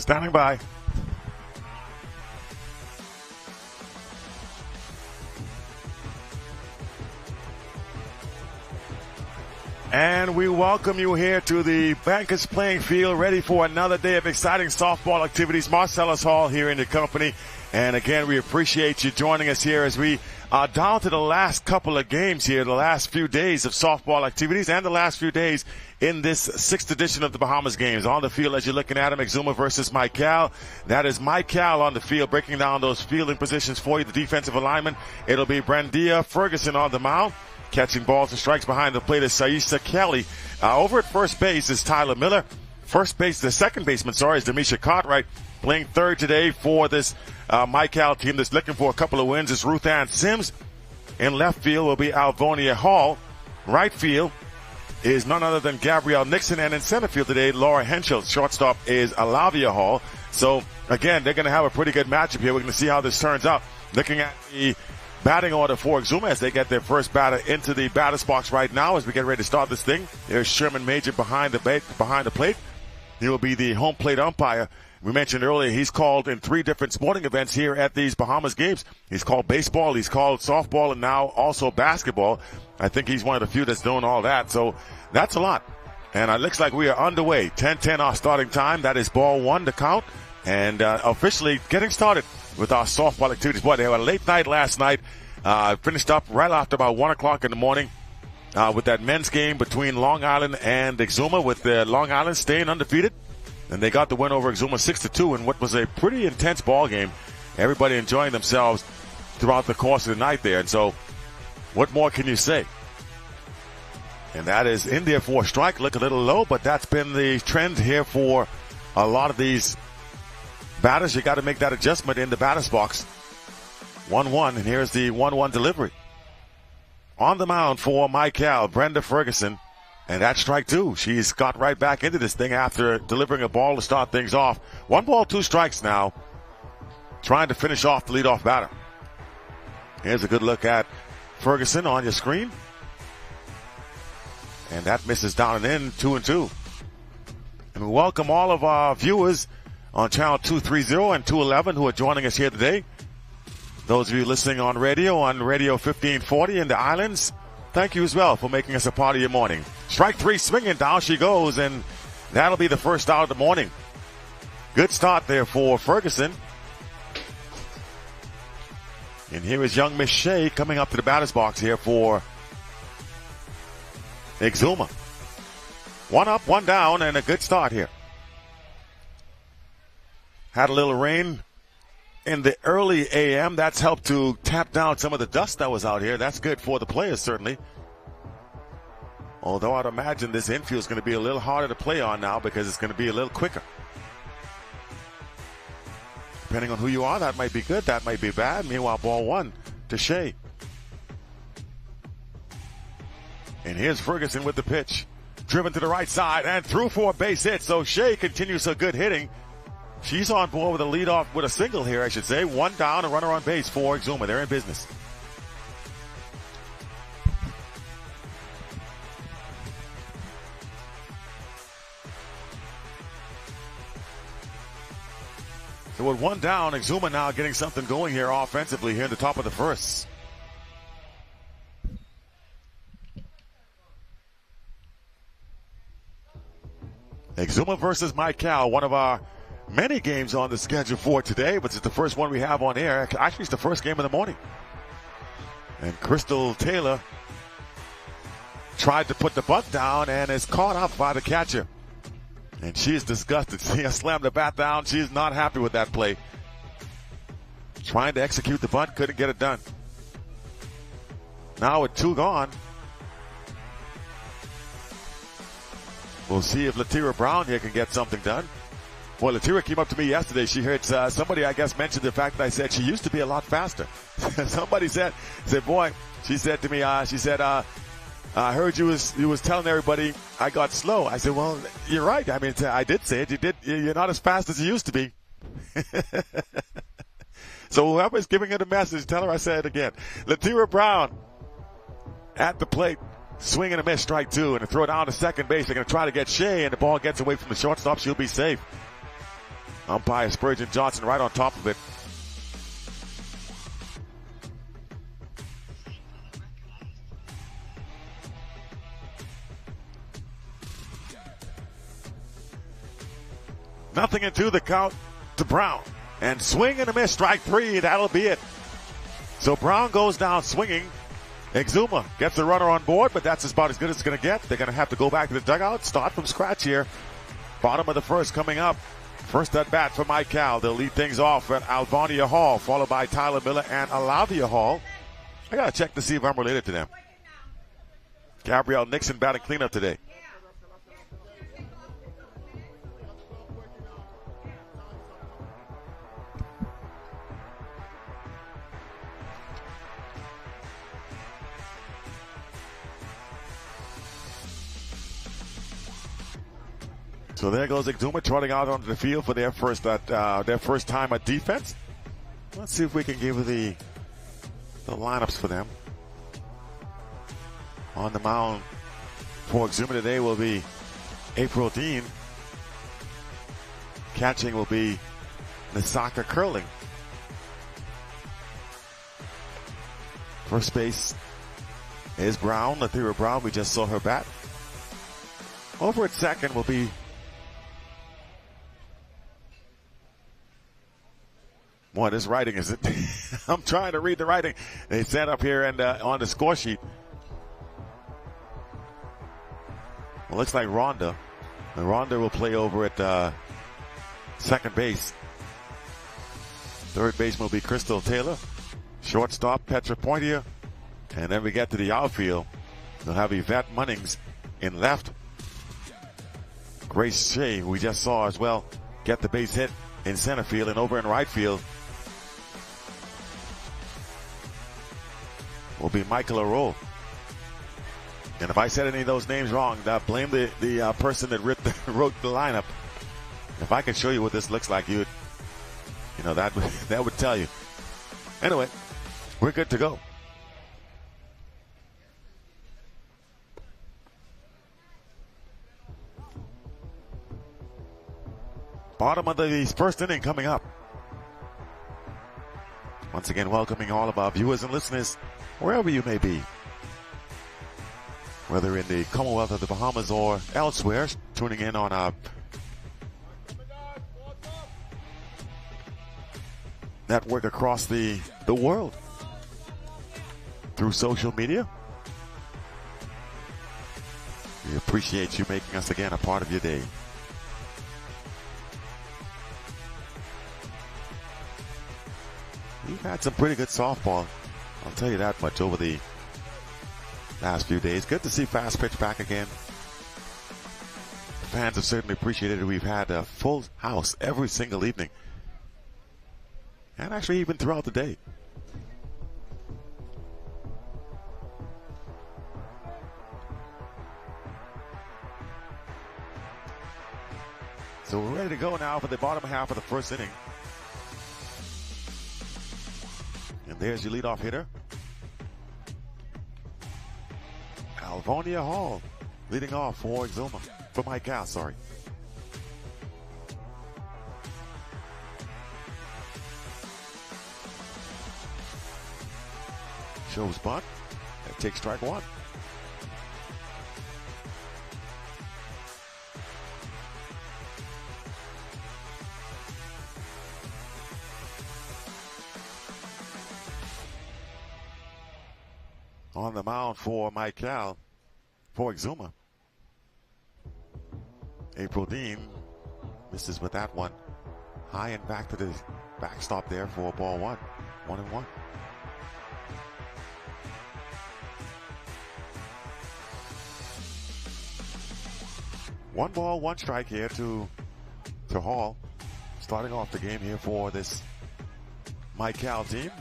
Standing by. And we welcome you here to the Bankers Playing Field, ready for another day of exciting softball activities. Marcellus Hall here in your company. And again, we appreciate you joining us here as we are down to the last couple of games here, the last few days of softball activities and the last few days in this sixth edition of the Bahamas games. On the field, as you're looking at them, Exuma versus Mical. That is Mical on the field, breaking down those fielding positions for you, the defensive alignment. It'll be Brandia Ferguson on the mound. Catching balls and strikes behind the plate is Saisa Kelly. Over at first base is Tyler Miller. The second baseman, is Demisha Cartwright. Playing third today for this Mical team that's looking for a couple of wins is Ruth Ann Sims. In left field will be Alvonia Hall. Right field is none other than Gabrielle Nixon. And in center field today, Laura Henschel. Shortstop is Alavia Hall. So, again, they're going to have a pretty good matchup here. We're going to see how this turns out. Looking at the batting order for Exuma as they get their first batter into the batter's box right now as we get ready to start this thing. There's Sherman Major behind the plate. He will be the home plate umpire. We mentioned earlier he's called in 3 different sporting events here at these Bahamas games. He's called baseball, he's called softball, and now also basketball. I think he's one of the few that's doing all that. So that's a lot. And it looks like we are underway. 10-10 our starting time. That is ball 1 to count. And officially getting started with our softball activities. Boy, they had a late night last night. Finished up right after about 1 o'clock in the morning with that men's game between Long Island and Exuma, with Long Island staying undefeated. And they got the win over Exuma 6-2 in what was a pretty intense ball game. Everybody enjoying themselves throughout the course of the night there. And so what more can you say? And that is in there for a strike. Look a little low, but that's been the trend here for a lot of these batters. You got to make that adjustment in the batter's box. 1-1, and here's the 1-1 delivery. On the mound for Mical, Brenda Ferguson, and that's strike 2. She's got right back into this thing after delivering a ball to start things off. 1 ball, 2 strikes now, trying to finish off the leadoff batter. Here's a good look at Ferguson on your screen. And that misses down and in, 2-2. And we welcome all of our viewers on channel 230 and 211 who are joining us here today. Those of you listening on radio 1540 in the islands, thank you as well for making us a part of your morning. Strike 3, swinging, down she goes, and that'll be the first out of the morning. Good start there for Ferguson. And here is young Miss Shea coming up to the batter's box here for Exuma. 1 up, 1 down, and a good start here. Had a little rain in the early a.m. That's helped to tap down some of the dust that was out here. That's good for the players, certainly. Although I'd imagine this infield is going to be a little harder to play on now because it's going to be a little quicker. Depending on who you are, that might be good, that might be bad. Meanwhile, ball 1 to Shea. And here's Ferguson with the pitch. Driven to the right side and through for a base hit. So Shea continues her good hitting. She's on board with a leadoff, with a single here, I should say. 1 down, a runner on base for Exuma. They're in business. So with 1 down, Exuma now getting something going here offensively here in the top of the first. Exuma versus Mical, one of our many games on the schedule for today, but it's the first one we have on air. Actually, it's the first game of the morning. And Crystal Taylor tried to put the bunt down and is caught up by the catcher. And she is disgusted. See her slam the bat down. She is not happy with that play. Trying to execute the bunt, couldn't get it done. Now with 2 gone, we'll see if Latira Brown here can get something done. Well, Latira came up to me yesterday. She heard somebody, I guess, mentioned the fact that I said she used to be a lot faster. Somebody said, boy, she said to me, I heard you was telling everybody I got slow. I said, well, you're right. I mean, I did say it. You're not as fast as you used to be. So whoever's giving her the message, tell her I said it again. Latira Brown at the plate. Swing and a miss, strike 2, and a throw down to second base. They're going to try to get Shea, and the ball gets away from the shortstop. She'll be safe. Umpire Spurgeon Johnson right on top of it. Nothing into the count to Brown. And swing and a miss, strike 3. That'll be it. So Brown goes down swinging. Exuma gets the runner on board, but that's about as good as it's going to get. They're going to have to go back to the dugout, start from scratch here. Bottom of the first coming up. First at bat for Mical. They'll lead things off at Alvonia Hall, followed by Tyler Miller and Alavia Hall. I got to check to see if I'm related to them. Gabrielle Nixon batting cleanup today. So there goes Exuma trotting out onto the field for their first time at defense. Let's see if we can give the lineups for them. On the mound for Exuma today will be April Dean. Catching will be Nisaka Curling. First base is Brown, Lathira Brown. We just saw her bat. Over at second will be Boy, this writing is it? I'm trying to read the writing. They sent up here and on the score sheet. Well, looks like Rhonda. And Rhonda will play over at second base. Third baseman will be Crystal Taylor. Shortstop, Petra Pointier. And then we get to the outfield. They'll have Yvette Munnings in left. Grace Shea, who we just saw as well, get the base hit in center field. And over in right field will be Michael Arrow. And if I said any of those names wrong, blame the person that wrote the lineup. If I could show you what this looks like, that would tell you. Anyway, we're good to go. Bottom of the first inning coming up. Once again, welcoming all of our viewers and listeners, wherever you may be. Whether in the Commonwealth of the Bahamas or elsewhere, tuning in on our network across the world through social media. We appreciate you making us again a part of your day. We've had some pretty good softball, I'll tell you that much, over the last few days. Good to see fast pitch back again. Fans have certainly appreciated it. We've had a full house every single evening. And actually even throughout the day. So we're ready to go now for the bottom half of the first inning. And there's your leadoff hitter, Alvonia Hall, leading off for Exuma, for Mical, sorry. Shows bunt. That takes strike one. On the mound for Mical, for Exuma. April Dean misses with that one. High and back to the backstop there for ball one. 1-1. One ball, one strike here to Hall. Starting off the game here for this Mical team.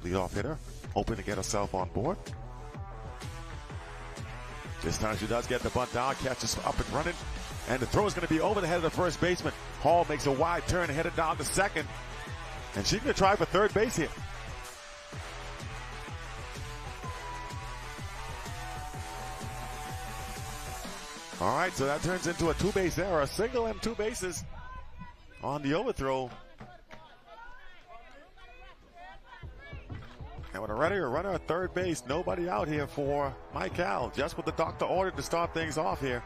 Leadoff hitter, hoping to get herself on board. This time she does get the bunt down, catches up and running. And the throw is going to be over the head of the first baseman. Hall makes a wide turn, headed down to second. And she's going to try for third base here. All right, so that turns into a two-base error. A single and two bases on the overthrow. And with a runner at third base, nobody out here for Mical. Just what the doctor ordered to start things off here.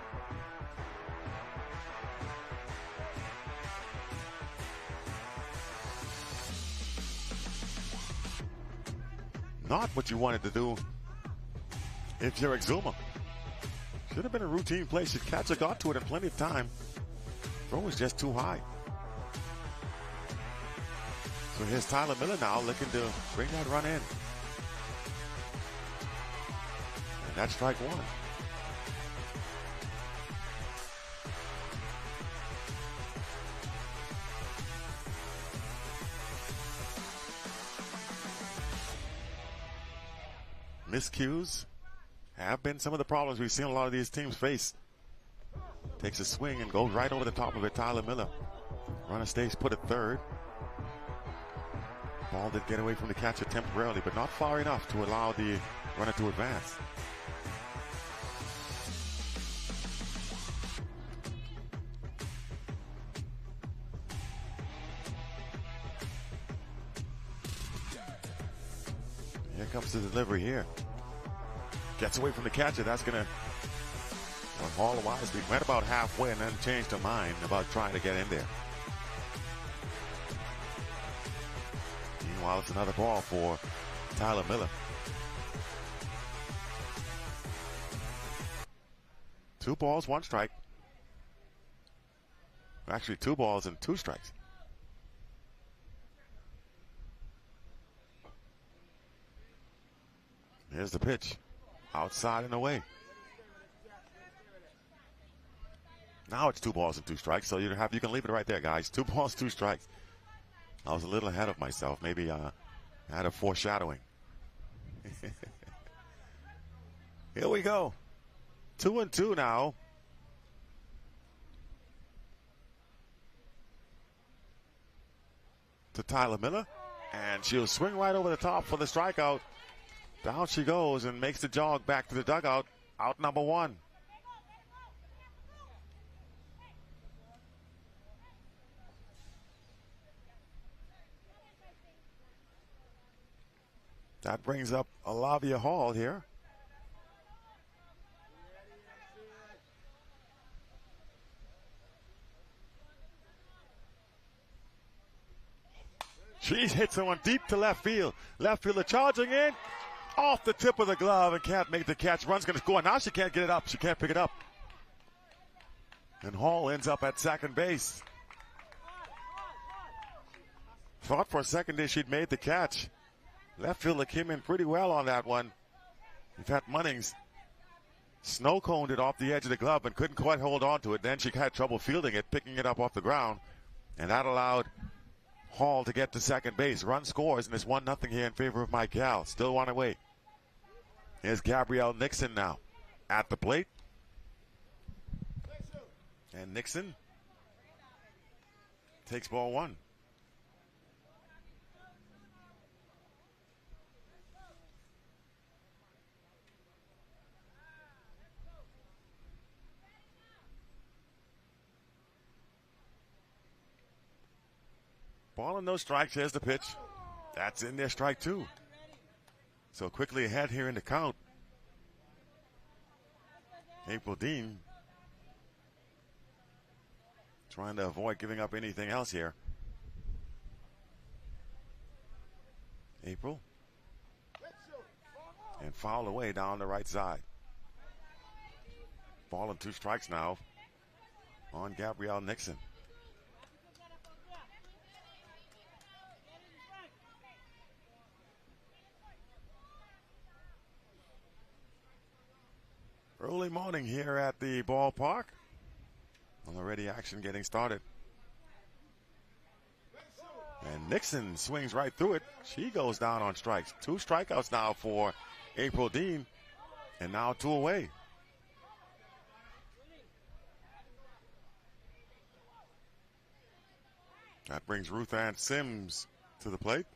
Not what you wanted to do if you're Exuma. Should have been a routine play. Catcher got to it in plenty of time. Throw was just too high. So here's Tyler Miller now looking to bring that run in. And that's strike one. Miscues have been some of the problems we've seen a lot of these teams face. Takes a swing and goes right over the top of it. Tyler Miller. Runner stays put at third. Ball did get away from the catcher temporarily, but not far enough to allow the runner to advance. Here comes the delivery here. Gets away from the catcher. That's going to haul wisely. Went about halfway and then changed her mind about trying to get in there. Meanwhile, it's another ball for Tyler Miller. 2 balls, 1 strike. Actually, 2 balls and 2 strikes. Here's the pitch. Outside and away. Now it's 2 balls and 2 strikes, so you can leave it right there, guys. 2 balls, 2 strikes. I was a little ahead of myself. Maybe I had a foreshadowing. Here we go. 2-2 now. To Tyler Miller. And she'll swing right over the top for the strikeout. Down she goes and makes the jog back to the dugout. Out number 1. That brings up Olavia Hall here. She hits someone deep to left field. Left fielder charging in. Off the tip of the glove and can't make the catch. Run's going to score. Now she can't get it up. She can't pick it up. And Hall ends up at second base. Thought for a second there she'd made the catch. Left fielder came in pretty well on that one. In fact, Munnings snow coned it off the edge of the glove and couldn't quite hold on to it. Then she had trouble fielding it, picking it up off the ground. And that allowed Hall to get to second base. Run scores, and it's 1-0 here in favor of Mical. Still 1 away. Here's Gabrielle Nixon now at the plate. And Nixon takes ball 1. Ball and no strikes. Here's the pitch. That's in there, strike 2. So quickly ahead here in the count. April Dean trying to avoid giving up anything else here. April. And foul away down the right side. Ball and 2 strikes now on Gabrielle Nixon. Early morning here at the ballpark. Already action getting started. And Nixon swings right through it. She goes down on strikes. 2 strikeouts now for April Dean. And now 2 away. That brings Ruth Ann Sims to the plate.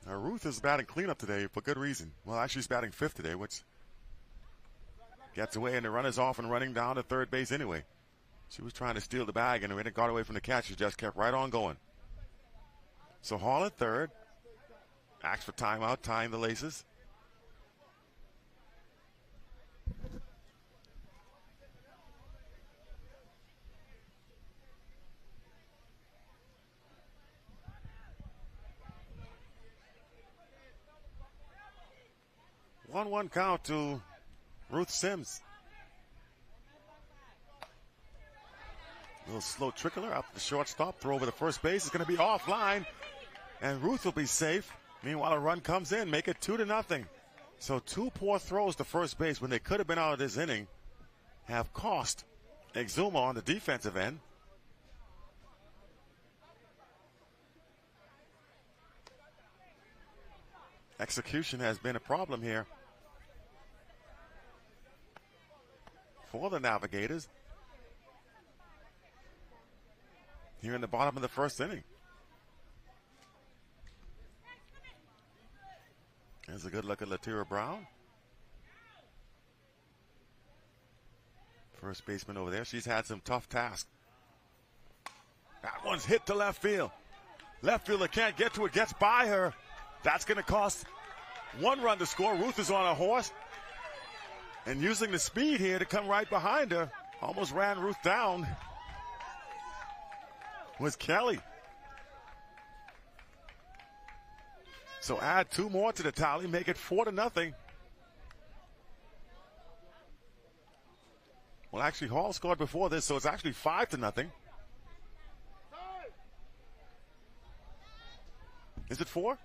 Now Ruth is batting cleanup today for good reason. Well, actually she's batting 5th today, which gets away, and the runner's off and running down to third base anyway. She was trying to steal the bag, and when it got away from the catch, she just kept right on going. So Hall at third. Acts for timeout, tying the laces. One count to Ruth Sims. A little slow trickler out to the shortstop. Throw over the first base. It's going to be offline. And Ruth will be safe. Meanwhile, a run comes in. Make it 2-0. So 2 poor throws to first base when they could have been out of this inning have cost Exuma on the defensive end. Execution has been a problem here for the Navigators here in the bottom of the first inning. There's a good look at Latira Brown. First baseman over there. She's had some tough tasks. That one's hit to left field. Left fielder can't get to it, gets by her. That's going to cost 1 run to score. Ruth is on a horse and using the speed here to come right behind her. Almost ran Ruth down. Was Kelly. So add 2 more to the tally, make it 4-0. Well, actually, Hall scored before this, so it's actually 5-0. Is it 4?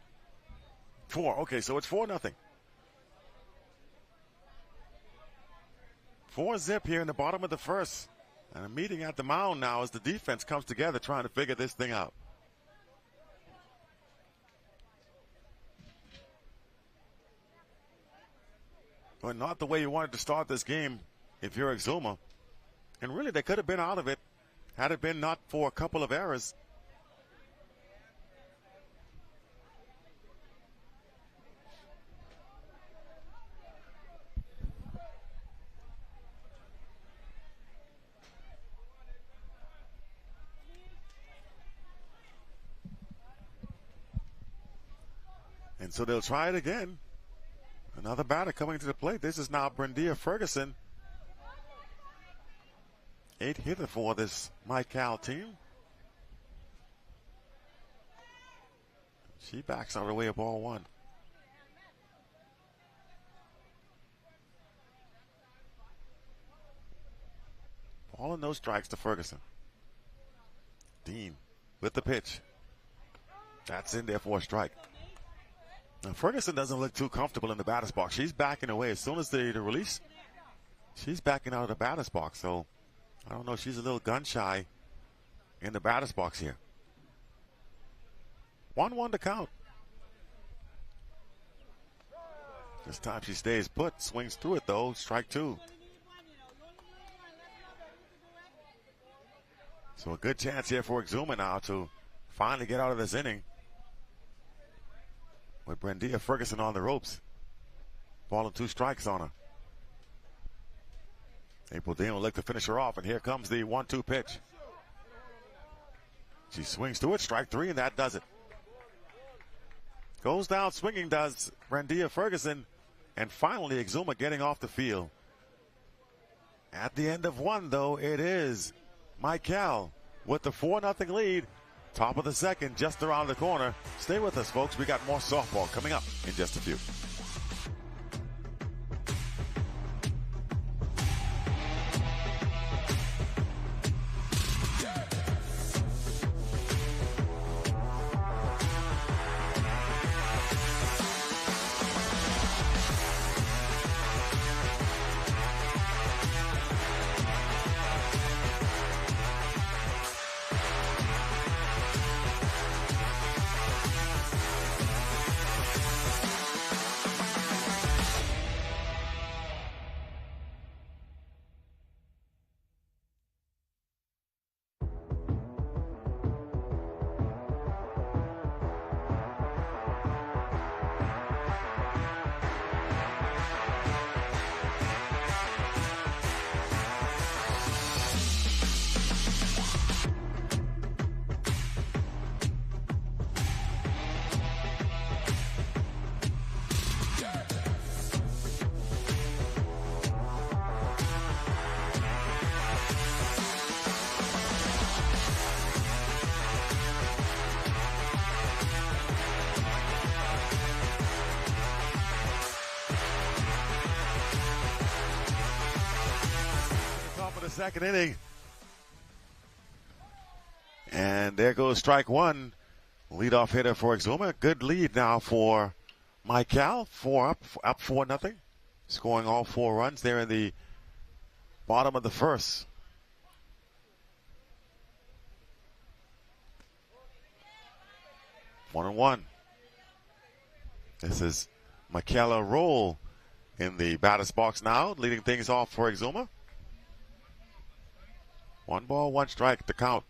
4. Okay, so it's 4-0. 4-0 here in the bottom of the first. And a meeting at the mound now as the defense comes together trying to figure this thing out. But not the way you wanted to start this game if you're Exuma. And really, they could have been out of it had it been not for a couple of errors. And so they'll try it again. Another batter coming to the plate. This is now Brendia Ferguson. 8 hitter for this Mical team. She backs out of the way of ball 1. Ball and no strikes to Ferguson. Dean with the pitch. That's in there for a strike. Now Ferguson doesn't look too comfortable in the batter's box. She's backing away as soon as the release. She's backing out of the batter's box. So I don't know. She's a little gun shy in the batter's box here. 1-1 to count. This time she stays put. Swings through it though. Strike 2. So a good chance here for Exuma now to finally get out of this inning. With Brendia Ferguson on the ropes. Ball and 2 strikes on her. April Dean will look to finish her off, and here comes the 1-2 pitch. She swings to it, strike 3, and that does it. Goes down swinging, does Brendia Ferguson, and finally Exuma getting off the field. At the end of 1, though, it is Mical with the 4-0 lead. Top of the second, just around the corner. Stay with us, folks. We got more softball coming up in just a few. second inning. And there goes strike one. Leadoff hitter for Exuma. Good lead now for Mical. Up 4-0. Scoring all 4 runs there in the bottom of the first. One and one. This is Mical Roll in the batter's box now, leading things off for Exuma. 1 ball, 1 strike to count.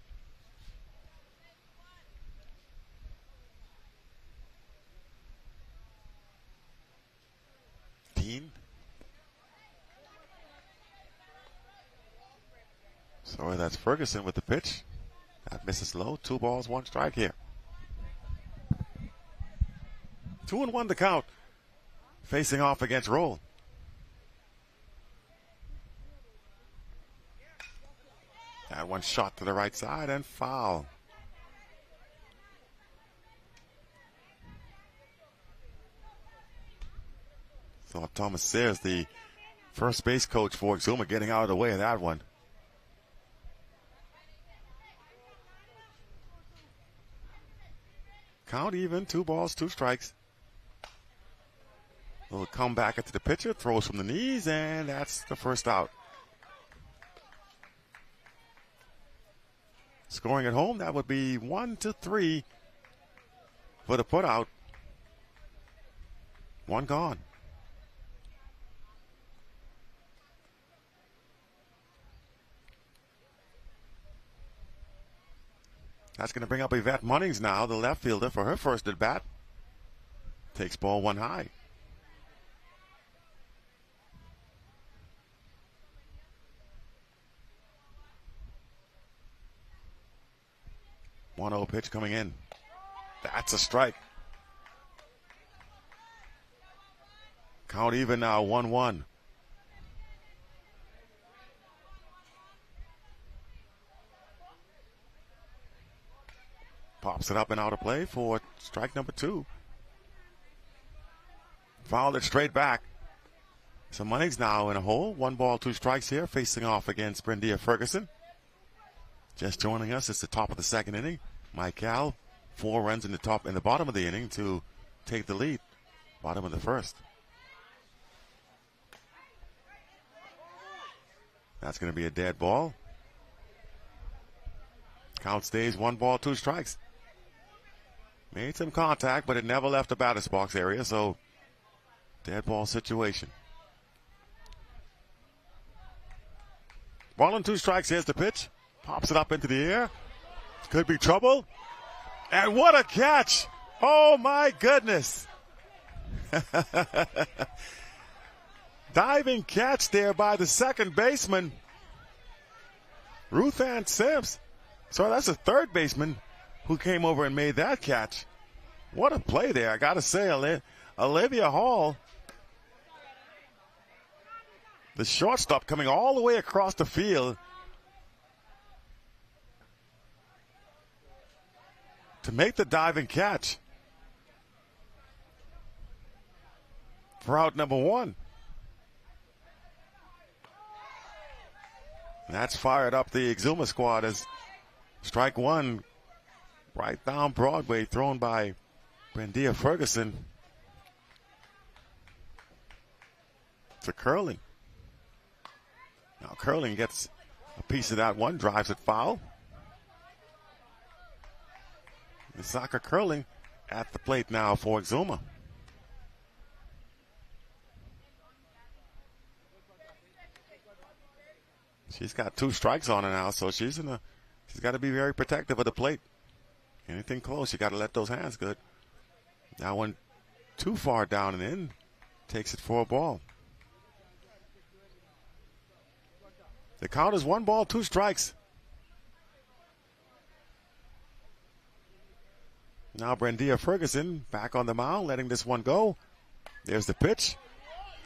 Dean. Sorry, that's Ferguson with the pitch. That misses low. 2 balls, 1 strike here. 2-1 to count. Facing off against Roll. That one shot to the right side and foul. So Thomas Sayers, the first base coach for Exuma, getting out of the way of that one. Count even, 2 balls, 2 strikes. Little comeback into the pitcher, throws from the knees, and that's the first out. Scoring at home, that would be 1-3 for the putout. 1 gone. That's going to bring up Yvette Munnings now, the left fielder, for her first at bat. Takes ball 1 high. One 1-0 pitch coming in. That's a strike. Count even now, 1-1. Pops it up and out of play for strike number 2. Fouled it straight back. So Munnings now in a hole. 1 ball, 2 strikes here, facing off against Brendia Ferguson. Just joining us, it's the top of the second inning. Mical, 4 runs in the bottom of the inning to take the lead. Bottom of the first. That's going to be a dead ball. Count stays 1 ball, 2 strikes. Made some contact, but it never left the batter's box area, so dead ball situation. 1 and 2 strikes. Here's the pitch. Pops it up into the air. Could be trouble. And what a catch! Oh my goodness! Diving catch there by the second baseman, Ruth Ann Sims. So that's a third baseman who came over and made that catch. What a play there, I gotta say. Olivia Hall, the shortstop, coming all the way across the field to make the diving catch for out number 1. And that's fired up the Exuma squad as strike 1 right down Broadway, thrown by Brendia Ferguson to Curling. Now Curling gets a piece of that one, drives it foul. Misaka Curling at the plate now for Exuma. She's got 2 strikes on her now, so she's got to be very protective of the plate. Anything close, you got to let those hands good. That one too far down and in, takes it for a ball. The count is 1 ball, 2 strikes. Now Brendia Ferguson back on the mound, letting this one go. There's the pitch.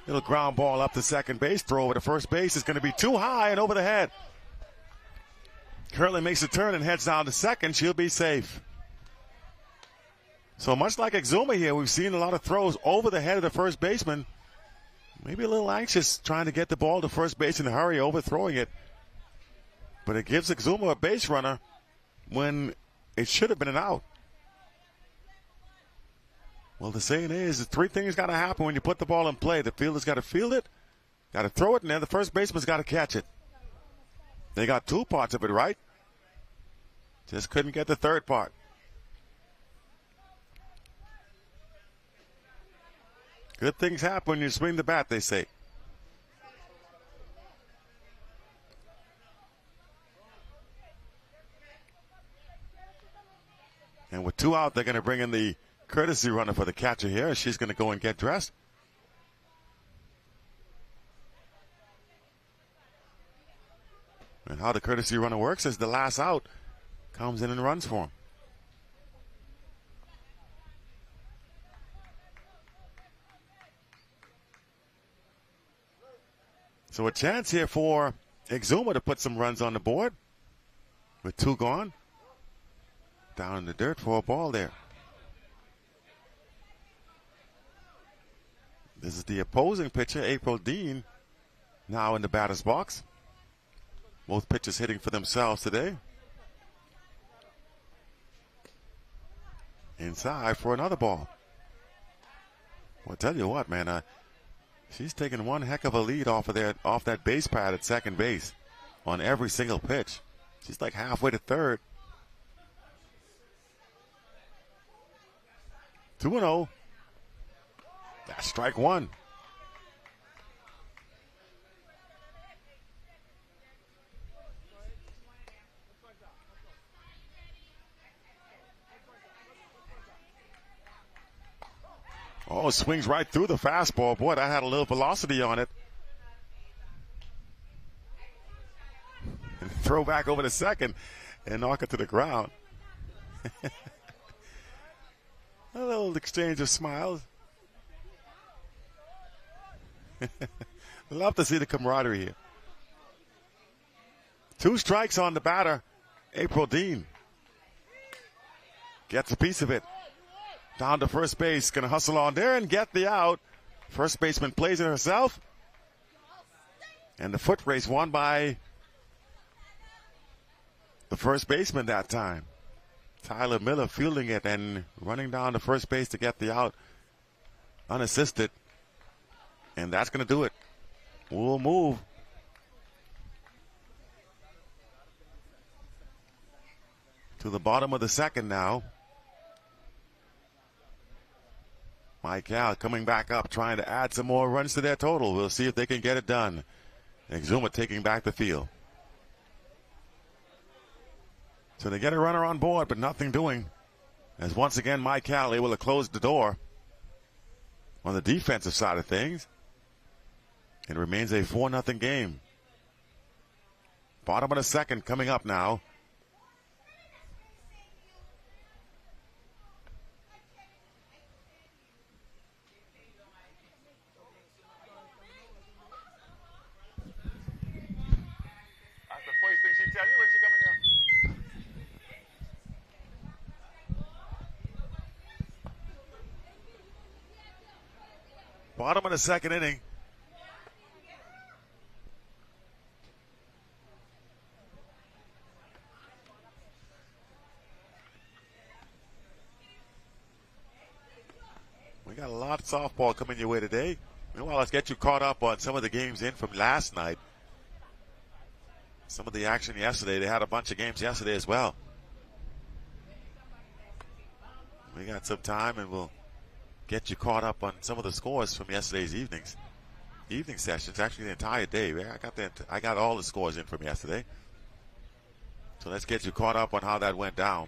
Little ground ball up to second base. Throw over to first base is going to be too high and over the head. Curley makes a turn and heads down to second. She'll be safe. So much like Exuma here, we've seen a lot of throws over the head of the first baseman. Maybe a little anxious trying to get the ball to first base in a hurry, overthrowing it. But it gives Exuma a base runner when it should have been an out. Well, the saying is, three things got to happen when you put the ball in play. The fielder's got to field it, got to throw it, and then the first baseman's got to catch it. They got two parts of it right. Just couldn't get the third part. Good things happen when you swing the bat, they say. And with two out, they're going to bring in the courtesy runner for the catcher here. She's going to go and get dressed. And how the courtesy runner works is the last out comes in and runs for him. So a chance here for Exuma to put some runs on the board with two gone. Down in the dirt for a ball there. This is the opposing pitcher, April Dean, now in the batter's box. Both pitchers hitting for themselves today. Inside for another ball. Well, I'll tell you what, man, she's taking one heck of a lead off that base pad at second base on every single pitch. She's like halfway to third. 2-0. That's strike one. Oh, swings right through the fastball. Boy, that had a little velocity on it. And throw back over to second and knock it to the ground. A little exchange of smiles. Love to see the camaraderie here. Two strikes on the batter, April Dean. Gets a piece of it. Down to first base, going to hustle on there and get the out. First baseman plays it herself. And the foot race won by the first baseman that time. Tyler Miller fielding it and running down to first base to get the out unassisted. And that's going to do it. We'll move to the bottom of the second now. Mical coming back up, trying to add some more runs to their total. We'll see if they can get it done. Exuma taking back the field. So they get a runner on board, but nothing doing. As once again, Mical able to close the door on the defensive side of things. It remains a 4-0 game. Bottom of the second coming up now. Bottom of the second inning. We got a lot of softball coming your way today. Meanwhile, let's get you caught up on some of the games in from last night. Some of the action yesterday. They had a bunch of games yesterday as well. We got some time and we'll get you caught up on some of the scores from yesterday's evening sessions. Actually, the entire day. I got all the scores in from yesterday. So let's get you caught up on how that went down.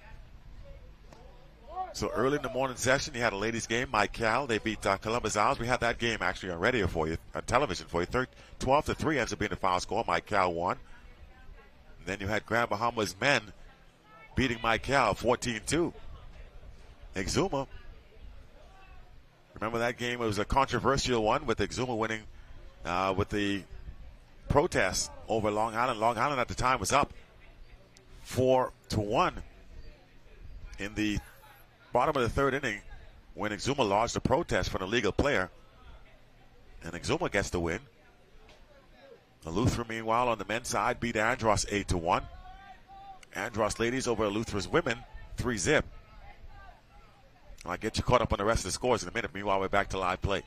So early in the morning session, you had a ladies game. Mical, they beat Columbus Owls. We had that game actually on radio for you, on television for you. 12-3 ends up being the final score. Mical won. And then you had Grand Bahamas men beating Mical 14-2. Exuma. Remember that game? It was a controversial one with Exuma winning with the protest over Long Island. Long Island at the time was up 4-1 in the bottom of the third inning when Exuma lodged a protest from a legal player. And Exuma gets the win. Eleuthera, meanwhile, on the men's side, beat Andros 8-1. Andros ladies over Eleuthera's women, 3-0. I'll get you caught up on the rest of the scores in a minute. Meanwhile, we're back to live play.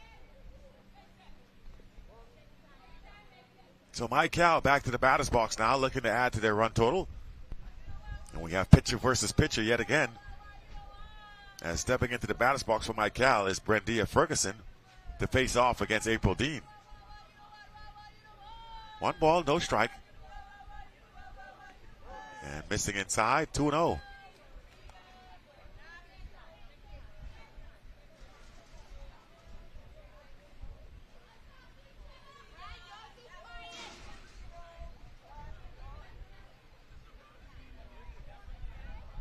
So Mical back to the batter's box now, looking to add to their run total. And we have pitcher versus pitcher yet again. As stepping into the batter's box for Mical is Brendia Ferguson to face off against April Dean. 1 ball, no strike. And missing inside, 2-0.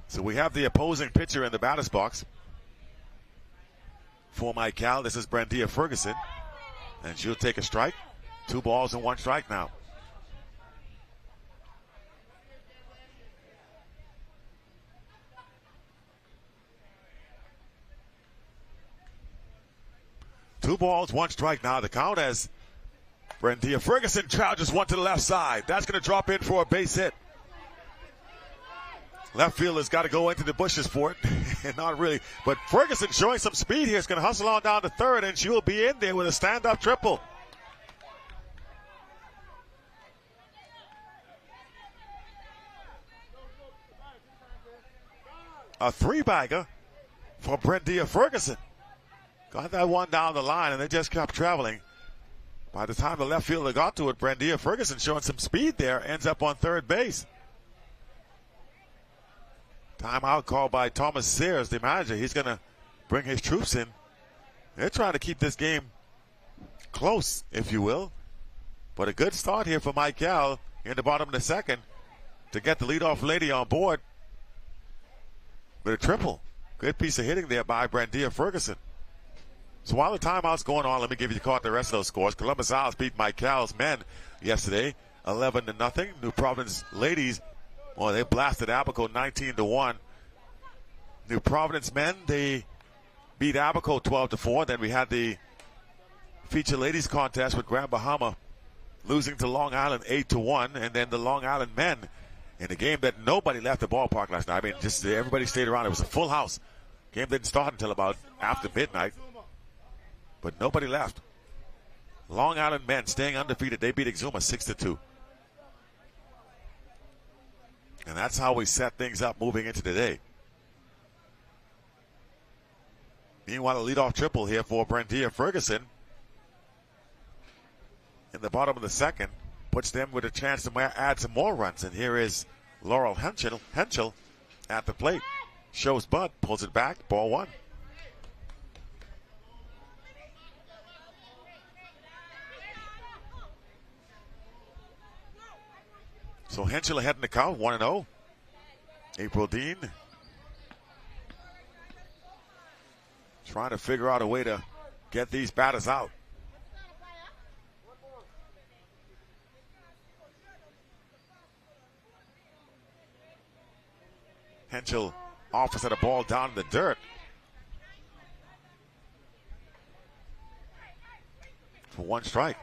So we have the opposing pitcher in the batter's box. For Mical, this is Brendia Ferguson. And she'll take a strike. 2 balls and 1 strike now. Two balls, 1 strike now. The count as Brendia Ferguson charges one to the left side. That's going to drop in for a base hit. Left fielder's got to go into the bushes for it. Not really. But Ferguson showing some speed here. Is going to hustle on down to third, and she will be in there with a stand-up triple. A 3-bagger for Brendia Ferguson. Got that one down the line, and they just kept traveling. By the time the left fielder got to it, Brendia Ferguson showing some speed there, ends up on third base. Timeout called by Thomas Sears, the manager. He's going to bring his troops in. They're trying to keep this game close, if you will. But a good start here for Mical in the bottom of the second to get the leadoff lady on board with a triple. Good piece of hitting there by Brendia Ferguson. So while the timeout's going on, let me give you the rest of those scores. Columbus Isles beat Mical's men yesterday, 11-0. New Providence ladies, well, they blasted Abaco 19-1. New Providence men, they beat Abaco 12-4. Then we had the feature ladies contest with Grand Bahama losing to Long Island 8-1. And then the Long Island men in a game that nobody left the ballpark last night. I mean, just everybody stayed around. It was a full house. Game didn't start until about after midnight. But nobody left. Long Island men staying undefeated. They beat Exuma 6-2. And that's how we set things up moving into today. Meanwhile, a leadoff triple here for Brendia Ferguson in the bottom of the second puts them with a chance to add some more runs. And here is Laurel Henschel at the plate. Shows Bud, pulls it back, ball 1. So Henschel ahead in the count, 1-0. April Dean trying to figure out a way to get these batters out. Henschel offers at a ball down in the dirt. For 1 strike.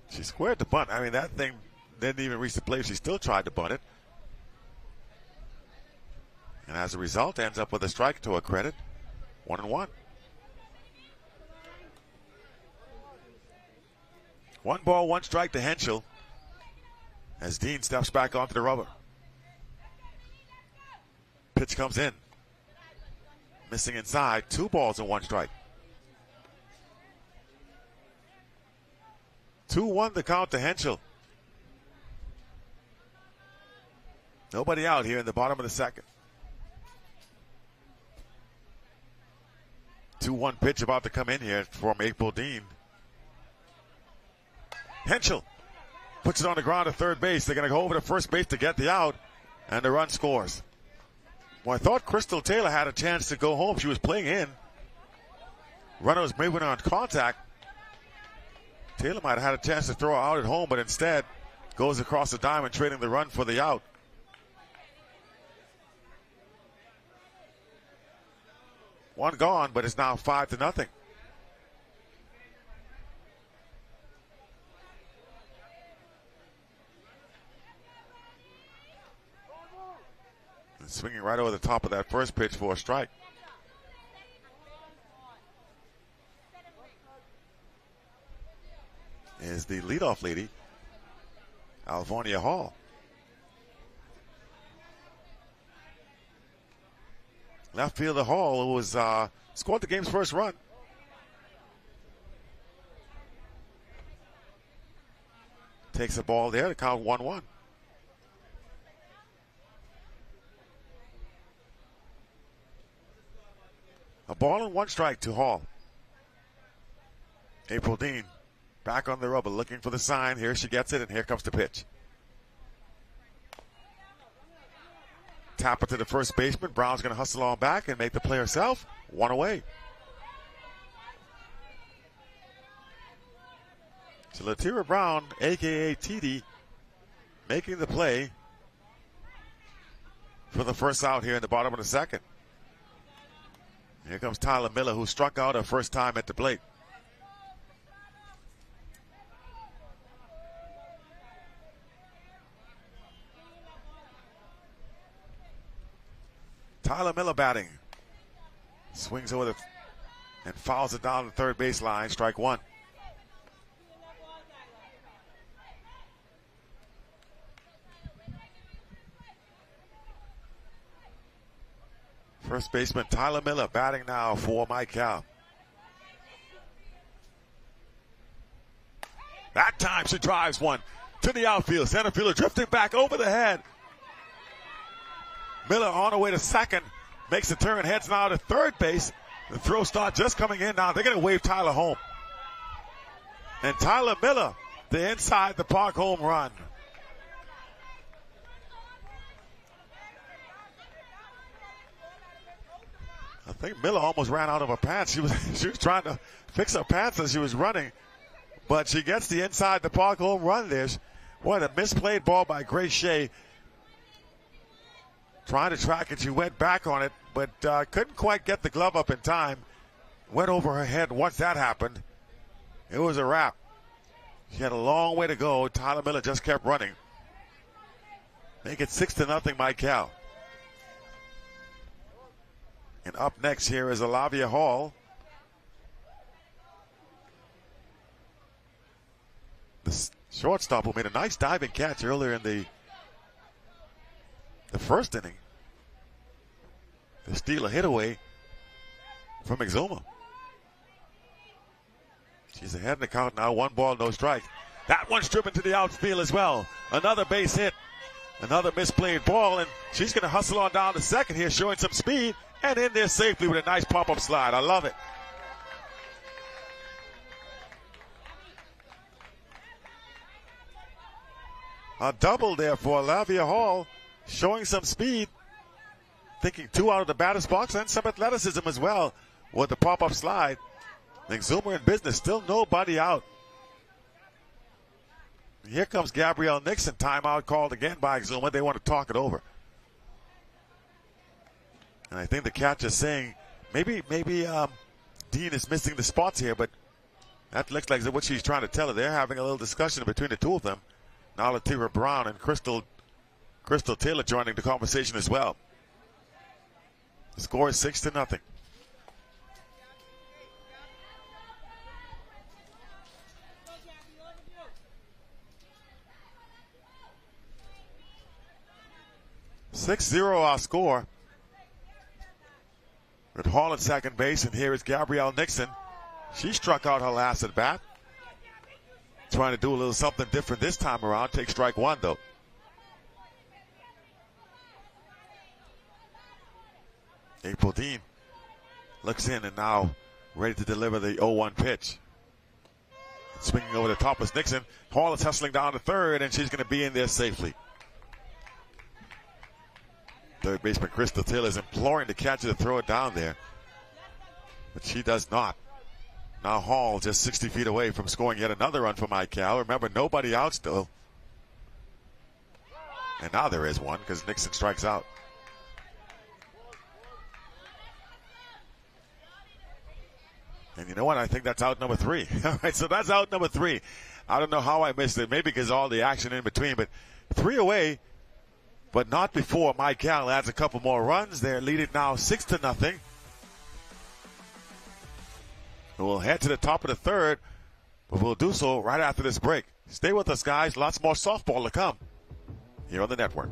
She squared the bunt. I mean, that thing didn't even reach the plate. She still tried to bunt it. And as a result, ends up with a strike to her credit. 1-1. 1 ball, 1 strike to Henschel as Dean steps back onto the rubber. Pitch comes in. Missing inside. 2 balls and 1 strike. 2-1 the count to Henschel. Nobody out here in the bottom of the second. 2-1 pitch about to come in here from April Dean. Henschel puts it on the ground at third base. They're going to go over to first base to get the out, and the run scores. Well, I thought Crystal Taylor had a chance to go home. She was playing in. Runner was moving on contact. Taylor might have had a chance to throw her out at home, but instead goes across the diamond, trading the run for the out. One gone, but it's now 5-0. Swinging right over the top of that first pitch for a strike. Is the leadoff lady, Alvonia Hall. Left fielder Hall, who was scored the game's first run. Takes the ball there to count 1-1. A ball and one strike to Hall. April Dean back on the rubber looking for the sign. Here she gets it, and here comes the pitch. Tap it to the first baseman. Brown's going to hustle on back and make the play herself. One away. So Latira Brown, a.k.a. TD, making the play for the first out here in the bottom of the second. Here comes Tyler Miller, who struck out her first time at the plate. Tyler Miller batting. Swings over and fouls it down the third baseline. Strike one. First baseman Tyler Miller batting now for Mical. That time she drives one to the outfield. Center fielder drifting back over the head. Miller on her way to second. Makes the turn, heads now to third base. The throw start just coming in now. They're going to wave Tyler home. And Tyler Miller, the inside the park home run. I think Miller almost ran out of her pants. She was trying to fix her pants as she was running. But she gets the inside the park home run there. What a misplayed ball by Grace Shea. Trying to track it, she went back on it, but couldn't quite get the glove up in time. Went over her head. Once that happened, it was a wrap. She had a long way to go. Tyler Miller just kept running. Make it 6-0, Mical. And up next here is Alavia Hall. The shortstop who made a nice diving catch earlier in the first inning. To steal a hit away from Exuma. She's ahead in the count now. 1 ball, no strike. That one's driven to the outfield as well. Another base hit. Another misplayed ball, and she's going to hustle on down to second here, showing some speed, and in there safely with a nice pop-up slide. I love it. A double there for Alavia Hall, showing some speed. Thinking 2 out of the batter's box and some athleticism as well with the pop-up slide. Exuma in business, still nobody out. Here comes Gabrielle Nixon, timeout called again by Exuma. They want to talk it over. And I think the catcher is saying maybe Dean is missing the spots here, but that looks like what she's trying to tell her. They're having a little discussion between the two of them. Now Latira Brown and Crystal Taylor joining the conversation as well. The score is 6-0. Our score. With Hall at second base, and here is Gabrielle Nixon. She struck out her last at bat. Trying to do a little something different this time around. Take strike one, though. April Dean looks in and now ready to deliver the 0-1 pitch. Swinging over the top is Nixon. Hall is hustling down to third, and she's going to be in there safely. Third baseman Crystal Taylor is imploring the catcher to throw it down there, but she does not. Now Hall just 60 feet away from scoring yet another run for Mical. Remember, nobody out still. And now there is one because Nixon strikes out. And you know what? I think that's out number 3. All right, so that's out number 3. I don't know how I missed it. Maybe because all the action in between, but 3 away. but not before Mical adds a couple more runs. They're leading now 6-0. We'll head to the top of the third, but we'll do so right after this break. Stay with us, guys. Lots more softball to come here on the network.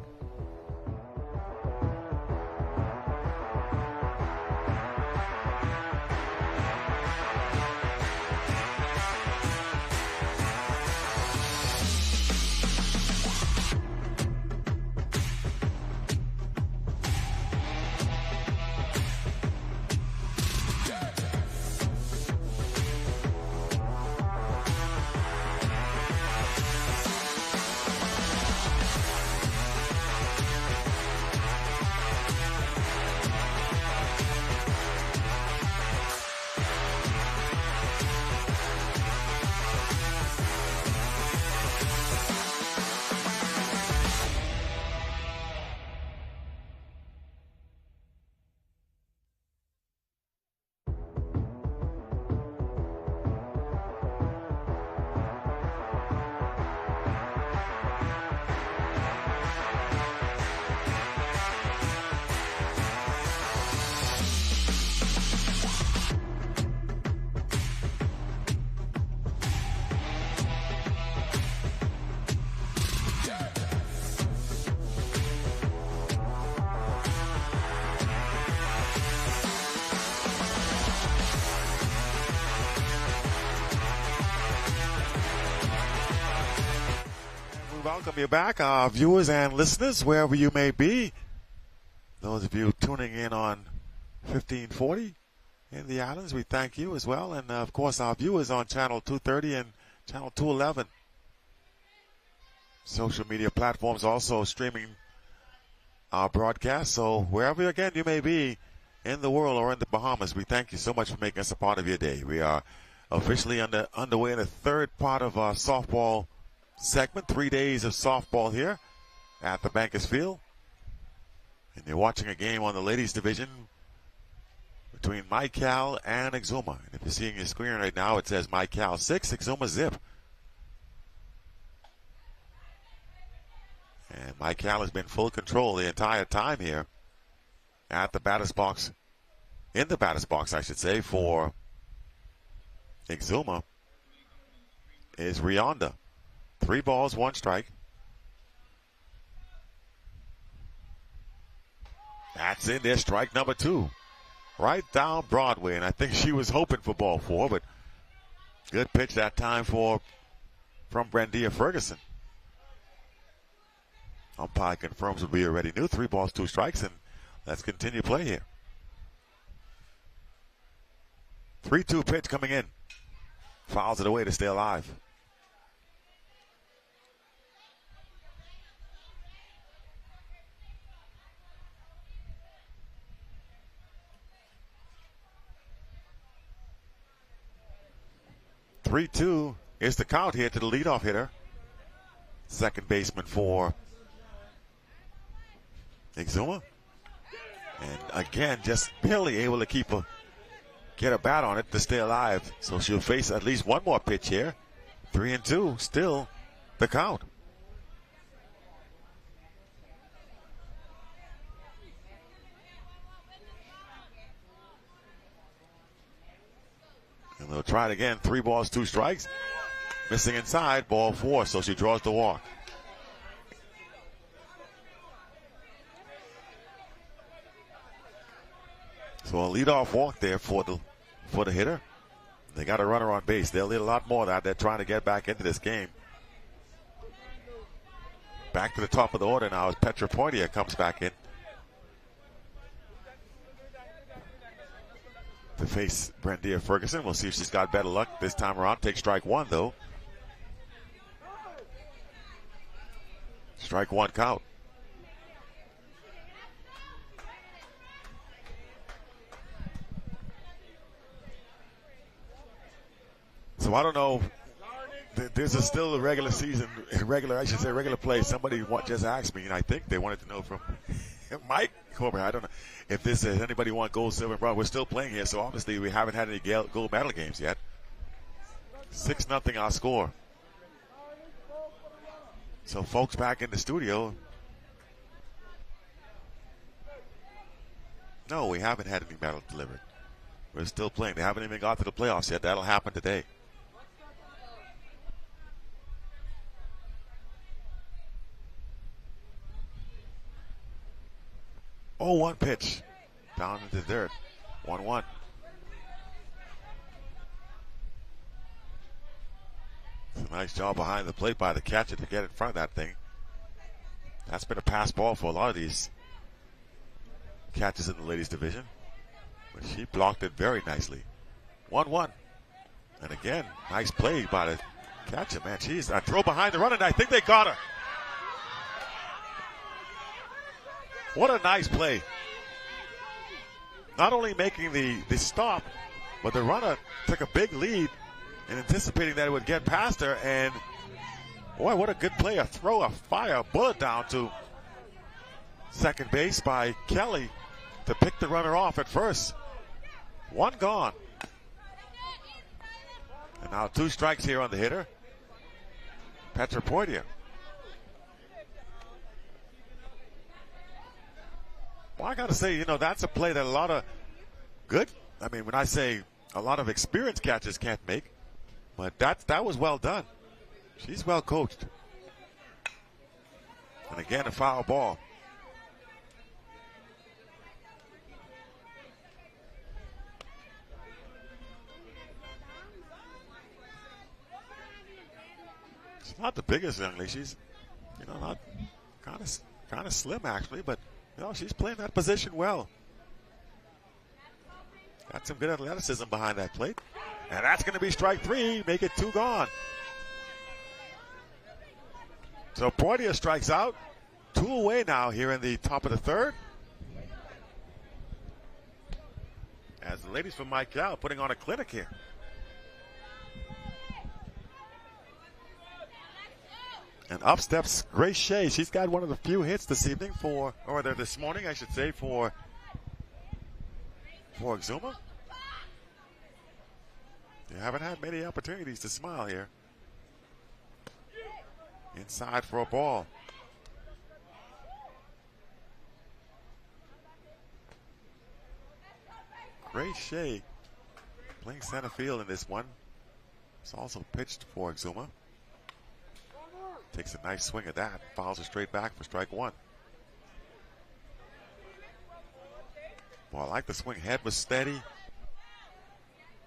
Welcome you back, our viewers and listeners, wherever you may be. Those of you tuning in on 1540 in the islands, we thank you as well. And, of course, our viewers on Channel 230 and Channel 211. Social media platforms also streaming our broadcast. So wherever, again, you may be in the world or in the Bahamas, we thank you so much for making us a part of your day. We are officially underway in the third part of our softball segment. 3 days of softball here at the Bankers Field. And you're watching a game on the ladies division between Mical and Exuma. And if you're seeing your screen right now, it says Mical 6, Exuma zip. And Mical has been full control the entire time here at the batter's box. In the batter's box, I should say, for Exuma is Rionda. 3 balls, 1 strike. That's in there, strike number 2. Right down Broadway, and I think she was hoping for ball 4, but good pitch that time from Brandia Ferguson. Umpire confirms what we already knew. 3 balls, 2 strikes, and let's continue play here. 3-2 pitch coming in. Fouls it away to stay alive. Three-two is the count here to the leadoff hitter. Second baseman for Exuma. And again, just barely able to get a bat on it to stay alive. So she'll face at least one more pitch here. 3-2, still the count. And they'll try it again. 3 balls, 2 strikes. Missing inside, ball 4, so she draws the walk. So a leadoff walk there for the hitter. They got a runner on base. They'll need a lot more of that. They're trying to get back into this game. Back to the top of the order now as Petra Poitier comes back in to face Brandia Ferguson. We'll see if she's got better luck this time around. Take strike 1, though. Strike 1 count. So I don't know. This is still a regular season, regular play. Somebody just asked me, and I think they wanted to know from Mike Corbett. I don't know if this is anybody want gold, silver, and bronze. We're still playing here, so obviously we haven't had any gold medal games yet. 6-0 our score. So folks back in the studio, No, we haven't had any medals delivered. We're still playing. They haven't even got to the playoffs yet. That'll happen today. Oh, one pitch. Down into the dirt. 1-1. It's a nice job behind the plate by the catcher to get in front of that thing. That's been a pass ball for a lot of these catches in the ladies division. But she blocked it very nicely. 1-1. And again, nice play by the catcher, man. She's a throw behind the runner, and I think they got her. What a nice play. Not only making the stop, but the runner took a big lead and anticipating that it would get past her. And boy, what a good play. A throw, a fire, a bullet down to second base by Kelly to pick the runner off at first. One gone. And now 2 strikes here on the hitter, Petra Poitier. Well, I got to say, that's a play that a lot of good, when I say a lot of experienced catchers can't make, but that was well done. She's well coached. And again, a foul ball. She's not the biggest young lady. She's, not kind of slim actually, but she's playing that position well. Got some good athleticism behind that plate. And that's going to be strike 3. Make it 2 gone. So Poitier strikes out. 2 away now here in the top of the 3rd. As the ladies from Mical putting on a clinic here. And up steps Grace Shea. She's got one of the few hits this evening this morning, I should say, for Exuma. You haven't had many opportunities to smile here. Inside for a ball. Grace Shea playing center field in this one. It's also pitched for Exuma. Takes a nice swing at that. Fouls her straight back for strike 1. Well, I like the swing. Head was steady.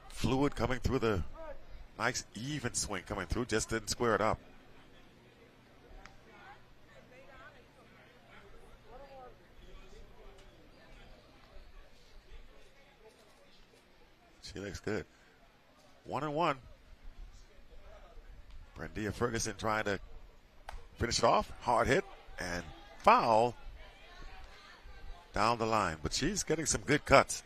Fluid coming through the nice even swing coming through. Just didn't square it up. She looks good. 1-1. Brendia Ferguson trying to finish it off. Hard hit and foul down the line. But she's getting some good cuts.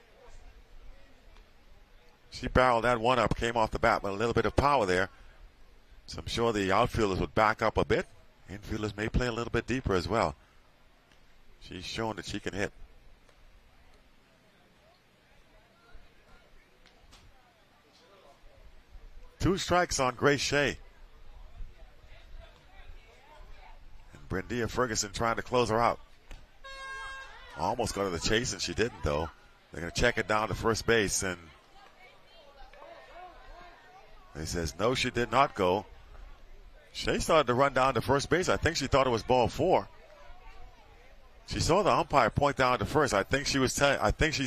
She barreled that one up, came off the bat with a little bit of power there. So I'm sure the outfielders would back up a bit. Infielders may play a little bit deeper as well. She's shown that she can hit. Two strikes on Grace Shea. And Brendia Ferguson trying to close her out. Almost got to the chase, and she didn't, though. They're going to check it down to first base, and he says, no, she did not go. Shea started to run down to first base. I think she thought it was ball 4. She saw the umpire point down to first. I think she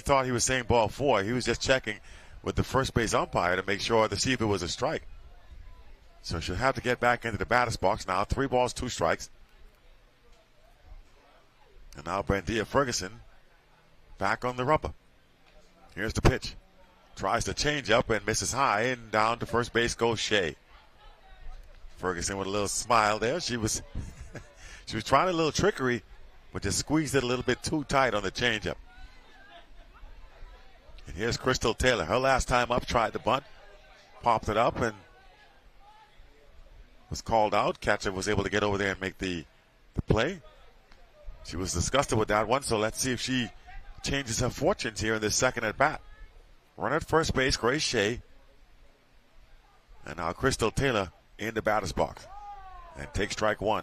thought he was saying ball 4. He was just checking with the first base umpire to make sure to see if it was a strike. So she'll have to get back into the batter's box now. 3 balls, 2 strikes. And now Brendia Ferguson back on the rubber. Here's the pitch. Tries to change up and misses high, and down to first base goes Shea. Ferguson with a little smile there. She was trying a little trickery, but just squeezed it a little bit too tight on the changeup. And here's Crystal Taylor. Her last time up, tried to bunt, popped it up, and was called out. Catcher was able to get over there and make the play. She was disgusted with that one, so let's see if she changes her fortunes here in this second at bat. Run at first base, Grace Shea. And now Crystal Taylor in the batter's box. And takes strike 1.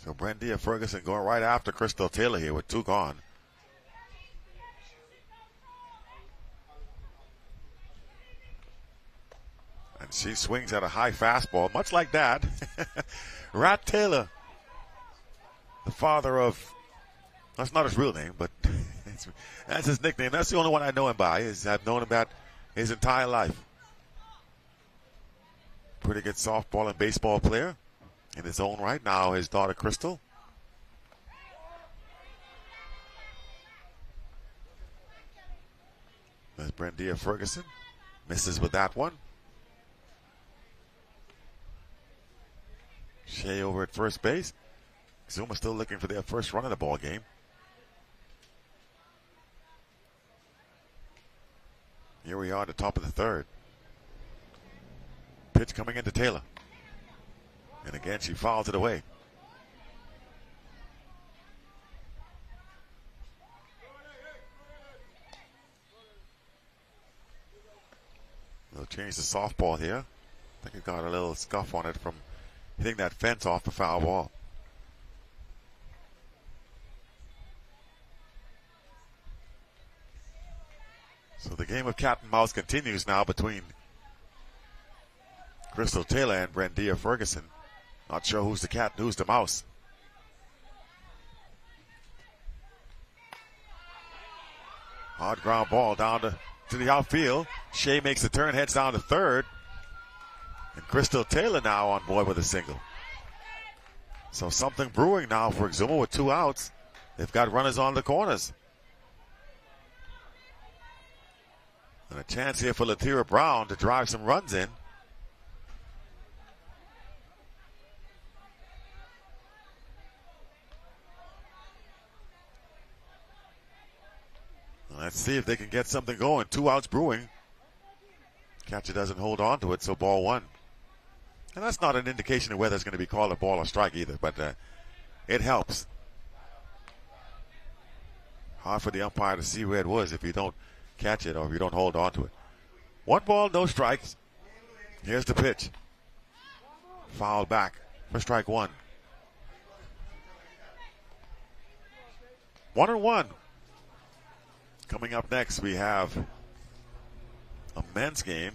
So Brendia Ferguson going right after Crystal Taylor here with 2 gone. And she swings at a high fastball, much like that. Rat Taylor, the father of, that's not his real name, but that's his nickname. That's the only one I know him by. I've known him about his entire life. Pretty good softball and baseball player in his own right. Now his daughter Crystal. There's Brendia Ferguson. Misses with that one. Shea over at first base. Exuma still looking for their first run of the ball game. Here we are at the top of the third. Pitch coming into Taylor. And again, she fouls it away. They'll change the softball here. I think it got a little scuff on it from hitting that fence off the foul ball. So the game of cat and mouse continues now between Crystal Taylor and Brendia Ferguson. Not sure who's the cat and who's the mouse. Hard ground ball down to the outfield. Shea makes the turn, heads down to third. And Crystal Taylor now on board with a single. So something brewing now for Exuma with 2 outs. They've got runners on the corners. And a chance here for Latira Brown to drive some runs in. Let's see if they can get something going. 2 outs brewing. Catcher doesn't hold on to it, so ball 1. And that's not an indication of whether it's going to be called a ball or strike either, but it helps. Hard for the umpire to see where it was if you don't catch it or if you don't hold on to it. 1 ball, no strikes. Here's the pitch. Fouled back for strike 1. 1-1. Coming up next, we have a men's game.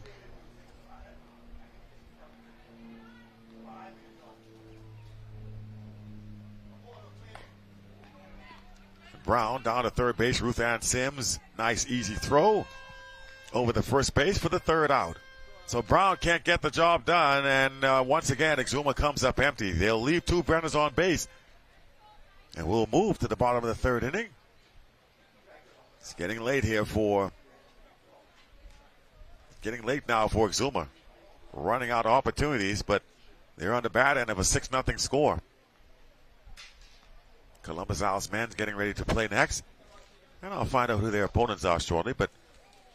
Brown down to third base. Ruth Ann Sims, nice easy throw over the first base for the 3rd out. So Brown can't get the job done, and once again, Exuma comes up empty. They'll leave 2 runners on base, and we'll move to the bottom of the 3rd inning. It's getting late now for Exuma. Running out of opportunities, but they're on the bad end of a 6-0 score. Columbus Alice men's getting ready to play next. And I'll find out who their opponents are shortly, but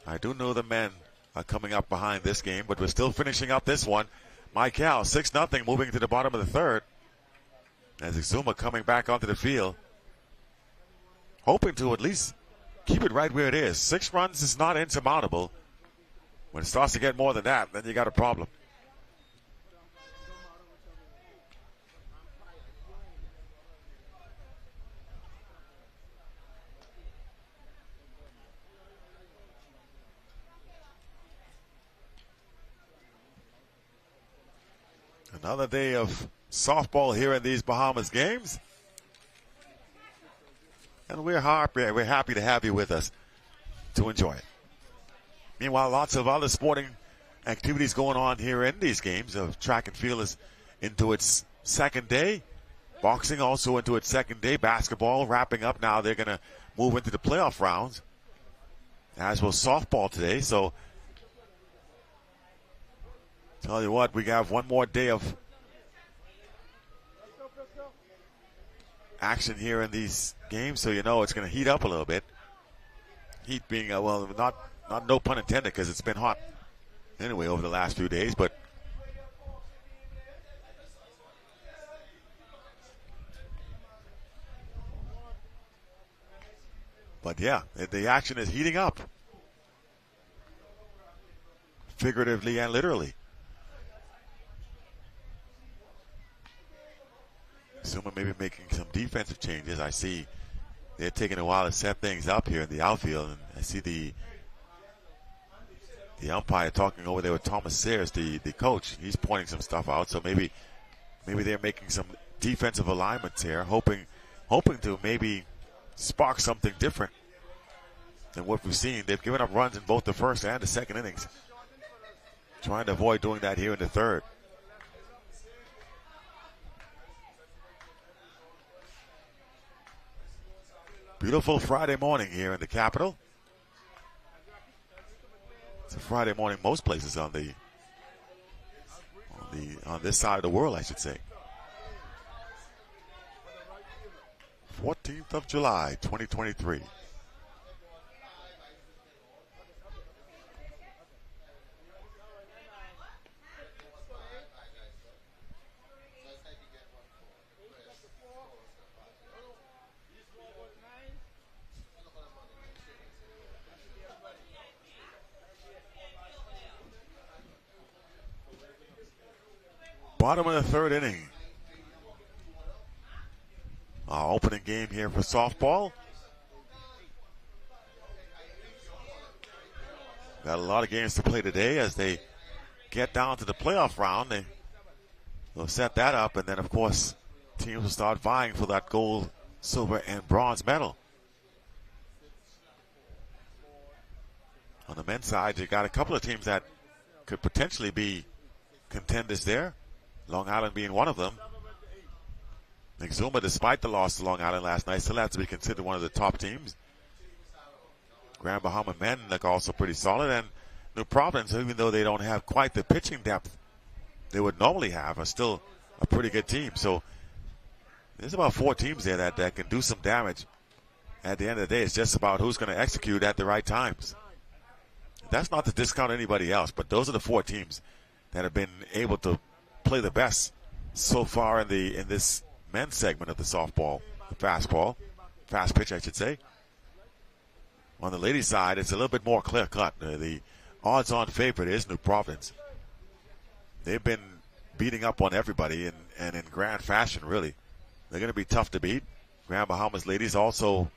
I do know the men are coming up behind this game, but we're still finishing up this one. Mical, 6-0, moving to the bottom of the 3rd. As Exuma coming back onto the field, hoping to at least keep it right where it is. 6 runs is not insurmountable. When it starts to get more than that, then you got a problem. Another day of softball here in these Bahamas games. And we're happy to have you with us to enjoy it. Meanwhile, lots of other sporting activities going on here in these games. Track and field is into its 2nd day. Boxing also into its 2nd day. Basketball wrapping up now. They're going to move into the playoff rounds, as will softball today. So, tell you what, we have one more day of action here in these games, so you know it's going to heat up a little bit. Heat being, well, not no pun intended, because it's been hot anyway over the last few days, but yeah, the action is heating up, figuratively and literally. Exuma maybe defensive changes. I see they're taking a while to set things up here in the outfield, and I see the umpire talking over there with Thomas Sayers, the coach. He's pointing some stuff out, so maybe they're making some defensive alignments here, hoping to maybe spark something different than what we've seen. They've given up runs in both the first and the second innings. Trying to avoid doing that here in the third. Beautiful Friday morning here in the capital. It's a Friday morning most places on this side of the world, I should say. 14th of July, 2023. Bottom of the third inning. Our opening game here for softball. Got a lot of games to play today as they get down to the playoff round. They'll set that up, and then, of course, teams will start vying for that gold, silver, and bronze medal. On the men's side, you got a couple of teams that could potentially be contenders there. Long Island being one of them. Exuma, despite the loss to Long Island last night, still has to be considered one of the top teams. Grand Bahama men look also pretty solid, and New Providence, even though they don't have quite the pitching depth they would normally have, are still a pretty good team. So there's about 4 teams there that can do some damage. At the end of the day, it's just about who's going to execute at the right times. That's not to discount anybody else, but those are the 4 teams that have been able to play the best so far in this men's segment of the softball, the fast pitch, I should say. On the ladies' side, it's a little bit more clear-cut. The odds-on favorite is New Providence. They've been beating up on everybody and in grand fashion, really. They're going to be tough to beat. Grand Bahamas ladies also,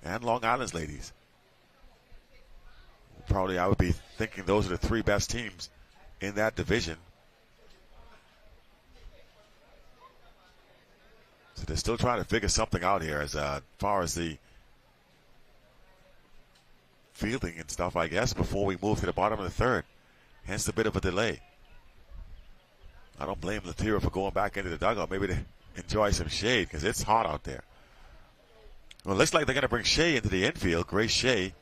and Long Island's ladies. Probably I would be thinking those are the 3 best teams in that division. So they're still trying to figure something out here as far as the fielding and stuff, I guess, before we move to the bottom of the third. Hence a bit of a delay. I don't blame Latira for going back into the dugout, maybe to enjoy some shade because it's hot out there. Well, it looks like they're going to bring Shea into the infield. Grace Shea.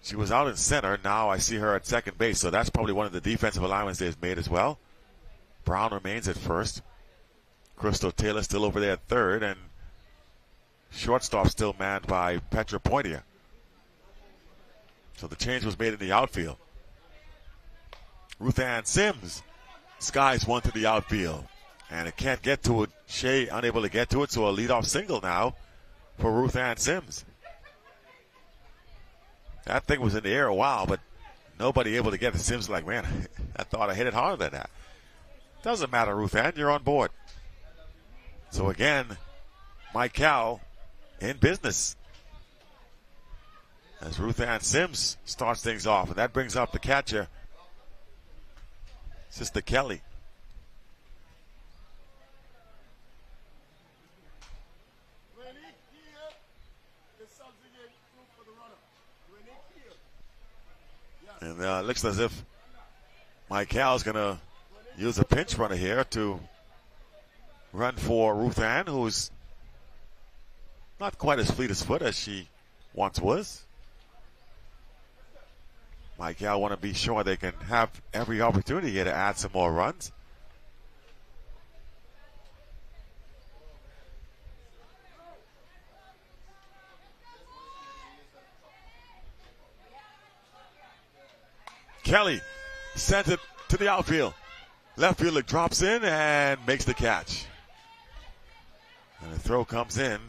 She was out in center. Now I see her at second base, so that's probably one of the defensive alignments they've made as well. Brown remains at first. Crystal Taylor still over there at third, and shortstop still manned by Petra Pointier. So the change was made in the outfield. Ruth Ann Sims skies one to the outfield, and it can't get to it. Shea unable to get to it, so a leadoff single now for Ruth Ann Sims. That thing was in the air a while, but nobody able to get it. Sims like, man, I thought I hit it harder than that. Doesn't matter, Ruth Ann, you're on board. So again, Mical in business as Ruth Ann Sims starts things off, and that brings up the catcher, Sister Kelly. And it looks as if Mical's going to use a pinch runner here to run for Ruth Ann, who's not quite as fleet as foot as she once was. Mical want to be sure they can have every opportunity here to add some more runs. Kelly sends it to the outfield. Left fielder drops in and makes the catch. And the throw comes in.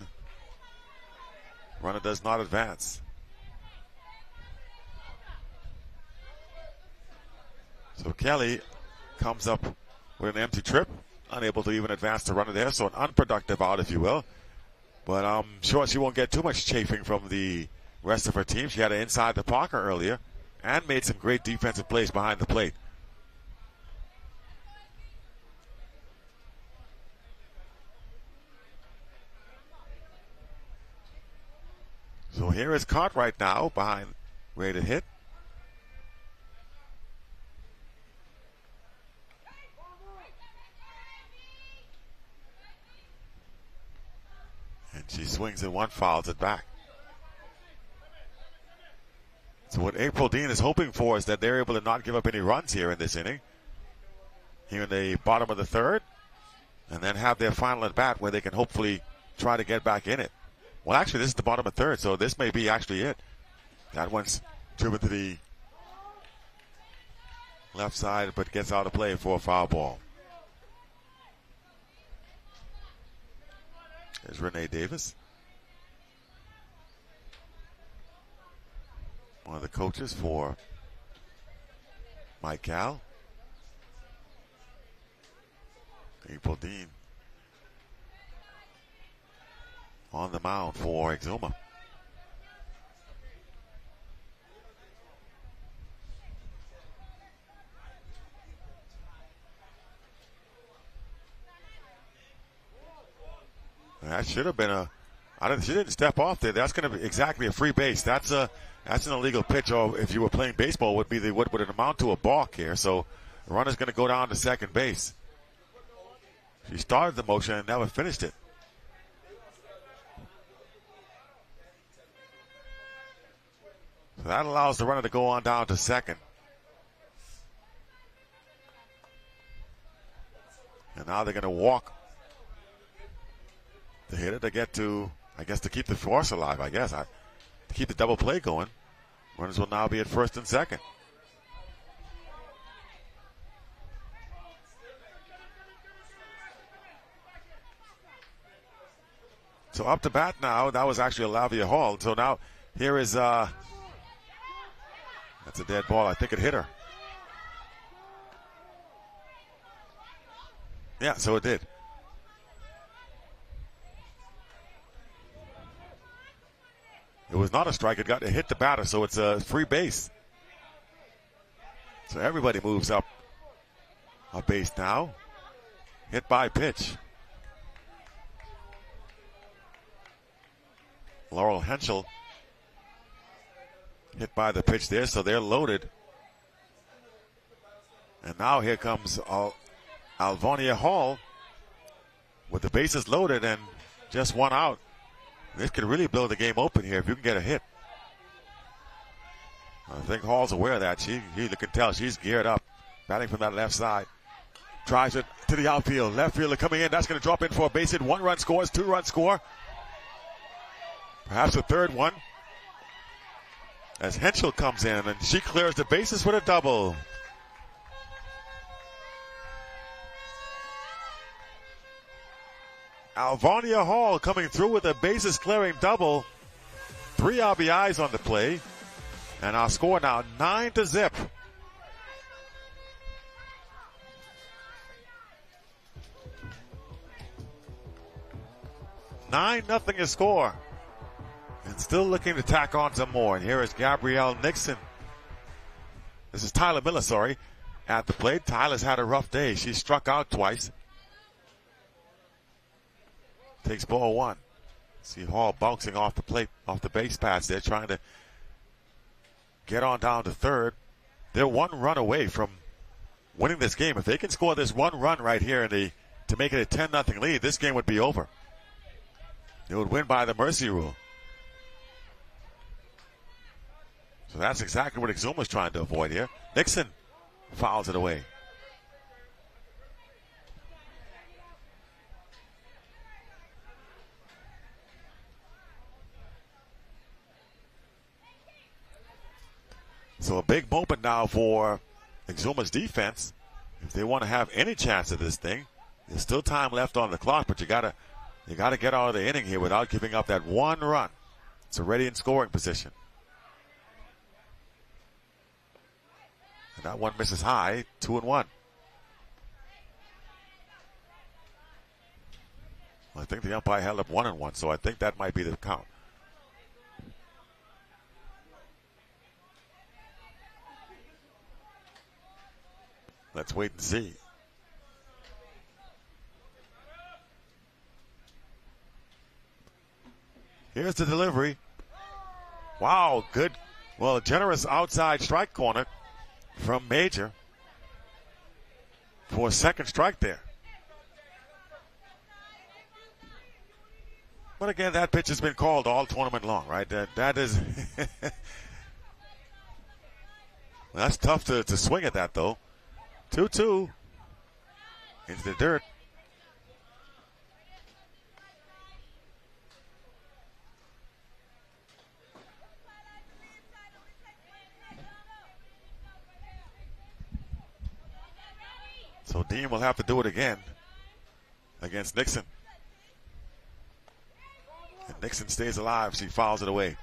Runner does not advance. So Kelly comes up with an empty trip. unable to even advance the runner there, so an unproductive out, if you will. But I'm sure she won't get too much chafing from the rest of her team. She had it inside the Parker earlier and made some great defensive plays behind the plate. So here is Cartwright now behind, ready to hit. And she swings at one, fouls it back. So what April Dean is hoping for is that they're able to not give up any runs here in this inning, here in the bottom of the third, and then have their final at bat where they can hopefully try to get back in it. Well, actually, this is the bottom of third, so this may be actually it. That one's driven to the left side, but gets out of play for a foul ball. There's Renee Davis, one of the coaches for Mical. April Dean on the mound for Exuma. That should have been she didn't step off there. That's going to be exactly a free base. That's an illegal pitch, or if you were playing baseball, would it amount to a balk here. So the runner's going to go down to second base. She started the motion and never finished it. So that allows the runner to go on down to second. And now they're going to walk the hitter to get to, I guess, to keep the force alive, to keep the double play going. Runners will now be at first and second. So up to bat now, that was actually Lavia Hall. So now here is, that's a dead ball. I think it hit her. Yeah, so it did. It was not a strike. It hit the batter, so it's a free base. So everybody moves up a base now. Hit by pitch. Laurel Henschel hit by the pitch there, so they're loaded. And now here comes Alvonia Hall with the bases loaded and just one out. This could really blow the game open here if you can get a hit. I think Hall's aware of that. You can tell she's geared up, batting from that left side. Drives it to the outfield. Left fielder coming in. That's going to drop in for a base hit. 1-run scores, 2-run score. Perhaps a third one. As Henschel comes in and she clears the bases with a double. Alvonia Hall coming through with a bases clearing double. 3 RBIs on the play. And our score now 9-0. Nothing is score. And still looking to tack on some more. And here is Gabrielle Nixon. This is Tyler Miller, at the plate. Tyler's had a rough day. She struck out twice. Takes ball one. See Hall bouncing off the plate, off the base paths. They're trying to get on down to third. They're 1 run away from winning this game. If they can score this 1 run right here to make it a 10-0 lead, this game would be over. They would win by the mercy rule. So that's exactly what Exuma's trying to avoid here. Nixon fouls it away. So a big moment now for Exuma's defense. If they want to have any chance of this thing, there's still time left on the clock, but you gotta get out of the inning here without giving up that 1 run. It's already in scoring position. And that one misses high, 2-1. think the umpire held up 1-1, so I think that might be the count. Let's wait and see. Here's the delivery. Wow, good. Well, generous outside strike corner from Major for a second strike there. But again, that pitch has been called all tournament long, right? That is that's tough to swing at that, though. 2-2 into the dirt. So Dean will have to do it again against Nixon. And Nixon stays alive, so he fouls it away.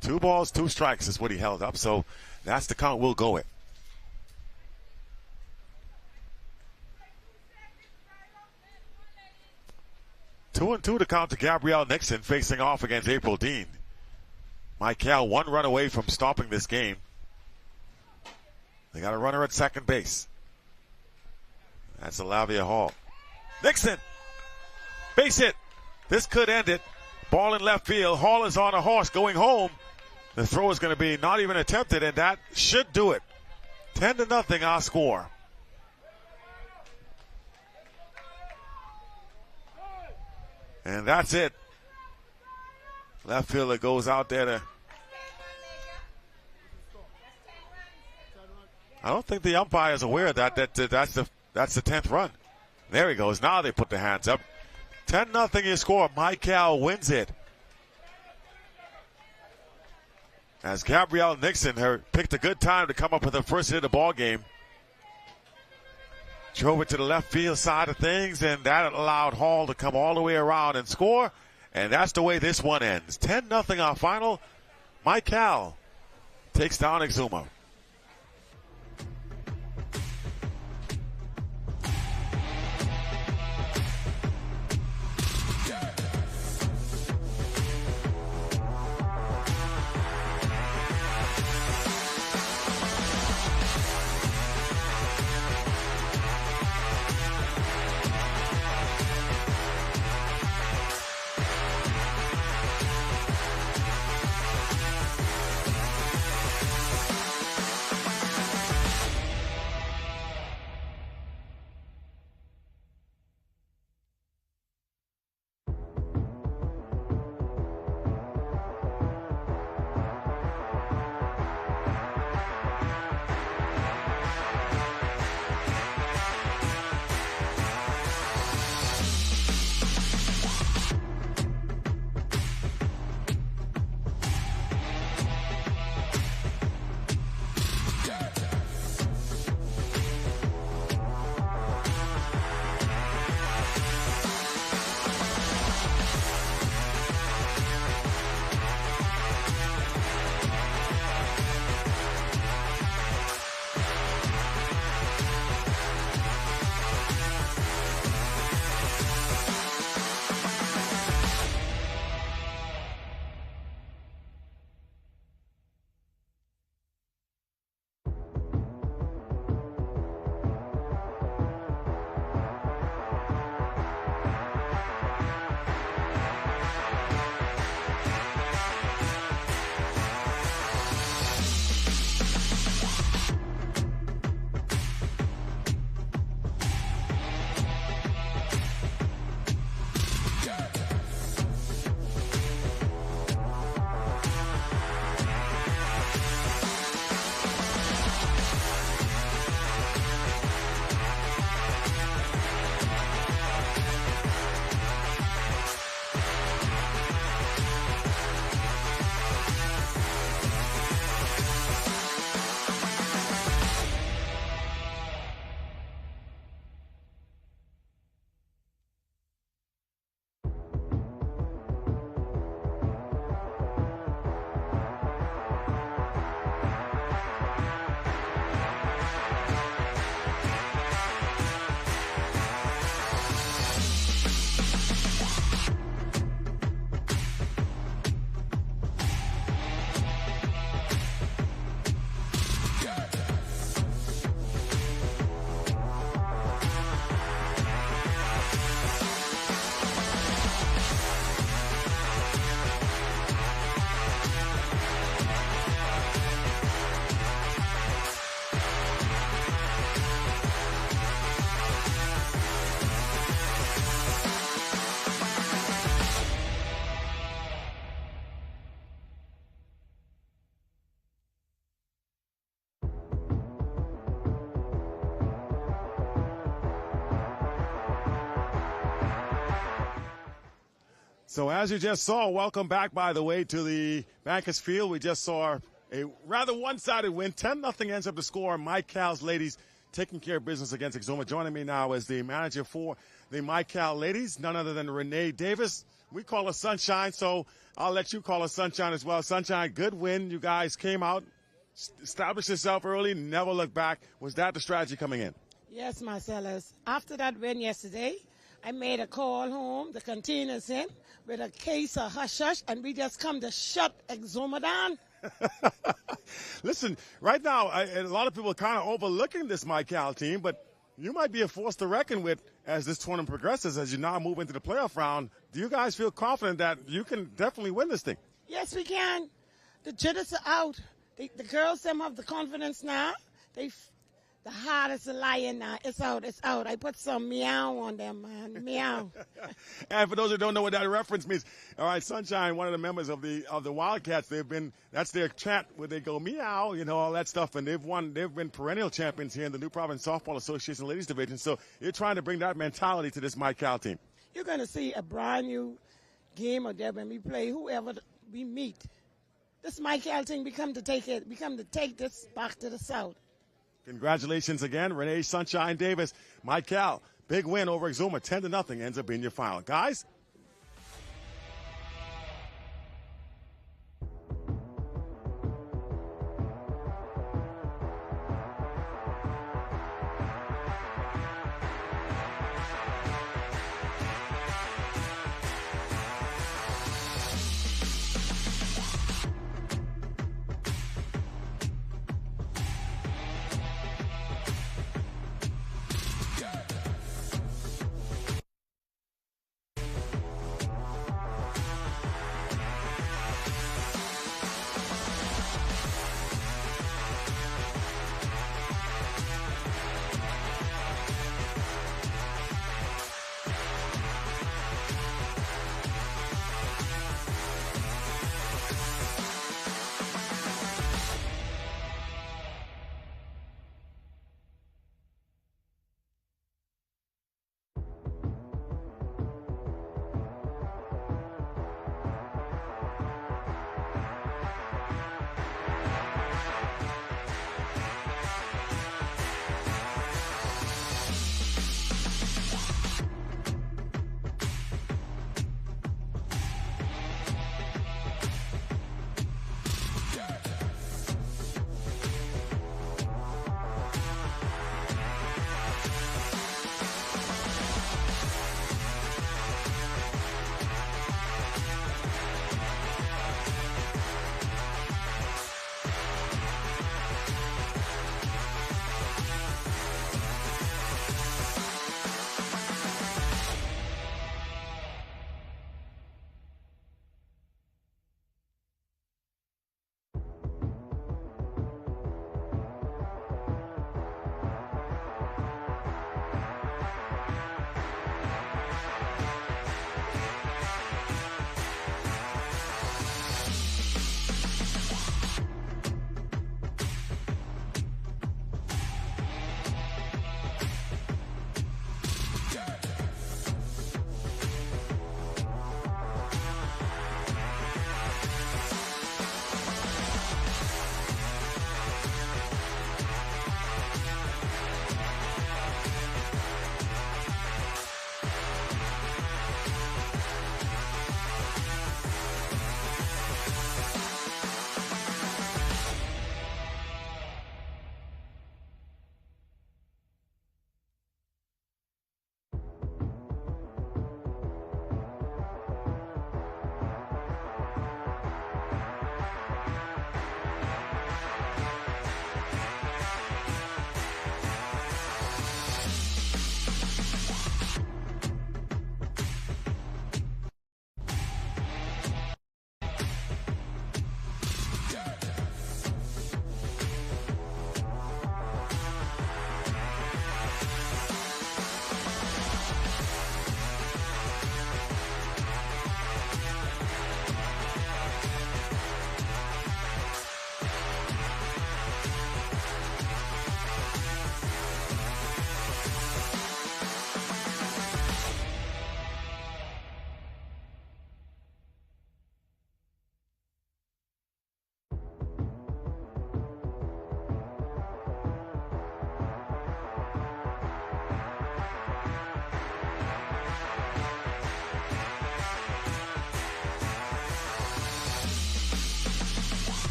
Two balls, two strikes is what he held up, so that's the count we'll go with. 2-2 to count to Gabrielle Nixon facing off against April Dean. Mical 1 run away from stopping this game. They got a runner at second base. That's Olavia Hall. Nixon! Base hit. This could end it. Ball in left field. Hall is on a horse going home. The throw is going to be not even attempted, and that should do it. 10-0 our score. And that's it. Left fielder goes out there to... I don't think the umpire is aware of that. That's the 10th run. There he goes. Now they put the hands up. 10-0 your score. Mical wins it. As Gabrielle Nixon picked a good time to come up with her first hit of the ball game. Drove it to the left field side of things, and that allowed Hall to come all the way around and score. And that's the way this one ends. 10-0 our final. Mical takes down Exuma. So as you just saw, welcome back, by the way, to the Bankers Field. We just saw a rather one-sided win. 10-0 ends up the score. Mical's ladies taking care of business against Exuma. Joining me now is the manager for the Mical ladies, none other than Renee Davis. We call her Sunshine, so I'll let you call her Sunshine as well. Sunshine, good win. You guys came out, established yourself early, never looked back. Was that the strategy coming in? Yes, Marcellus. After that win yesterday, I made a call home, the containers in, with a case of hush-hush, and we just come to shut Exuma down. Listen, right now, a lot of people are kind of overlooking this Mical team, but you might be a force to reckon with as this tournament progresses, as you now move into the playoff round. Do you guys feel confident that you can definitely win this thing? Yes, we can. The jitters are out. The girls, them have the confidence now. The heart is a lion now. It's out. It's out. I put some meow on them, man. Meow. And for those who don't know what that reference means, all right, Sunshine, one of the members of the Wildcats, that's their chant where they go meow, all that stuff, and they've been perennial champions here in the New Providence Softball Association Ladies Division. So you're trying to bring that mentality to this Mical team. You're going to see a brand new game of there when we play whoever we meet. This Mical team become to take this back to the South. Congratulations again, Renee Sunshine Davis. Mical, big win over Exuma, 10-0 ends up being your final. Guys,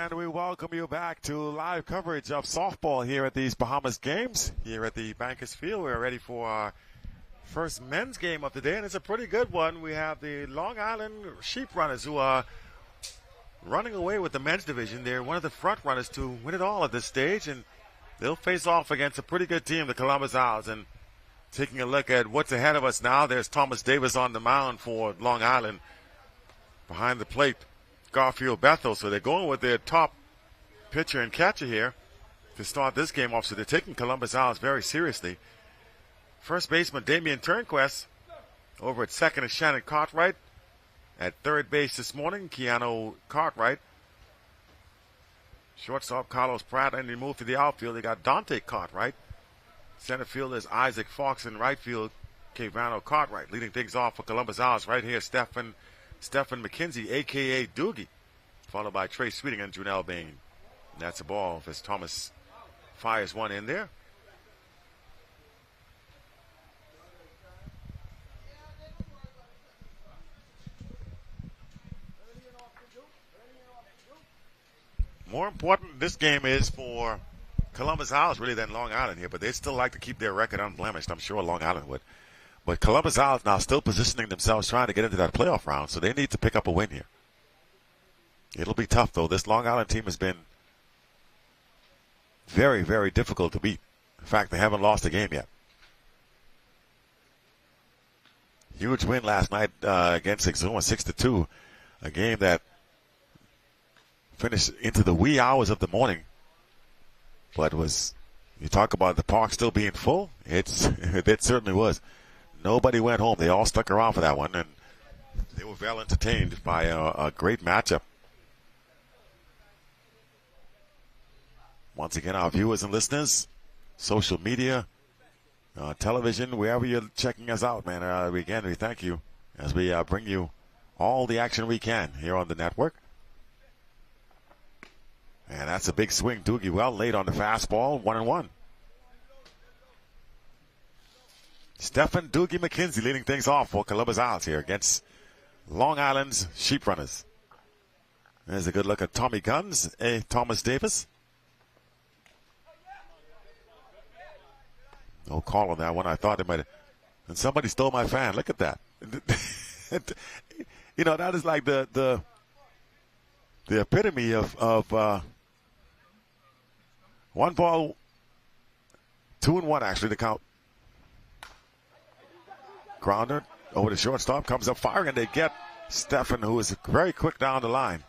And we welcome you back to live coverage of softball here at these Bahamas games. Here at the Bankers Field, we're ready for our first men's game of the day, and it's a pretty good one. We have the Long Island Sheep Runners who are running away with the men's division. They're one of the front runners to win it all at this stage, and they'll face off against a pretty good team, the Columbus Owls. And taking a look at what's ahead of us now, there's Thomas Davis on the mound for Long Island. Behind the plate, Garfield Bethel. So they're going with their top pitcher and catcher here to start this game off. So they're taking Columbus Owls very seriously. First baseman Damian Turnquist. Over at second is Shannon Cartwright. At third base this morning, Keanu Cartwright. Shortstop Carlos Pratt, and they move to the outfield. They got Dante Cartwright. Center field is Isaac Fox, and right field, Kevano Cartwright. Leading things off for Columbus Owls right here, Stephen McKenzie, a.k.a. Doogie, followed by Trey Sweeting and Junell Bain. That's a ball as Thomas fires one in there. More important this game is for Columbus Owls really than Long Island here, but they still like to keep their record unblemished. I'm sure Long Island would. But Columbus Owls now still positioning themselves trying to get into that playoff round, so they need to pick up a win here. It'll be tough, though. This Long Island team has been very, very difficult to beat. In fact, they haven't lost a game yet. Huge win last night against Exuma, 6-2. A game that finished into the wee hours of the morning. But you talk about the park still being full, it certainly was. Nobody went home. They all stuck around for that one, and they were well entertained by a great matchup. Once again, our viewers and listeners, social media, television, wherever you're checking us out, man, we thank you as we bring you all the action we can here on the network. And that's a big swing. Doogie well laid on the fastball, 1-1. Stephen Doogie McKenzie leading things off for Columbus Owls here against Long Island's Sheep Runners. There's a good look at Tommy Guns, Thomas Davis. No call on that one. I thought it might have. And somebody stole my fan. Look at that. You know, that is like the epitome of 1 ball, 2-1 actually to count. Grounder over the shortstop, comes up firing, and they get Stephen, who is very quick down the line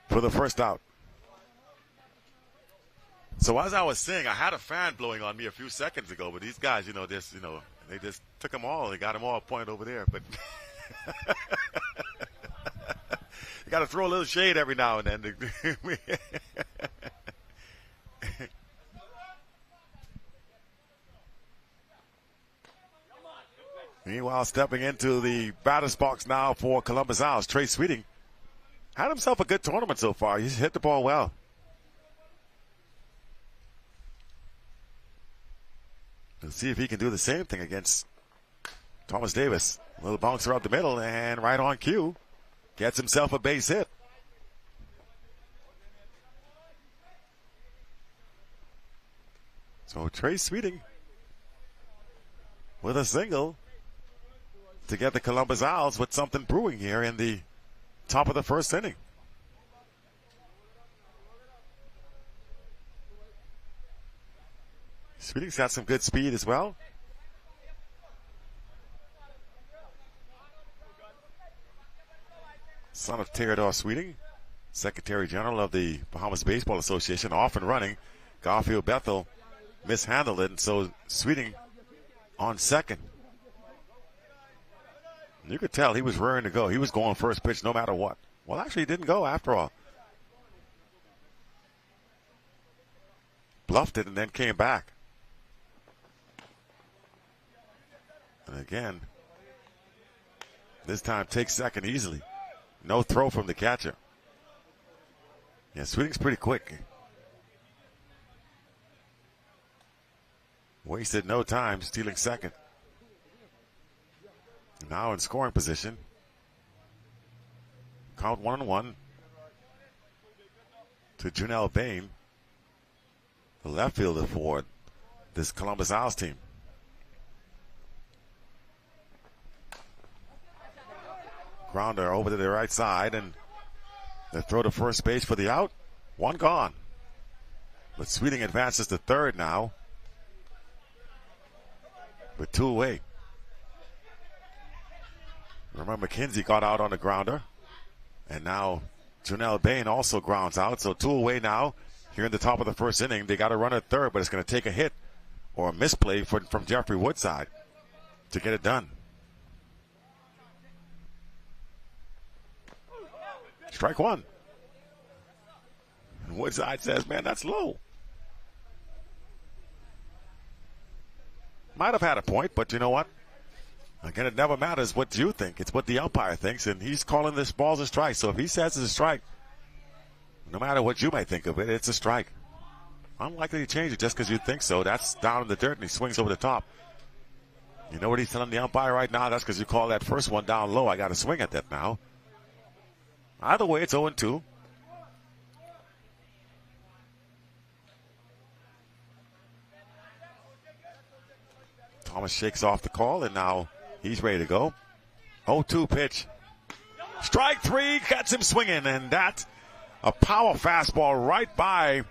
for the first out. So as I was saying, I had a fan blowing on me a few seconds ago, but these guys, they just took them all. They got them all pointed over there, but you got to throw a little shade every now and then. Meanwhile, stepping into the batter's box now for Columbus Owls, Trey Sweeting had himself a good tournament so far. He's hit the ball well. Let's see if he can do the same thing against Thomas Davis. A little bouncer out the middle, and right on cue, gets himself a base hit. So Trey Sweeting with a single to get the Columbus Owls with something brewing here in the top of the first inning. Sweeting's got some good speed as well. Son of Theodore Sweeting, Secretary General of the Bahamas Baseball Association, off and running. Garfield Bethel mishandled it, and so Sweeting on second. You could tell he was raring to go. He was going first pitch no matter what. Well, actually, he didn't go after all. Bluffed it and then came back. And again, this time takes second easily. No throw from the catcher. Yeah, Sweeting's pretty quick. Wasted no time, stealing second. Now in scoring position. Count 1-1. to Janelle Bain, the left fielder for this Columbus Owls team. Grounder over to the right side, and they throw to first base for the out. One gone. But Sweeting advances to third now with 2 away. Remember, McKenzie got out on the grounder, and now Janelle Bain also grounds out. So 2 away now. Here in the top of the first inning, they got a run at third, but it's going to take a hit or a misplay from Jeffrey Woodside to get it done. Strike one. And Woodside says, man, that's low. Might have had a point, but you know what? Again, it never matters what you think. It's what the umpire thinks, and he's calling this ball a strike. So if he says it's a strike, no matter what you might think of it, it's a strike. Unlikely to change it just because you think so. That's down in the dirt, and he swings over the top. You know what he's telling the umpire right now? That's because you call that first one down low. I got to swing at that now. Either way, it's 0-2. Thomas shakes off the call, and now he's ready to go. 0-2 pitch. Strike three, gets him swinging, and that's a power fastball right by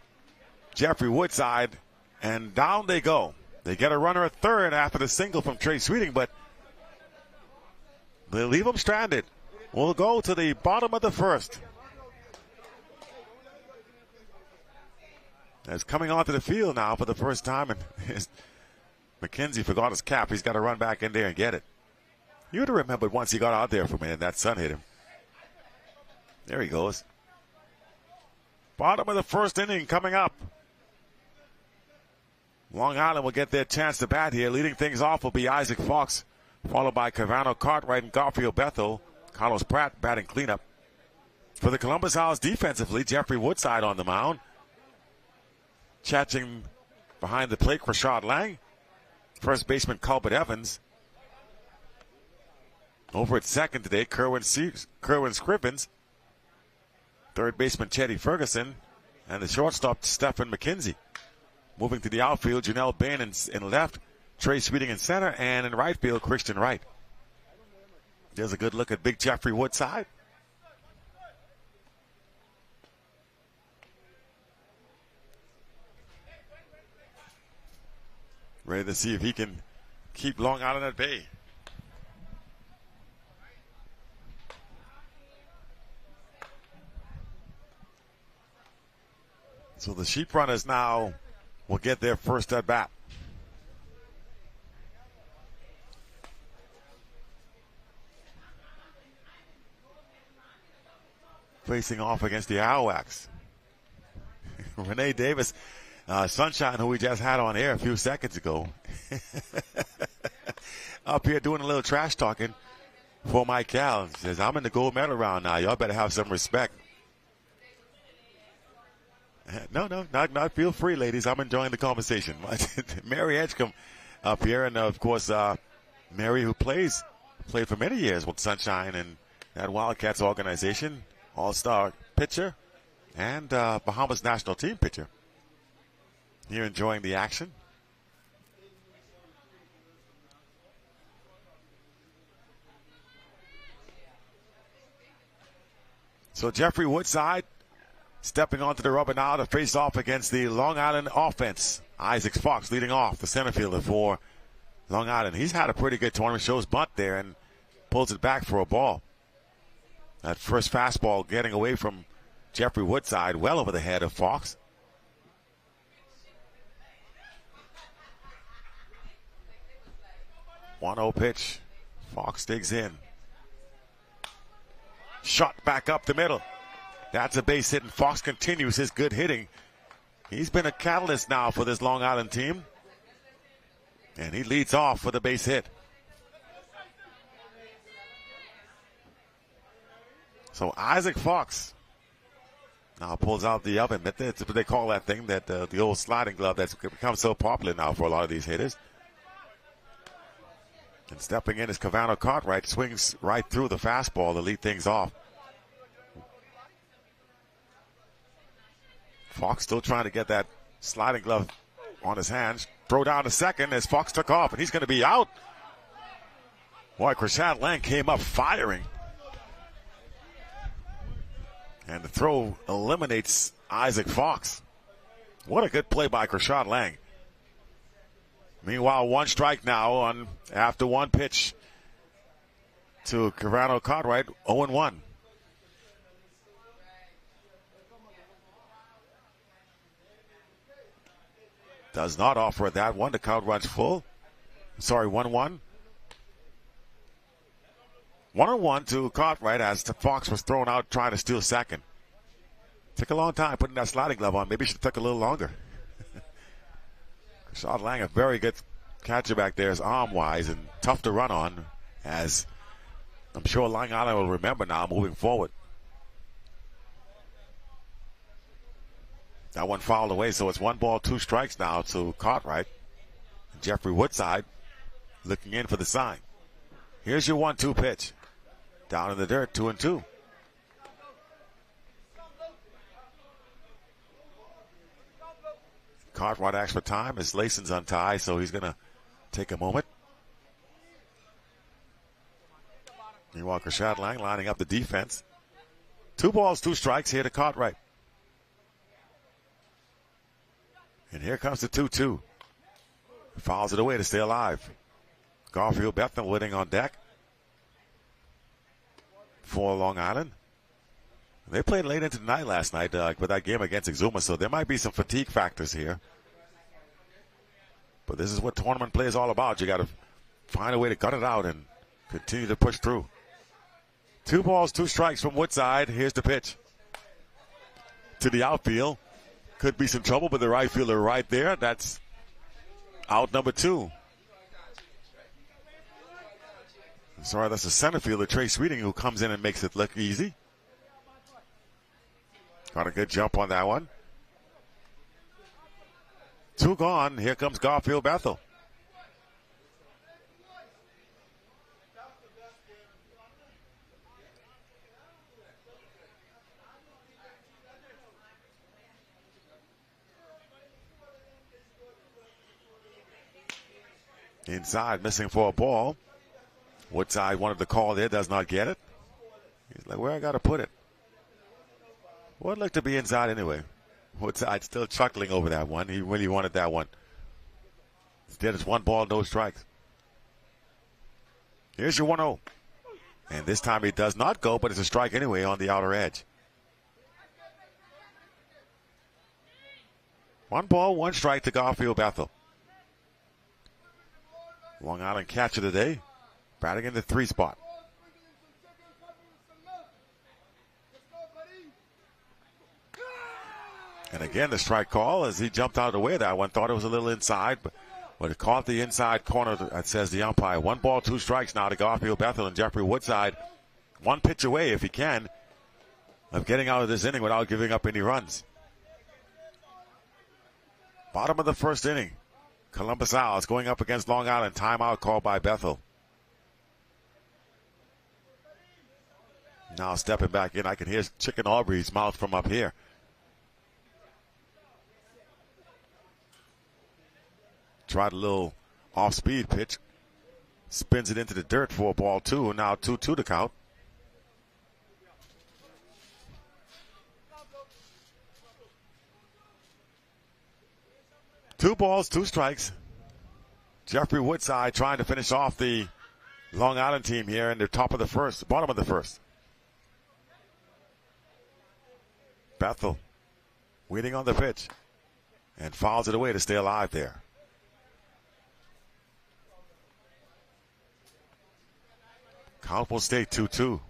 Jeffrey Woodside, and down they go. They get a runner at third after the single from Trey Sweeting, but they leave him stranded. We'll go to the bottom of the first. As coming onto the field now for the first time, and McKenzie forgot his cap. He's got to run back in there and get it. You would have remembered once he got out there for a minute, that sun hit him. There he goes. Bottom of the first inning coming up. Long Island will get their chance to bat here. Leading things off will be Isaac Fox, followed by Cavano Cartwright and Garfield Bethel. Carlos Pratt batting cleanup. For the Columbus Owls defensively, Jeffrey Woodside on the mound. Catching behind the plate, Rashad Lang. First baseman Colbert Evans. Over at second today, Kerwin Scrivens. Third baseman Chetty Ferguson. And the shortstop Stephen McKenzie. Moving to the outfield, Janelle Bain in left, Trey Sweeting in center, and in right field, Christian Wright. There's a good look at big Jeffrey Woodside. Ready to see if he can keep Long Island at bay. So the Sheep Runners now will get their first at bat. Facing off against the Owlwax. Renee Davis, Sunshine, who we just had on air a few seconds ago, up here doing a little trash talking for Mical. Says, I'm in the gold medal round now. Y'all better have some respect. No, not feel free, ladies. I'm enjoying the conversation. Mary Edgecombe up here, and of course, Mary, who played for many years with Sunshine and that Wildcats organization, all-star pitcher, and Bahamas national team pitcher. Here enjoying the action. So Jeffrey Woodside stepping onto the rubber now to face off against the Long Island offense. Isaac Fox leading off, the center fielder for Long Island. He's had a pretty good tournament, shows bunt there and pulls it back for a ball. That first fastball getting away from Jeffrey Woodside, well over the head of Fox. One-0 pitch. Fox digs in. Shot back up the middle. That's a base hit, and Fox continues his good hitting. He's been a catalyst now for this Long Island team. And he leads off with a base hit. So Isaac Fox now pulls out the oven. That's what they call that thing, that the old sliding glove that's become so popular now for a lot of these hitters. And stepping in is Cavano Cartwright, swings right through the fastball to lead things off. Fox still trying to get that sliding glove on his hands. Throw down to second as Fox took off, and he's going to be out. Boy, Krishad Lang came up firing. And the throw eliminates Isaac Fox. What a good play by Krishad Lang. Meanwhile, one strike now after one pitch to Carvano Cartwright, 0-1. Does not offer that one. The count runs full. Sorry, 1-1. 1-1 to Cartwright as Fox was thrown out trying to steal second. Took a long time putting that sliding glove on. Maybe should have took a little longer. Krishad Lang, a very good catcher back there, is arm-wise and tough to run on, as I'm sure Long Island will remember now moving forward. That one fouled away, so it's 1 ball, 2 strikes now to Cartwright. Jeffrey Woodside looking in for the sign. Here's your 1-2 pitch. Down in the dirt, 2-2. Cartwright asks for time. His Lason's untied, so he's going to take a moment. Meanwhile, Krishad Lang lining up the defense. 2 balls, 2 strikes here to Cartwright. And here comes the 2-2. Fouls it away to stay alive. Garfield Bethel waiting on deck for Long Island. They played late into the night last night with that game against Exuma, so there might be some fatigue factors here. But this is what tournament play is all about. You got to find a way to gut it out and continue to push through. 2 balls, 2 strikes from Woodside. Here's the pitch to the outfield. Could be some trouble, but the right fielder right there. That's out number 2. Sorry, that's the center fielder, Trey Sweeting, who comes in and makes it look easy. Got a good jump on that one. 2 gone. Here comes Garfield Bethel. Inside, missing for a ball. Woodside wanted the call there, does not get it. He's like, where I got to put it? Well, it looked to be inside anyway. Woodside still chuckling over that one. He really wanted that one. Instead, it's 1 ball, no strikes. Here's your 1-0. And this time he does not go, but it's a strike anyway on the outer edge. 1 ball, 1 strike to Garfield Bethel. Long Island catcher today, batting in the 3 spot. And again, the strike call as he jumped out of the way of that one. Thought it was a little inside, but it caught the inside corner, that says the umpire. 1 ball, 2 strikes now to Garfield Bethel, and Jeffrey Woodside 1 pitch away, if he can, of getting out of this inning without giving up any runs. Bottom of the 1st inning. Columbus Owls going up against Long Island. Timeout called by Bethel. Now stepping back in, I can hear Chicken Aubrey's mouth from up here. Tried a little off-speed pitch. Spins it into the dirt for a ball 2. Now 2-2 to count. Two balls, 2 strikes. Jeffrey Woodside trying to finish off the Long Island team here in the bottom of the 1st. Bethel waiting on the pitch and fouls it away to stay alive there. Count will stay 2-2.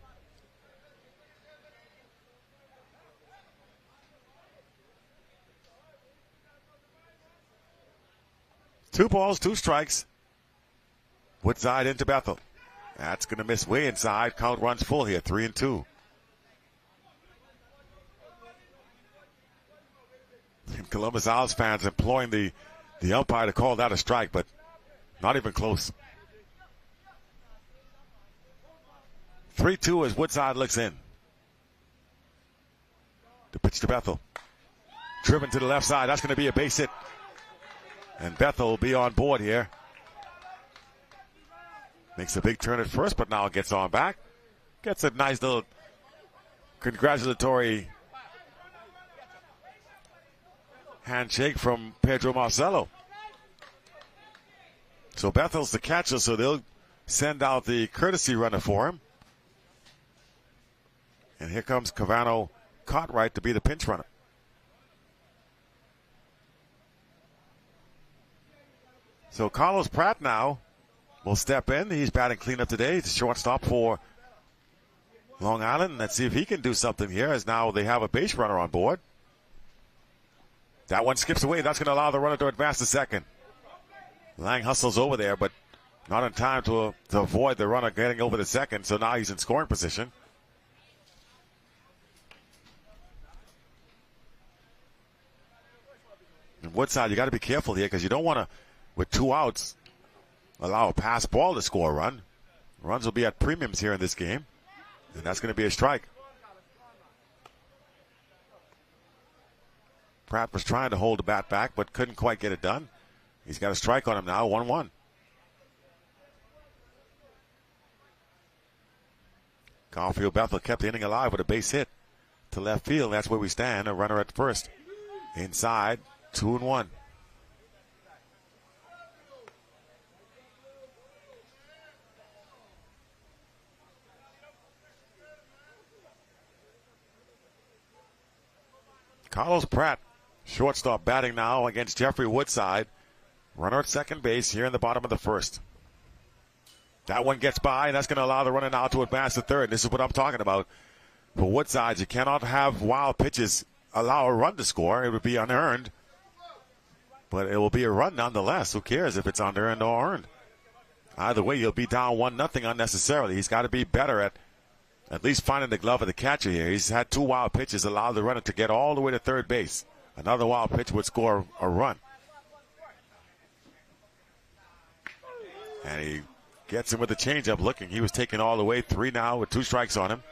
Two balls, 2 strikes. Woodside into Bethel. That's going to miss way inside. Count runs full here, 3-2. And Columbus Owls fans imploring the umpire to call that a strike, but not even close. 3-2 as Woodside looks in. The pitch to Bethel. driven to the left side. That's going to be a base hit. And Bethel will be on board here. Makes a big turn at first, but now gets on back. Gets a nice little congratulatory handshake from Pedro Marcelo. So Bethel's the catcher, so they'll send out the courtesy runner for him. And here comes Cavano Cartwright to be the pinch runner. So Carlos Pratt now will step in. He's batting cleanup today. He's a shortstop for Long Island. Let's see if he can do something here, as now they have a base runner on board. That one skips away. That's going to allow the runner to advance to second. Lang hustles over there, but not in time to avoid the runner getting over to second. So now he's in scoring position. And Woodside, you got to be careful here, because you don't want to, with 2 outs, allow a pass ball to score a run. Runs will be at premiums here in this game, and that's going to be a strike. Pratt was trying to hold the bat back, but couldn't quite get it done. He's got a strike on him now, 1-1. Caulfield Bethel kept the inning alive with a base hit to left field. That's where we stand. A runner at first. Inside, 2-1. Carlos Pratt, shortstop, batting now against Jeffrey Woodside. Runner at second base here in the bottom of the first. That one gets by, and that's going to allow the runner now to advance to third. This is what I'm talking about. For Woodside, you cannot have wild pitches allow a run to score. It would be unearned. But it will be a run nonetheless. Who cares if it's unearned or earned? Either way, you'll be down 1-0 unnecessarily. He's got to be better at least finding the glove of the catcher here. He's had 2 wild pitches, allowed the runner to get all the way to third base. Another wild pitch would score a run. And he gets him with the changeup looking. He was taken all the way. 3 now with 2 strikes on him.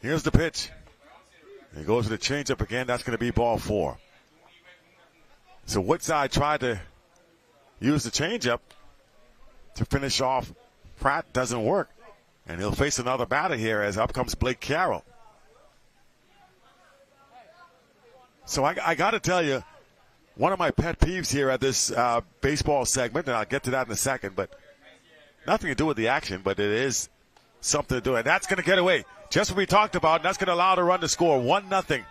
Here's the pitch. He goes to the changeup again. That's going to be ball 4. So Woodside tried to use the changeup to finish off Pratt. Doesn't work. And he'll face another batter here as up comes Blake Carroll. So I got to tell you, one of my pet peeves here at this baseball segment, and I'll get to that in a second, but nothing to do with the action, but it is something to do. And that's going to get away. Just what we talked about, and that's going to allow the run to score 1-0.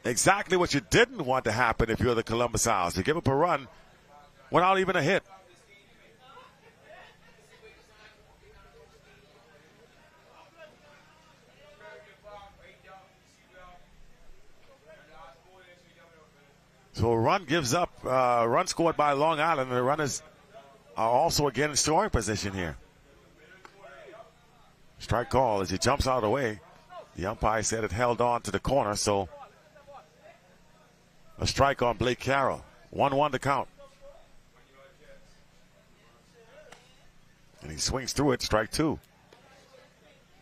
Exactly what you didn't want to happen if you're the Columbus Owls. To give up a run without even a hit. So a run gives up, run scored by Long Island, and the runners are also again in scoring position here. Strike call as he jumps out of the way. The umpire said it held on to the corner, so a strike on Blake Carroll. 1-1 to count. And he swings through it, strike 2.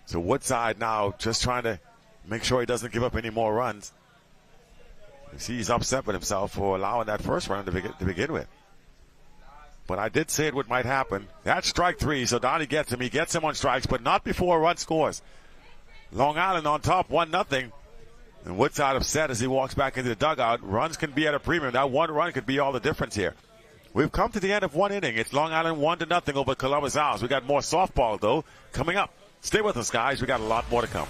So Woodside now just trying to make sure he doesn't give up any more runs. You see he's upset with himself for allowing that first run to begin with. But I did say it might happen. That's strike 3, so Donnie gets him. He gets him on strikes, but not before a run scores. Long Island on top, 1-0. And Woodside upset as he walks back into the dugout. Runs can be at a premium. That one run could be all the difference here. We've come to the end of 1 inning. It's Long Island 1-0 over Columbus Owls. We got more softball, though, coming up. Stay with us, guys. We got a lot more to come.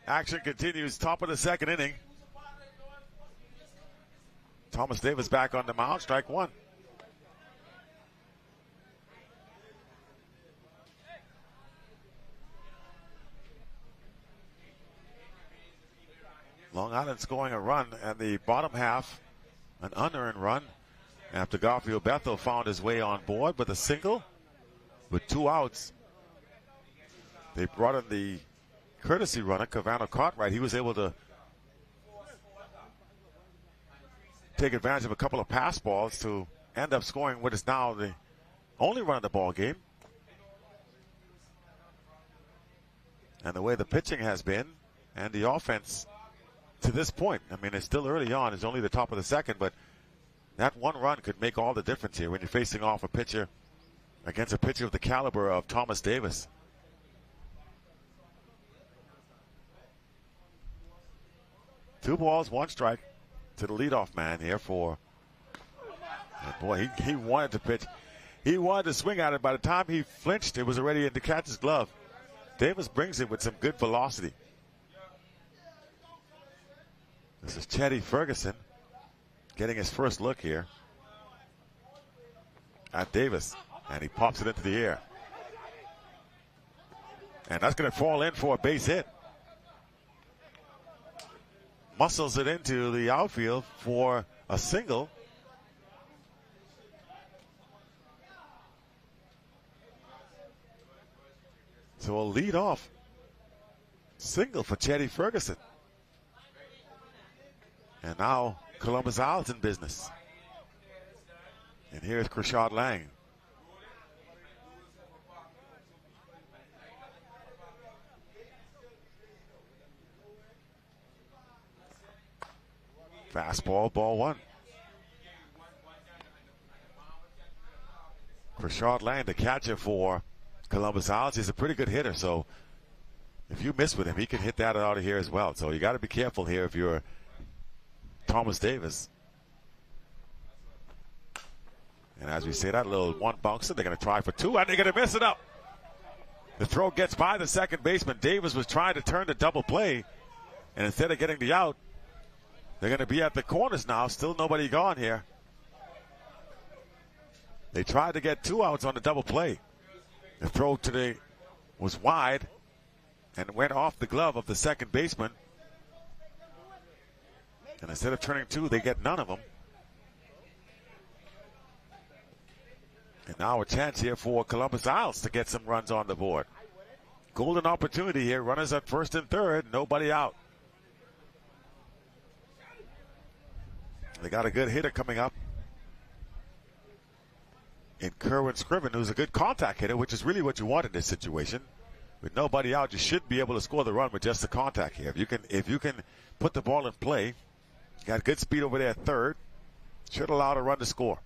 Action continues, top of the second inning. Thomas Davis back on the mound, strike one. Long Island scoring a run and the bottom half, an unearned run after Garfield Bethel found his way on board with a single with 2 outs. They brought in the courtesy runner, Cavano Cartwright. He was able to take advantage of a couple of pass balls to end up scoring what is now the only run of the ball game. And the way the pitching has been and the offense to this point, I mean, it's still early on. It's only the top of the second, but that one run could make all the difference here when you're facing off a pitcher against a pitcher of the caliber of Thomas Davis. Two balls, one strike to the leadoff man here for, and boy, he wanted to pitch. He wanted to swing at it. By the time he flinched, it was already in the catcher's glove. Davis brings it with some good velocity. This is Chetty Ferguson getting his first look here at Davis, and he pops it into the air. And that's going to fall in for a base hit. Muscles it into the outfield for a single. So a lead-off single for Chetty Ferguson. And now Columbus Isles in business. And here's Krishad Lang. Fastball, ball one. Krishad Lang, the catcher for Columbus Isles, is a pretty good hitter. So if you miss with him, he can hit that out of here as well. So you got to be careful here if you're Thomas Davis. And as we say, that little one bouncer, they're going to try for two, and they're going to miss it up. The throw gets by the second baseman. Davis was trying to turn the double play, and instead of getting the out, they're going to be at the corners now. Still nobody gone here. They tried to get 2 outs on the double play. The throw today was wide and went off the glove of the second baseman. And instead of turning 2, they get none of them. And now a chance here for Columbus Isles to get some runs on the board. Golden opportunity here. Runners at first and third. Nobody out. They got a good hitter coming up in Kerwin Scriven, who's a good contact hitter, which is really what you want in this situation. With nobody out, you should be able to score the run with just the contact here. If you can put the ball in play, got good speed over there at third, should allow a run to score.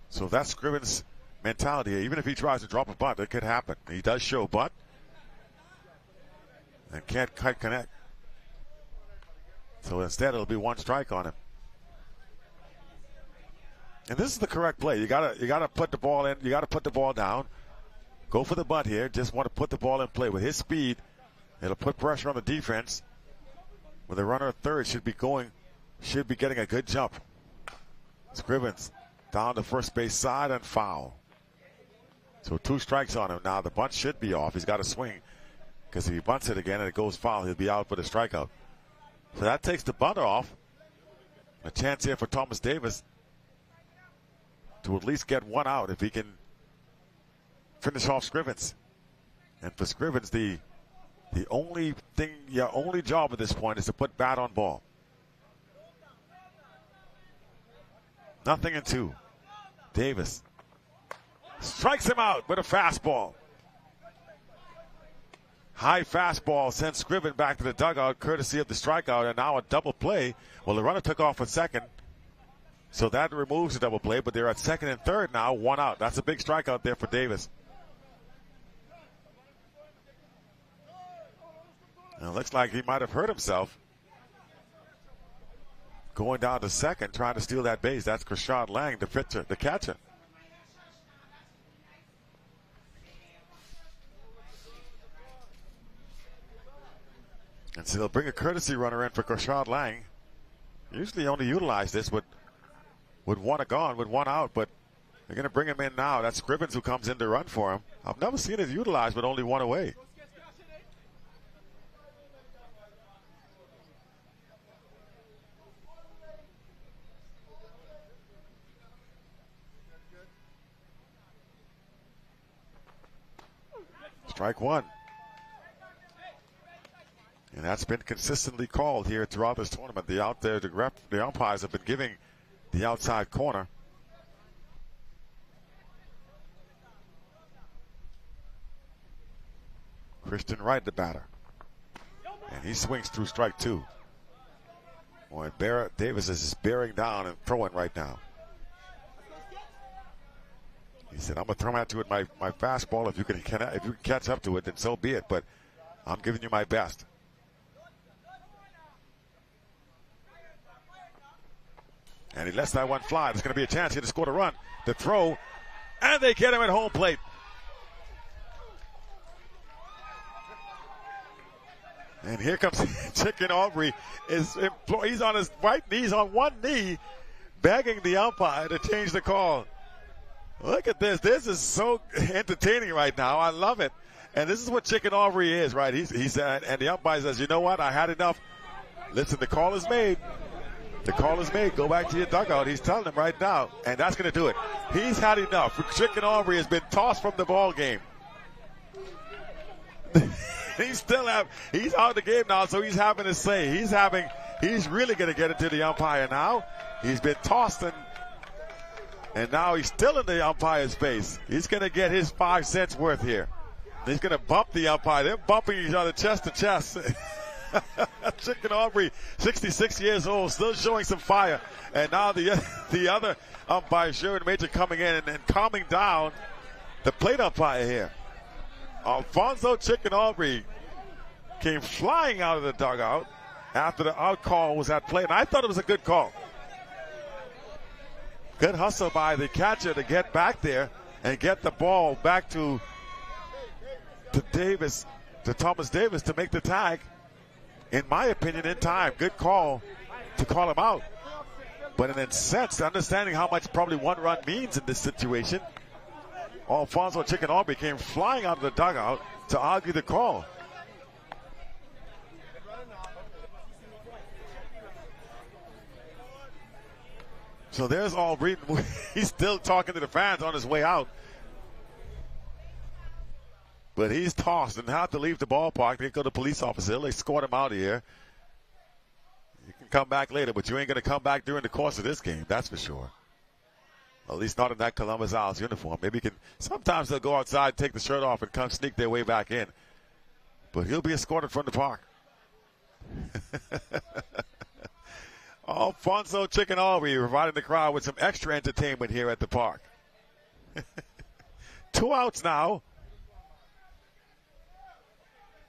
So that's Scriven's mentality. Even if he tries to drop a bunt, it could happen. He does show bunt and can't quite connect. So instead, it'll be one strike on him. And this is the correct play. You gotta put the ball in. You gotta put the ball down. Go for the bunt here. Just want to put the ball in play with his speed. It'll put pressure on the defense. With the runner at third, should be getting a good jump. Scrivens down the first base side and foul. So 2 strikes on him now. The bunt should be off. He's got to swing, because if he bunts it again and it goes foul, he'll be out for the strikeout. So that takes the bunt off. A chance here for Thomas Davis to at least get 1 out if he can finish off Scrivens. And for Scrivens, the only thing, your only job at this point is to put bat on ball. Nothing in 2. Davis strikes him out with a fastball. High fastball sends Scriven back to the dugout, courtesy of the strikeout, and now a double play. Well, the runner took off at second, so that removes the double play, but they're at second and third now, 1 out. That's a big strikeout there for Davis. And it looks like he might have hurt himself going down to second, trying to steal that base. That's Krishad Lang, the pitcher, the catcher. And so they'll bring a courtesy runner in for Rashad Lang. Usually only utilize this with one gone, with one out, but they're going to bring him in now. That's Scrivens who comes in to run for him. I've never seen it utilized with only one away. Strike one. And that's been consistently called here throughout this tournament. The umpires have been giving the outside corner. Christian Wright, the batter. And he swings through strike two. Boy, Davis is bearing down and throwing right now. He said, I'm going to throw at you with my fastball. If you can catch up to it, then so be it. But I'm giving you my best. And he lets that one fly. There's going to be a chance here to score a run. The throw, and they get him at home plate. And here comes Chicken Aubrey. He's on his right knee, he's on one knee, begging the umpire to change the call. Look at this. This is so entertaining right now. I love it. And this is what Chicken Aubrey is, right? He's and the umpire says, you know what? I had enough. Listen, the call is made. The call is made. Go back to your dugout. He's telling them right now. And that's going to do it. He's had enough. Chicken Aubrey has been tossed from the ball game. He's out of the game now, so he's having to say. He's really going to get it to the umpire now. He's been tossed and now he's still in the umpire's face. He's going to get his 5 cents worth here. He's going to bump the umpire. They're bumping each other chest to chest. Chicken Aubrey, 66 years old, still showing some fire. And now the other umpire, Sherman Major, coming in and calming down the plate umpire here. Alfonso Chicken Aubrey came flying out of the dugout after the out call was at play. And I thought it was a good call. Good hustle by the catcher to get back there and get the ball back to Thomas Davis to make the tag. In my opinion, in time. Good call to call him out. But in a sense, understanding how much probably one run means in this situation, Alfonso Chicken Aubrey came flying out of the dugout to argue the call. So there's Aubrey. He's still talking to the fans on his way out. But he's tossed and had to leave the ballpark. They go to the police officer. They escort him out of here. You can come back later, but you ain't going to come back during the course of this game. That's for sure. At least not in that Columbus Owls uniform. Maybe sometimes they'll go outside, take the shirt off, and come sneak their way back in. But he'll be escorted from the park. Alfonso Chicken Aubrey providing the crowd with some extra entertainment here at the park. 2 outs now.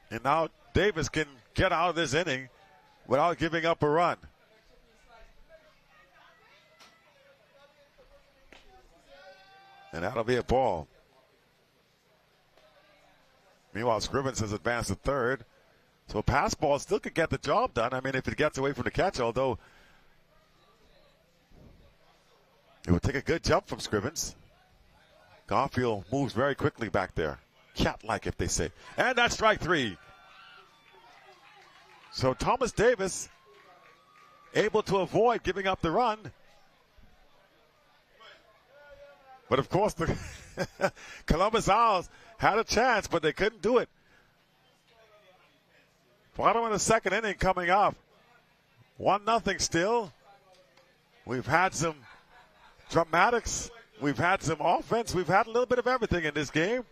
And now Davis can get out of this inning without giving up a run. And that'll be a ball. Meanwhile, Scrivens has advanced to third. So a pass ball still could get the job done. I mean, if it gets away from the catch, although it would take a good jump from Scrivens. Garfield moves very quickly back there. Cat-like, if they say. And that's strike three. So Thomas Davis able to avoid giving up the run. But of course, the Columbus Owls had a chance, but they couldn't do it. Bottom of the second inning coming up. 1-0 still. We've had some dramatics. We've had some offense. We've had a little bit of everything in this game.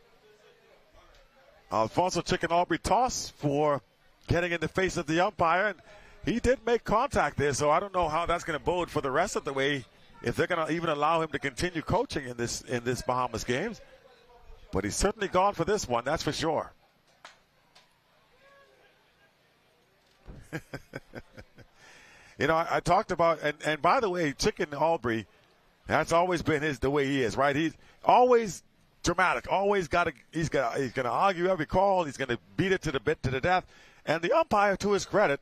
Alfonso Chicken Aubrey toss for getting in the face of the umpire. And he did make contact there, so I don't know how that's going to bode for the rest of the way, if they're going to even allow him to continue coaching in this Bahamas games. But he's certainly gone for this one, that's for sure. You know, I talked about, and by the way, Chicken Aubrey, that's always been the way he is, right? He's always dramatic, always he's going to argue every call. He's going to beat it to the death. And the umpire, to his credit,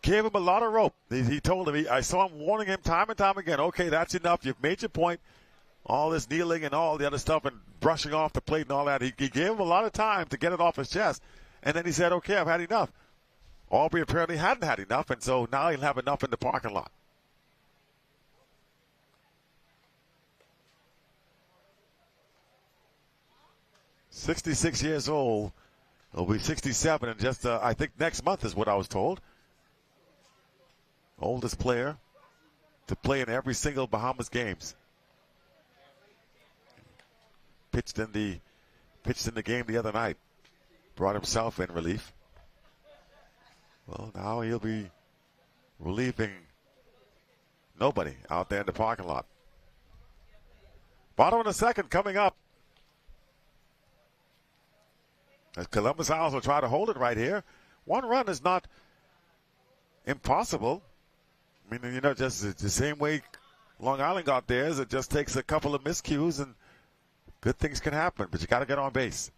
gave him a lot of rope. He told him, I saw him warning him time and time again, okay, that's enough. You've made your point. All this kneeling and all the other stuff and brushing off the plate and all that. He gave him a lot of time to get it off his chest. And then he said, okay, I've had enough. Aubrey apparently hadn't had enough, and so now he'll have enough in the parking lot. "66 years old. He'll be 67 in just, I think, next month is what I was told. Oldest player to play in every single Bahamas games. Pitched in the game the other night. Brought himself in relief. Well, now he'll be relieving nobody out there in the parking lot. Bottom of the second coming up. As Columbus Owls will try to hold it right here. One run is not impossible. I mean, just the same way Long Island got theirs. It just takes a couple of miscues and good things can happen, but you got to get on base.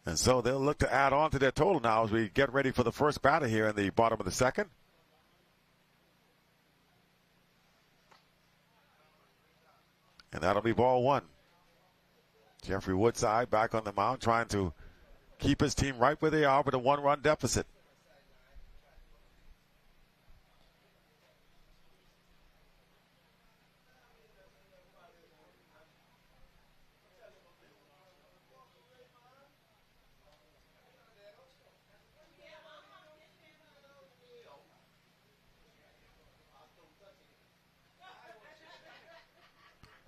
And so they'll look to add on to their total now as we get ready for the first batter here in the bottom of the second. And that'll be ball one. Jeffrey Woodside back on the mound trying to keep his team right where they are with a one-run deficit.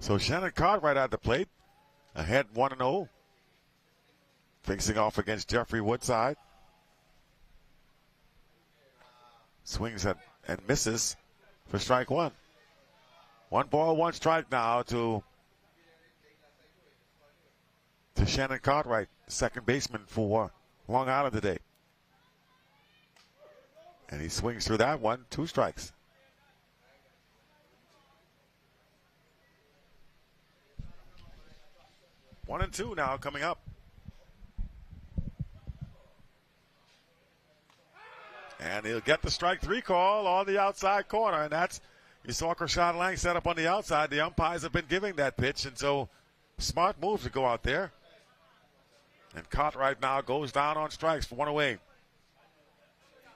So Shannon Cartwright at the plate, ahead 1-0. Facing off against Jeffrey Woodside. Swings and misses for strike one. 1 ball, 1 strike now to Shannon Cartwright, second baseman for Long Island today. And he swings through that one, 2 strikes. One and two now coming up. And he'll get the strike 3 call on the outside corner. And that's, you saw Kershawn Lang set up on the outside. The umpires have been giving that pitch. And so, smart move to go out there. And Cartwright now goes down on strikes for 1 away.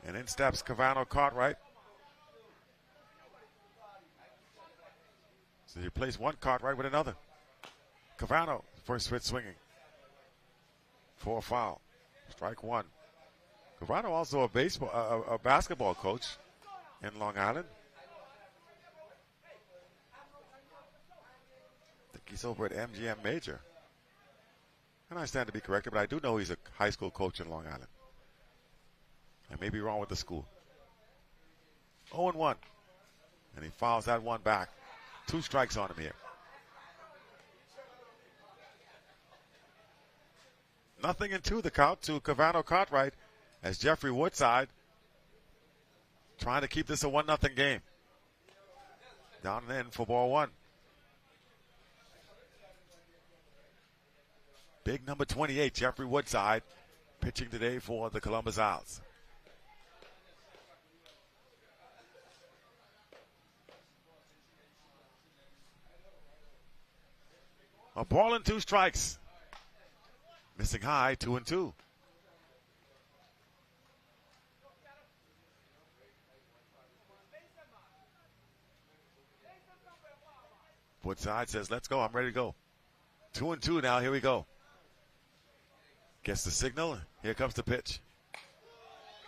And in steps Cavano Cartwright. So you place one Cartwright with another. Cavano, first pitch swinging. 4 foul. Strike 1. Cavano also a basketball coach in Long Island. I think he's over at MGM Major. And I stand to be corrected, but I do know he's a high school coach in Long Island. I may be wrong with the school. 0-1. And he fouls that one back. 2 strikes on him here. Nothing in 2 the count to Cavano Cartwright as Jeffrey Woodside trying to keep this a 1-0 game. Down and in for ball 1. Big number 28, Jeffrey Woodside, pitching today for the Columbus Owls. A ball and 2 strikes. Missing high, 2-2. Woodside says, let's go, I'm ready to go. 2-2 now, here we go. Gets the signal, here comes the pitch.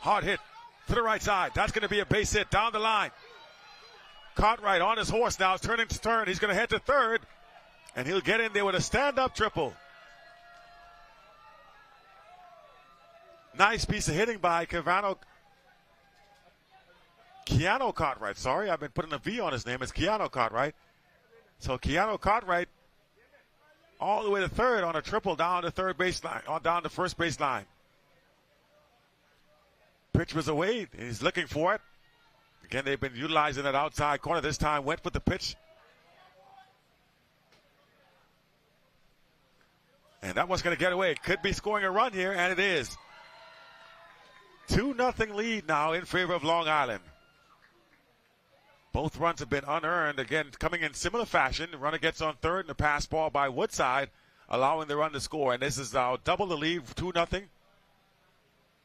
Hard hit to the right side. That's going to be a base hit down the line. Cartwright on his horse now, turning to third. He's going to head to third, and he'll get in there with a stand-up triple. Nice piece of hitting by Keanu Cartwright. Sorry, I've been putting a V on his name. It's Keanu Cartwright. So Keanu Cartwright all the way to third on a triple down the third baseline, down the first baseline. Pitch was away. He's looking for it. Again, they've been utilizing that outside corner. This time went with the pitch. And that one's going to get away. Could be scoring a run here, and it is. 2-0 lead now in favor of Long Island. Both runs have been unearned. Again, coming in similar fashion. The runner gets on third and a pass ball by Woodside, allowing the run to score. And this is double the lead, 2-0.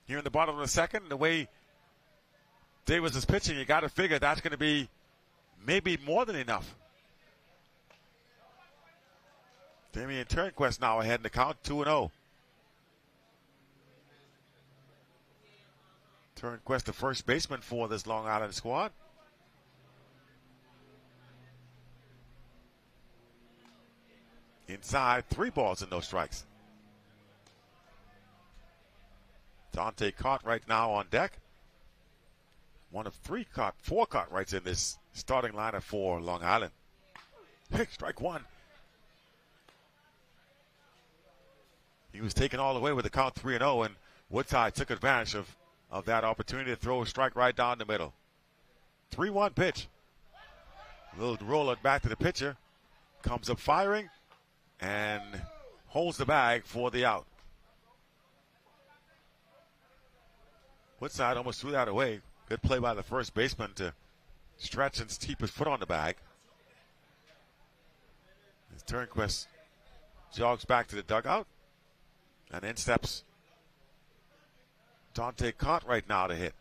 Here in the bottom of the second, the way Davis is pitching, you got to figure that's going to be maybe more than enough. Damian Turnquist now ahead in the count, 2-0. Turnquist, the first baseman for this Long Island squad. Inside, 3 balls and no strikes. Dante Cartwright now on deck. One of 4 Cartwrights in this starting lineup for Long Island. Strike one. He was taken all the way with the count 3-0, and Woodside took advantage of that opportunity to throw a strike right down the middle. 3-1 pitch. A little roller back to the pitcher. Comes up firing and holds the bag for the out. Woodside almost threw that away. Good play by the first baseman to stretch and keep his foot on the bag. As Turnquist jogs back to the dugout. And in steps Dante Cartwright now to hit.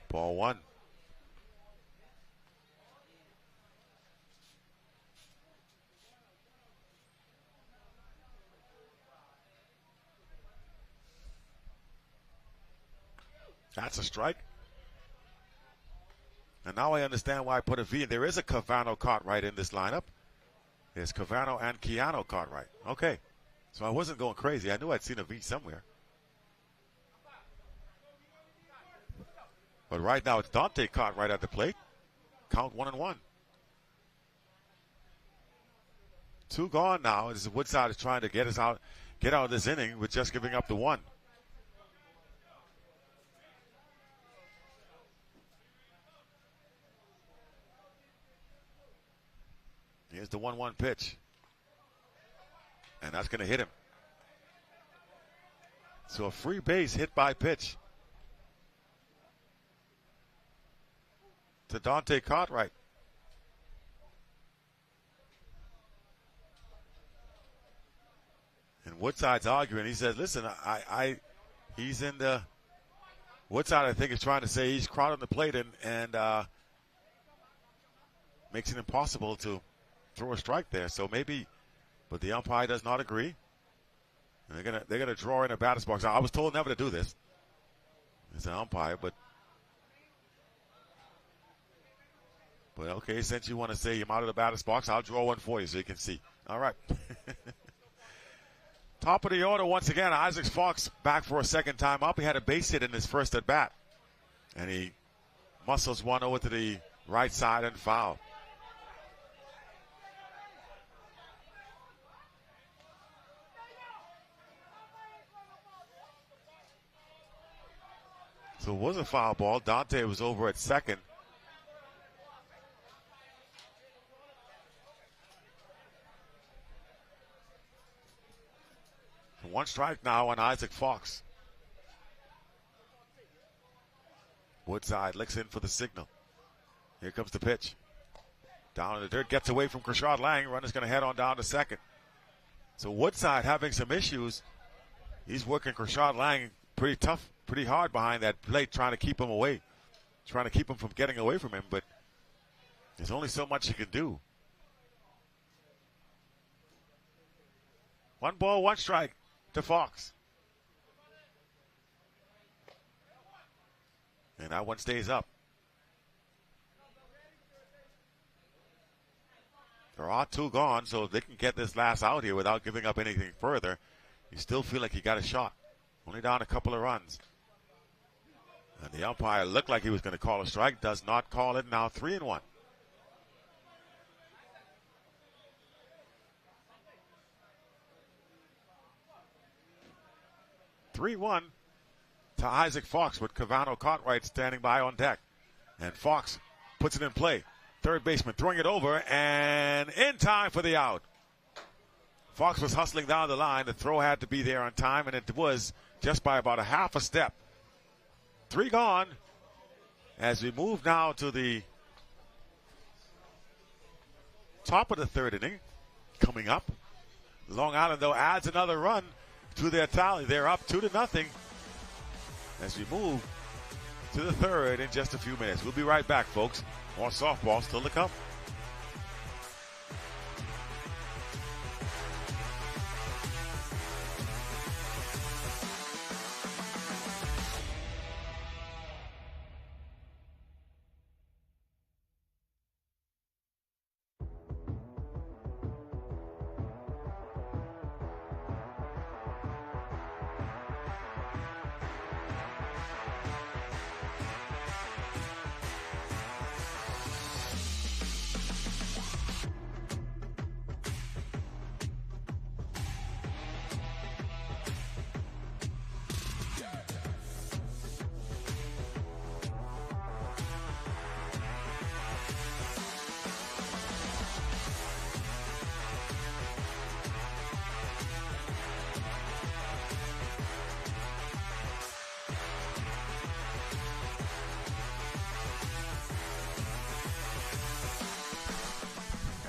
Ball 1. That's a strike. And now I understand why I put a V in. There is a Cavano Cartwright in this lineup. There's Cavano and Keanu Cartwright. Okay. So I wasn't going crazy. I knew I'd seen a V somewhere. But right now it's Dante Cartwright at the plate. Count 1-1. 2 gone now as Woodside is trying to get out of this inning with just giving up the 1. Here's the 1-1 pitch. And that's going to hit him. So a free base hit by pitch to Dante Cartwright. And Woodside's arguing. He says, listen, he's in the, Woodside I think is trying to say he's crowding the plate and makes it impossible to throw a strike there. So maybe, but the umpire does not agree. And they're gonna draw in a batter's box. I was told never to do this. It's an umpire, but okay, since you want to say you're out of the batter's box, I'll draw one for you so you can see. All right. Top of the order once again. Isaac Fox back for a second time up. He had a base hit in his first at bat, and he muscles one over to the right side and foul. So it was a foul ball. Dante was over at second. One strike now on Isaac Fox. Woodside licks in for the signal. Here comes the pitch. Down in the dirt, gets away from Kershad Lang. Runner's going to head on down to second. So Woodside having some issues. He's working Kershad Lang pretty tough, pretty hard behind that plate, trying to keep him away, trying to keep him from getting away from him, but there's only so much he can do. 1 ball, 1 strike to Fox. And that one stays up. There are 2 gone, so if they can get this last out here without giving up anything further, you still feel like you got a shot. Only down a couple of runs. And the umpire looked like he was going to call a strike. Does not call it. Now 3-1. To Isaac Fox with Cavano Cartwright standing by on deck. And Fox puts it in play. Third baseman throwing it over and in time for the out. Fox was hustling down the line. The throw had to be there on time, and it was just by about a half a step. 3 gone as we move now to the top of the 3rd inning. Coming up, Long Island, though, adds another run to their tally. They're up 2-0 as we move to the 3rd in just a few minutes. We'll be right back, folks. More softball still to come.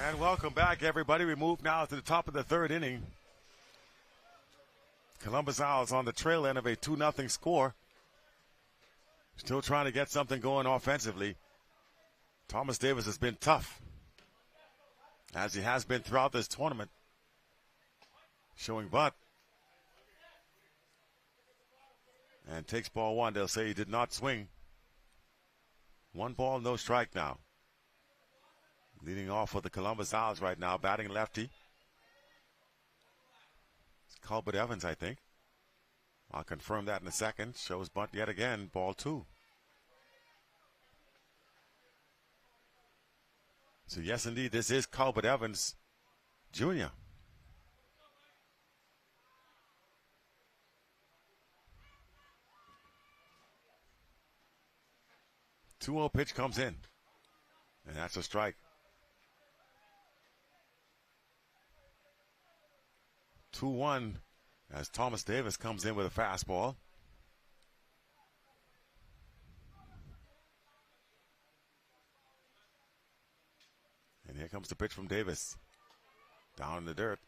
And welcome back, everybody. We move now to the top of the 3rd inning. Columbus Owls on the trail end of a 2-0 score. Still trying to get something going offensively. Thomas Davis has been tough, as he has been throughout this tournament. Showing bunt. And takes ball 1. They'll say he did not swing. 1 ball, no strike now. Leading off for the Columbus Owls right now, batting lefty. It's Colbert Evans, I think. I'll confirm that in a second. Shows bunt yet again, ball 2. So yes, indeed, this is Colbert Evans Jr. Two-0 pitch comes in, and that's a strike. 2-1 as Thomas Davis comes in with a fastball. And here comes the pitch from Davis. Down in the dirt.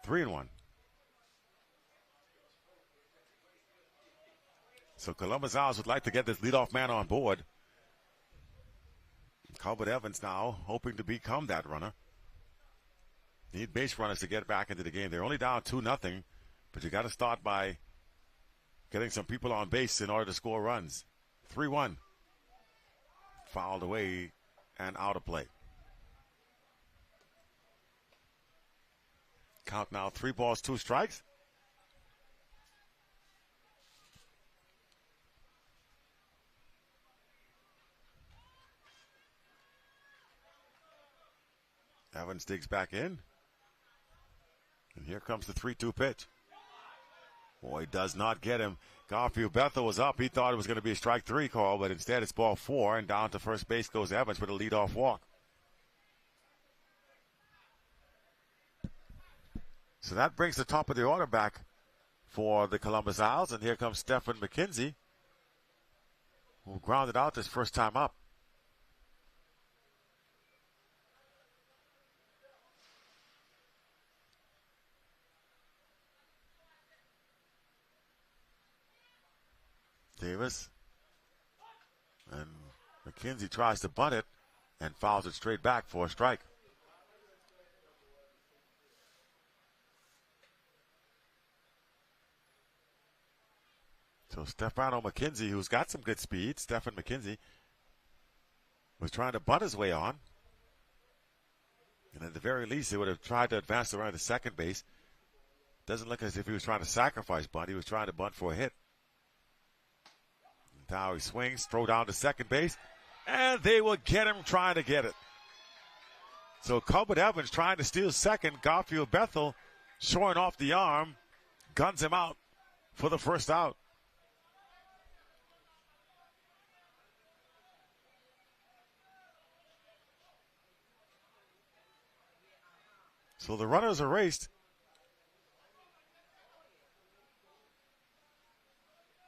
3-1. So Columbus Owls would like to get this leadoff man on board. Colbert Evans now hoping to become that runner. Need base runners to get back into the game. They're only down 2-0, but you got to start by getting some people on base in order to score runs. 3-1. Fouled away and out of play. Count now 3 balls, 2 strikes. Evans digs back in. And here comes the 3-2 pitch. Boy, does not get him. Garfield Bethel was up. He thought it was going to be a strike 3 call, but instead it's ball 4, and down to first base goes Evans with a leadoff walk. So that brings the top of the order back for the Columbus Owls, and here comes Stephen McKenzie, who grounded out this first time up. Davis, and McKenzie tries to bunt it and fouls it straight back for a strike. So Stefano McKenzie, who's got some good speed, Stephen McKenzie, was trying to bunt his way on. And at the very least, he would have tried to advance around to second base. Doesn't look as if he was trying to sacrifice bunt. He was trying to bunt for a hit. Now he swings, throw down to second base, and they will get him trying to get it. So Colbert Evans trying to steal second. Garfield Bethel showing off the arm, guns him out for the first out. So the runners are raced.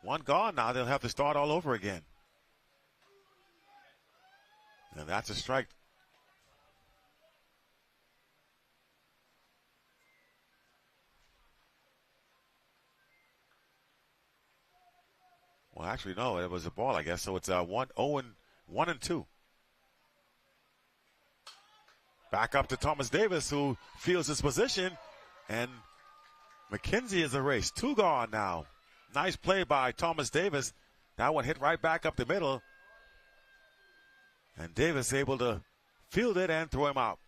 One gone now. They'll have to start all over again. And that's a strike. Well, actually, no, it was a ball, I guess. So it's 1-2. Back up to Thomas Davis, who feels his position. And McKenzie is erased. 2 gone now. Nice play by Thomas Davis. That one hit right back up the middle. And Davis able to field it and throw him out.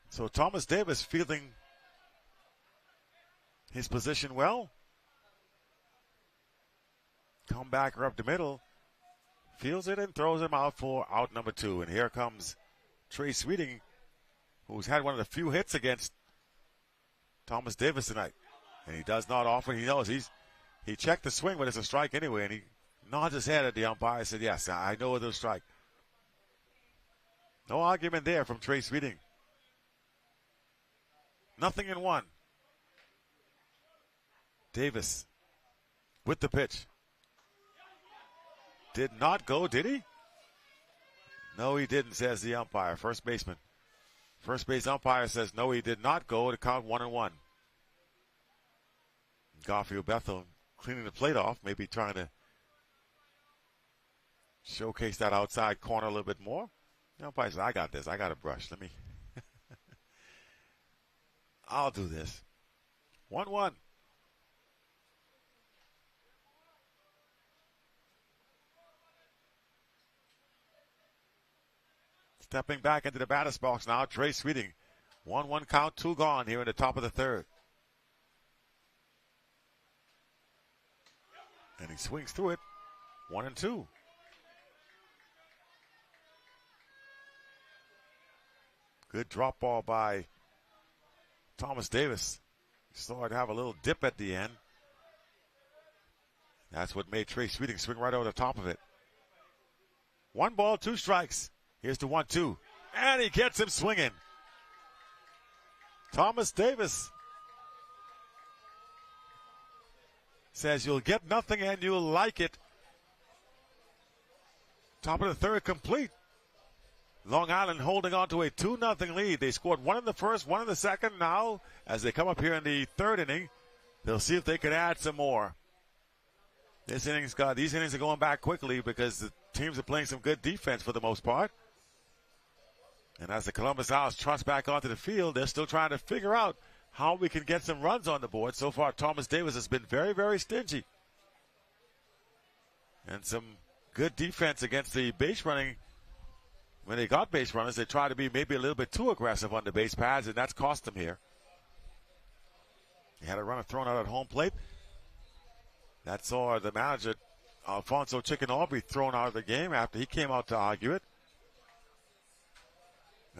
So Thomas Davis fielding his position well. Comebacker up the middle. Fields it and throws him out for out number 2. And here comes Trey Sweeting, who's had one of the few hits against Thomas Davis tonight. And he does not often. He knows he checked the swing, but it's a strike anyway. And he nods his head at the umpire and said, yes, I know it was a strike. No argument there from Trey Sweeting. 0-1. Davis with the pitch. Did not go, did he? No, he didn't, says the umpire. First baseman. First base umpire says no, he did not go to count 1-1. Garfield Bethel cleaning the plate off, maybe trying to showcase that outside corner a little bit more. The umpire says, I got this. I got a brush. Let me. I'll do this. 1-1. Stepping back into the batter's box now, Trey Sweeting. 1-1 count, 2 gone here in the top of the third. And he swings through it. 1-2. Good drop ball by Thomas Davis. Saw it have a little dip at the end. That's what made Trey Sweeting swing right over the top of it. 1 ball, 2 strikes. Here's the 1-2. And he gets him swinging. Thomas Davis says you'll get nothing and you'll like it. Top of the third complete. Long Island holding on to a 2-0 lead. They scored 1 in the first, 1 in the second. Now, as they come up here in the third inning, they'll see if they can add some more. These innings are going back quickly because the teams are playing some good defense for the most part. And as the Columbus Owls trust back onto the field, they're still trying to figure out how we can get some runs on the board. So far, Thomas Davis has been very, very stingy. And some good defense against the base running. When they got base runners, they tried to be maybe a little bit too aggressive on the base paths, and that's cost them here. He had a runner thrown out at home plate. That saw the manager, Alfonso Chicken Aubrey, thrown out of the game after he came out to argue it.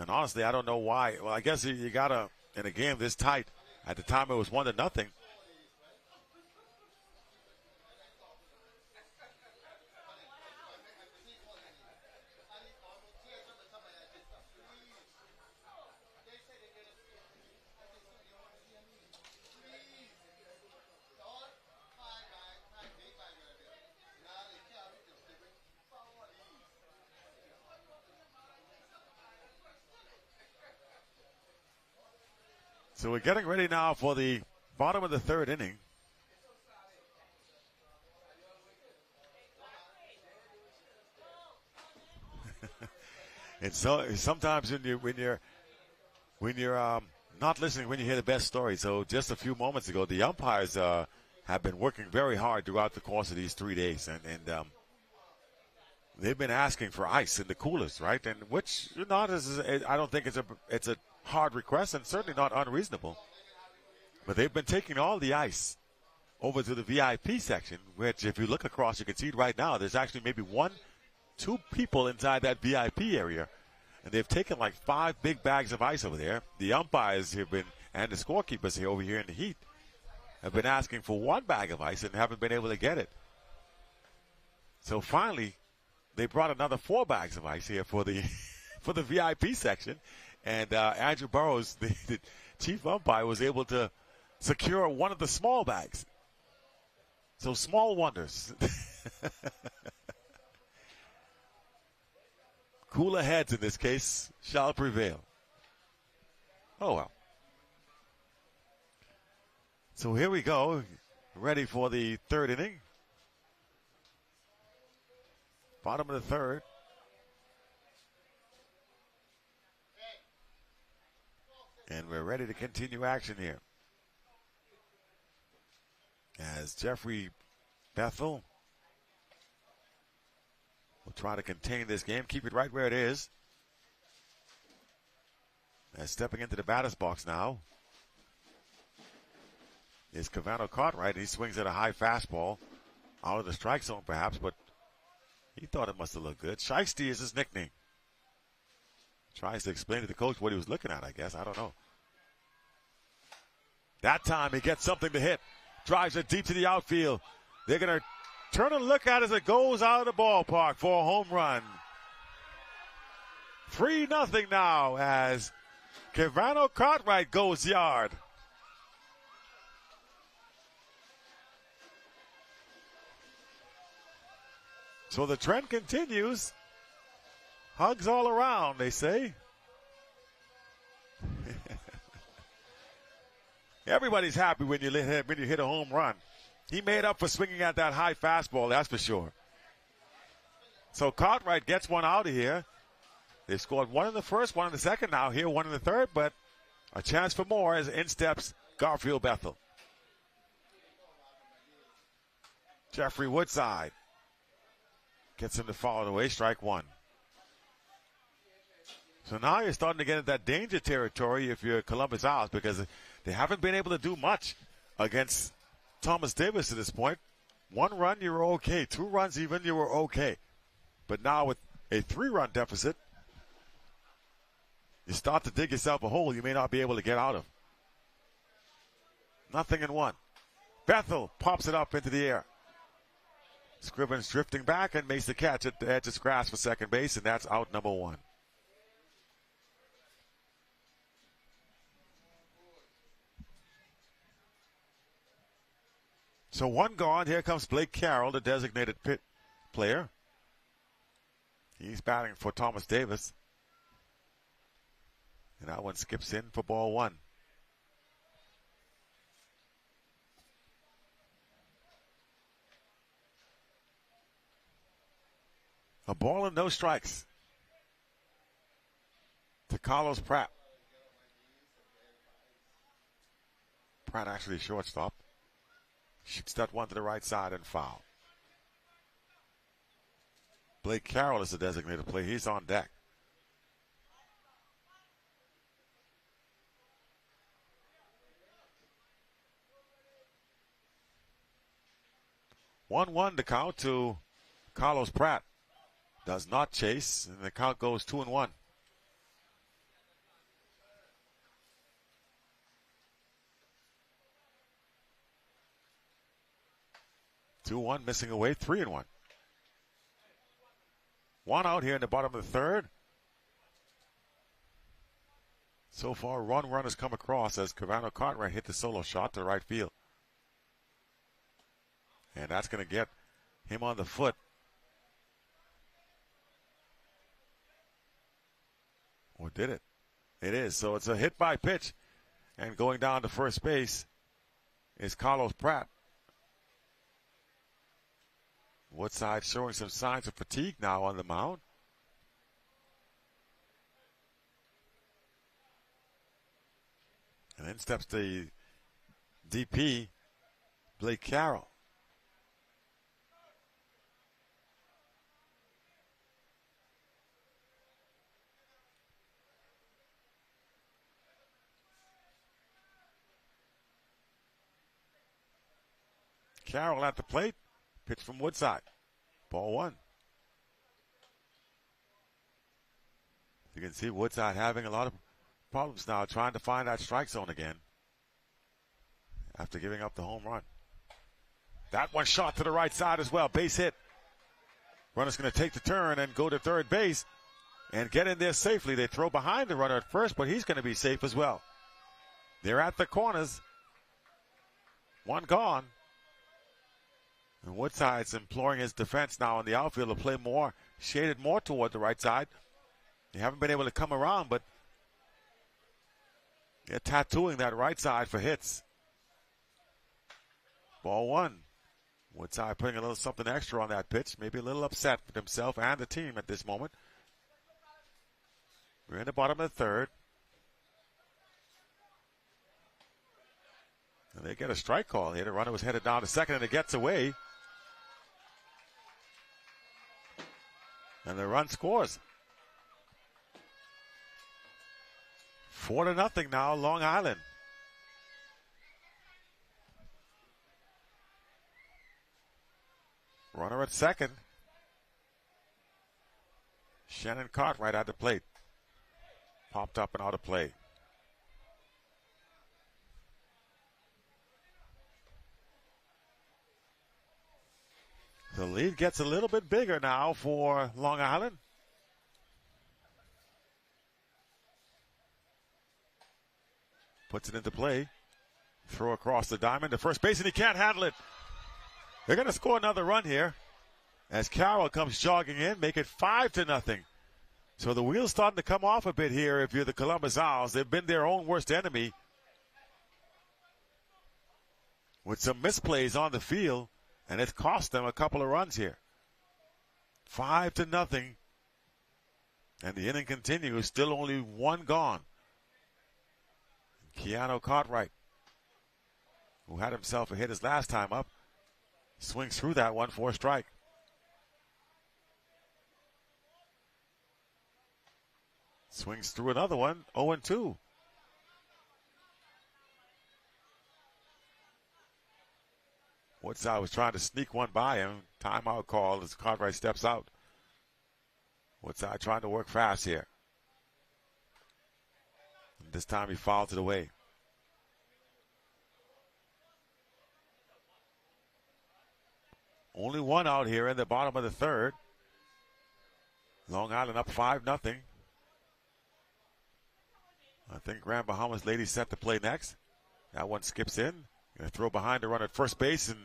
And honestly, I don't know why. Well, I guess you got to, in a game this tight, at the time it was 1-0. So we're getting ready now for the bottom of the third inning. It's so sometimes when you're not listening, when you hear the best story. So just a few moments ago, the umpires have been working very hard throughout the course of these 3 days, and they've been asking for ice in the coolers, right? And which not is, I don't think it's a hard request, and certainly not unreasonable. But they've been taking all the ice over to the VIP section, which if you look across, you can see it right now. There's actually maybe 1-2 people inside that VIP area. And they've taken like 5 big bags of ice over there. The umpires have been, and the scorekeepers here over here in the heat, have been asking for 1 bag of ice and haven't been able to get it. So finally, they brought another 4 bags of ice here for the for the VIP section. And Andrew Burrows, the chief umpire, was able to secure one of the small bags. So small wonders. Cooler heads in this case shall prevail. Oh, well. So here we go. Ready for the third inning. Bottom of the third. And we're ready to continue action here. As Jeffrey Bethel will try to contain this game, keep it right where it is. As stepping into the batter's box now is Cavano Cartwright. He swings at a high fastball out of the strike zone perhaps, but he thought it must have looked good. Shiesty is his nickname. Tries to explain to the coach what he was looking at, I guess. I don't know. That time he gets something to hit. Drives it deep to the outfield. They're going to turn and look at it as it goes out of the ballpark for a home run. 3-0 now as Cavano Cartwright goes yard. So the trend continues. Hugs all around, they say. Everybody's happy when you hit a home run. He made up for swinging at that high fastball, that's for sure. So Cartwright gets one out of here. They've scored one in the first, one in the second now. Here, one in the third, but a chance for more as in steps Garfield Bethel. Jeffrey Woodside gets him to foul it away, strike one. So now you're starting to get into that danger territory if you're Columbus Owls, because they haven't been able to do much against Thomas Davis at this point. 1 run, you were okay. 2 runs even, you were okay. But now with a 3-run deficit, you start to dig yourself a hole you may not be able to get out of. 0-1. Bethel pops it up into the air. Scrivens drifting back and makes the catch at the edge of grass for second base, and that's out number 1. So 1 gone. Here comes Blake Carroll, the designated pit player. He's batting for Thomas Davis. And that one skips in for ball 1. A ball and no strikes to Carlos Pratt. Pratt actually shortstop. Shoots that one to the right side and foul. Blake Carroll is the designated player. He's on deck. One to count to Carlos Pratt. Does not chase, and the count goes 2-1. 2-1, missing away, 3-1. 1 out here in the bottom of the third. So far, one run has come across as Cavano Cartwright hit the solo shot to right field. And that's going to get him on the foot. Or did it? It is. So it's a hit by pitch. And going down to first base is Carlos Pratt. Woodside showing some signs of fatigue now on the mound. And then steps the DP, Blake Carroll. Carroll at the plate. Pitch from Woodside. Ball 1. You can see Woodside having a lot of problems now trying to find that strike zone again after giving up the home run. That one shot to the right side as well. Base hit. Runner's going to take the turn and go to third base. and get in there safely. They throw behind the runner at first, but he's going to be safe as well. They're at the corners. One gone. And Woodside's imploring his defense now in the outfield to play more, shaded more toward the right side. They haven't been able to come around, but they're tattooing that right side for hits. Ball one. Woodside putting a little something extra on that pitch. Maybe a little upset with himself and the team at this moment. We're in the bottom of the third. And they get a strike call here. The runner was headed down to second, and it gets away. And the run scores. 4-0 now, Long Island. Runner at second. Shannon Cartwright at the plate. Popped up and out of play. The lead gets a little bit bigger now for Long Island. Puts it into play. Throw across the diamond to first base, and he can't handle it. They're going to score another run here as Carroll comes jogging in, make it 5-0. So the wheel's starting to come off a bit here if you're the Columbus Owls. They've been their own worst enemy with some misplays on the field, and it's cost them a couple of runs here. 5-0. And the inning continues, still only one gone. Keanu Cartwright, who had himself a hit his last time up, swings through that one for a strike. Swings through another one, 0-2. Woodside was trying to sneak one by him. Timeout call as Cartwright steps out. Woodside trying to work fast here. And this time he fouled it away. Only one out here in the bottom of the third. Long Island up 5-0. I think Grand Bahamas ladies set to play next. That one skips in. Going to throw behind the run at first base and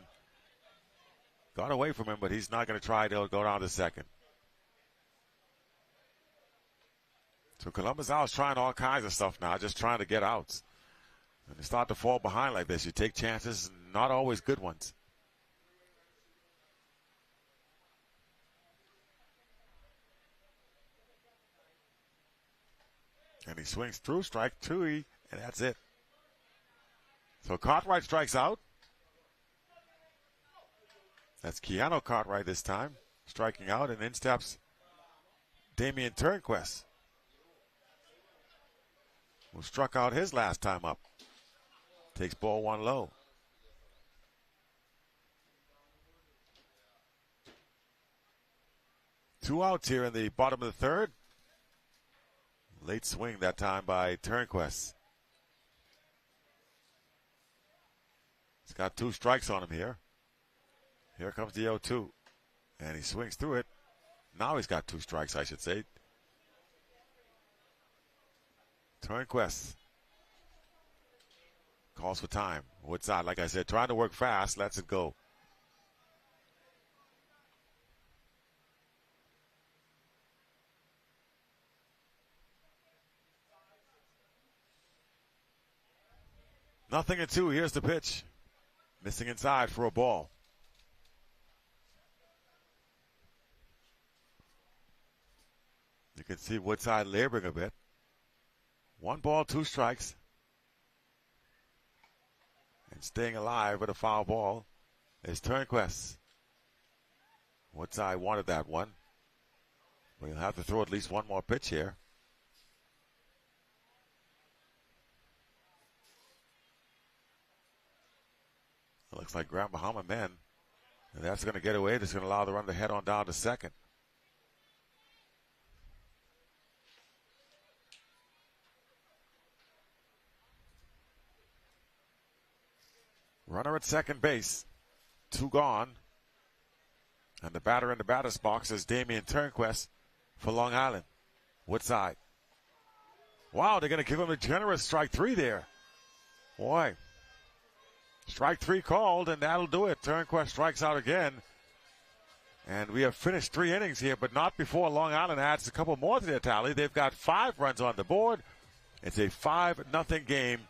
got away from him, but he's not going to try to go down to second. So Columbus Owls trying all kinds of stuff now, just trying to get outs. And they start to fall behind like this. You take chances, not always good ones. And he swings through, strike two, and that's it. So Cartwright strikes out. That's Keanu Cartwright this time, striking out, and in steps Damian Turnquist, who struck out his last time up. Takes ball one low. Two outs here in the bottom of the third. Late swing that time by Turnquist. He's got two strikes on him here. Here comes the 0-2. And he swings through it. Now he's got two strikes, I should say. Turnquist calls for time. Woodside, like I said, trying to work fast, lets it go. Nothing at two. Here's the pitch. Missing inside for a ball. You can see Woodside laboring a bit. One ball, two strikes. And staying alive with a foul ball is Turnquist. Woodside wanted that one. But he'll have to throw at least one more pitch here. It looks like Grand Bahama men. And that's going to get away. That's going to allow the run to head on down to second. Runner at second base. Two gone. And the batter in the batter's box is Damian Turnquist for Long Island. Woodside. Wow, they're going to give him a generous strike 3 there. Boy. Strike 3 called, and that'll do it. Turnquist strikes out again. And we have finished 3 innings here, but not before Long Island adds a couple more to their tally. They've got 5 runs on the board. It's a 5-0 game.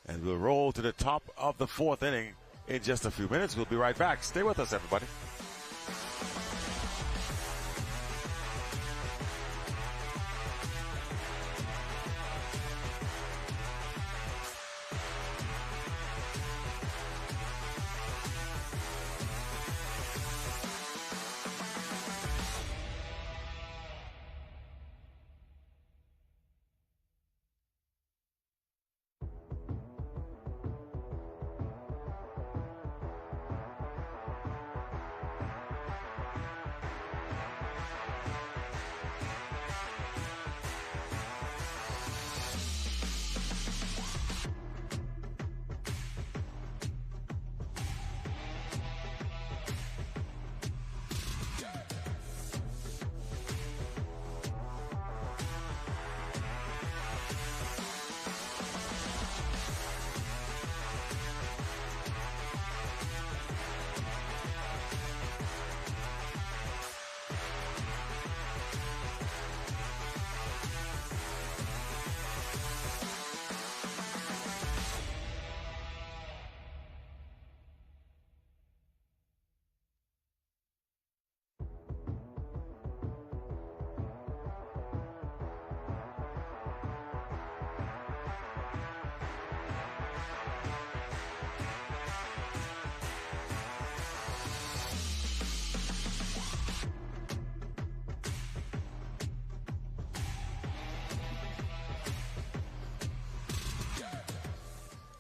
And we'll roll to the top of the 4th inning in just a few minutes. We'll be right back. Stay with us, everybody.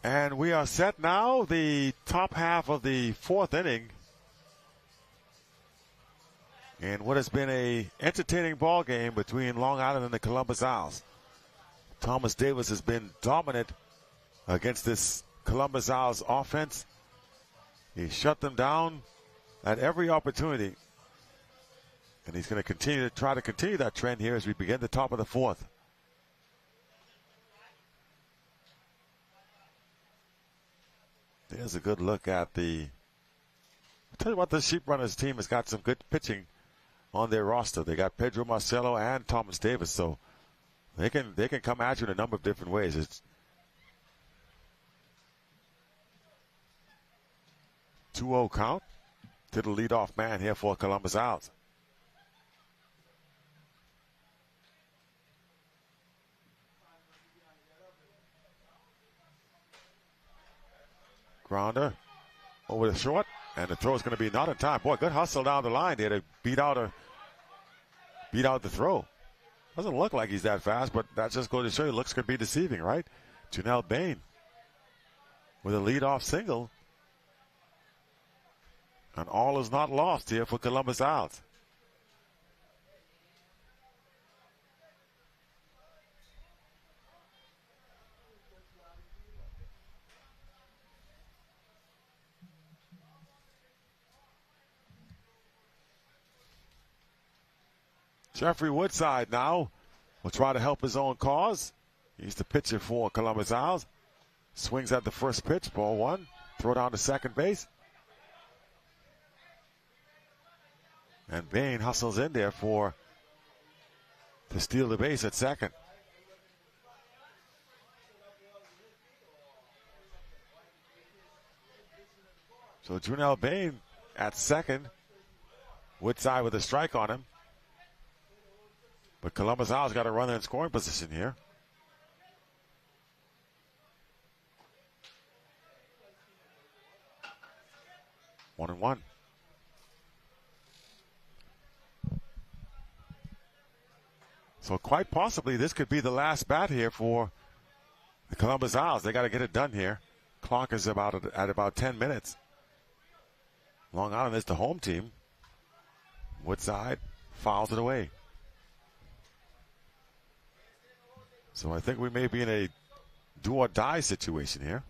And we are set now, the top half of the 4th inning. In what has been a entertaining ball game between Long Island and the Columbus Owls. Thomas Davis has been dominant against this Columbus Owls offense. He shut them down at every opportunity. And he's going to try to continue that trend here as we begin the top of the 4th. There's a good look at the. I'll tell you what, the Sheep Runners team has got some good pitching on their roster. They got Pedro Marcelo and Thomas Davis, so they can come at you in a number of different ways. It's 2-0 count to the leadoff man here for Columbus Owls. Grounder over the short, and the throw is going to be not in time. Boy, good hustle down the line there to beat out the throw. Doesn't look like he's that fast, but that's just going to show you looks could be deceiving, right? Janelle Bain with a leadoff single. And all is not lost here for Columbus Owls. Jeffrey Woodside now will try to help his own cause. He's the pitcher for Columbus Owls. Swings at the first pitch, ball 1. Throw down to second base. And Bain hustles in there to steal the base at second. So Junel Bain at second. Woodside with a strike on him. But Columbus Owls got a runner in scoring position here. One and one. So quite possibly this could be the last bat here for the Columbus Owls. They got to get it done here. Clock is at about 10 minutes. Long Island is the home team. Woodside fouls it away. So I think we may be in a do or die situation here.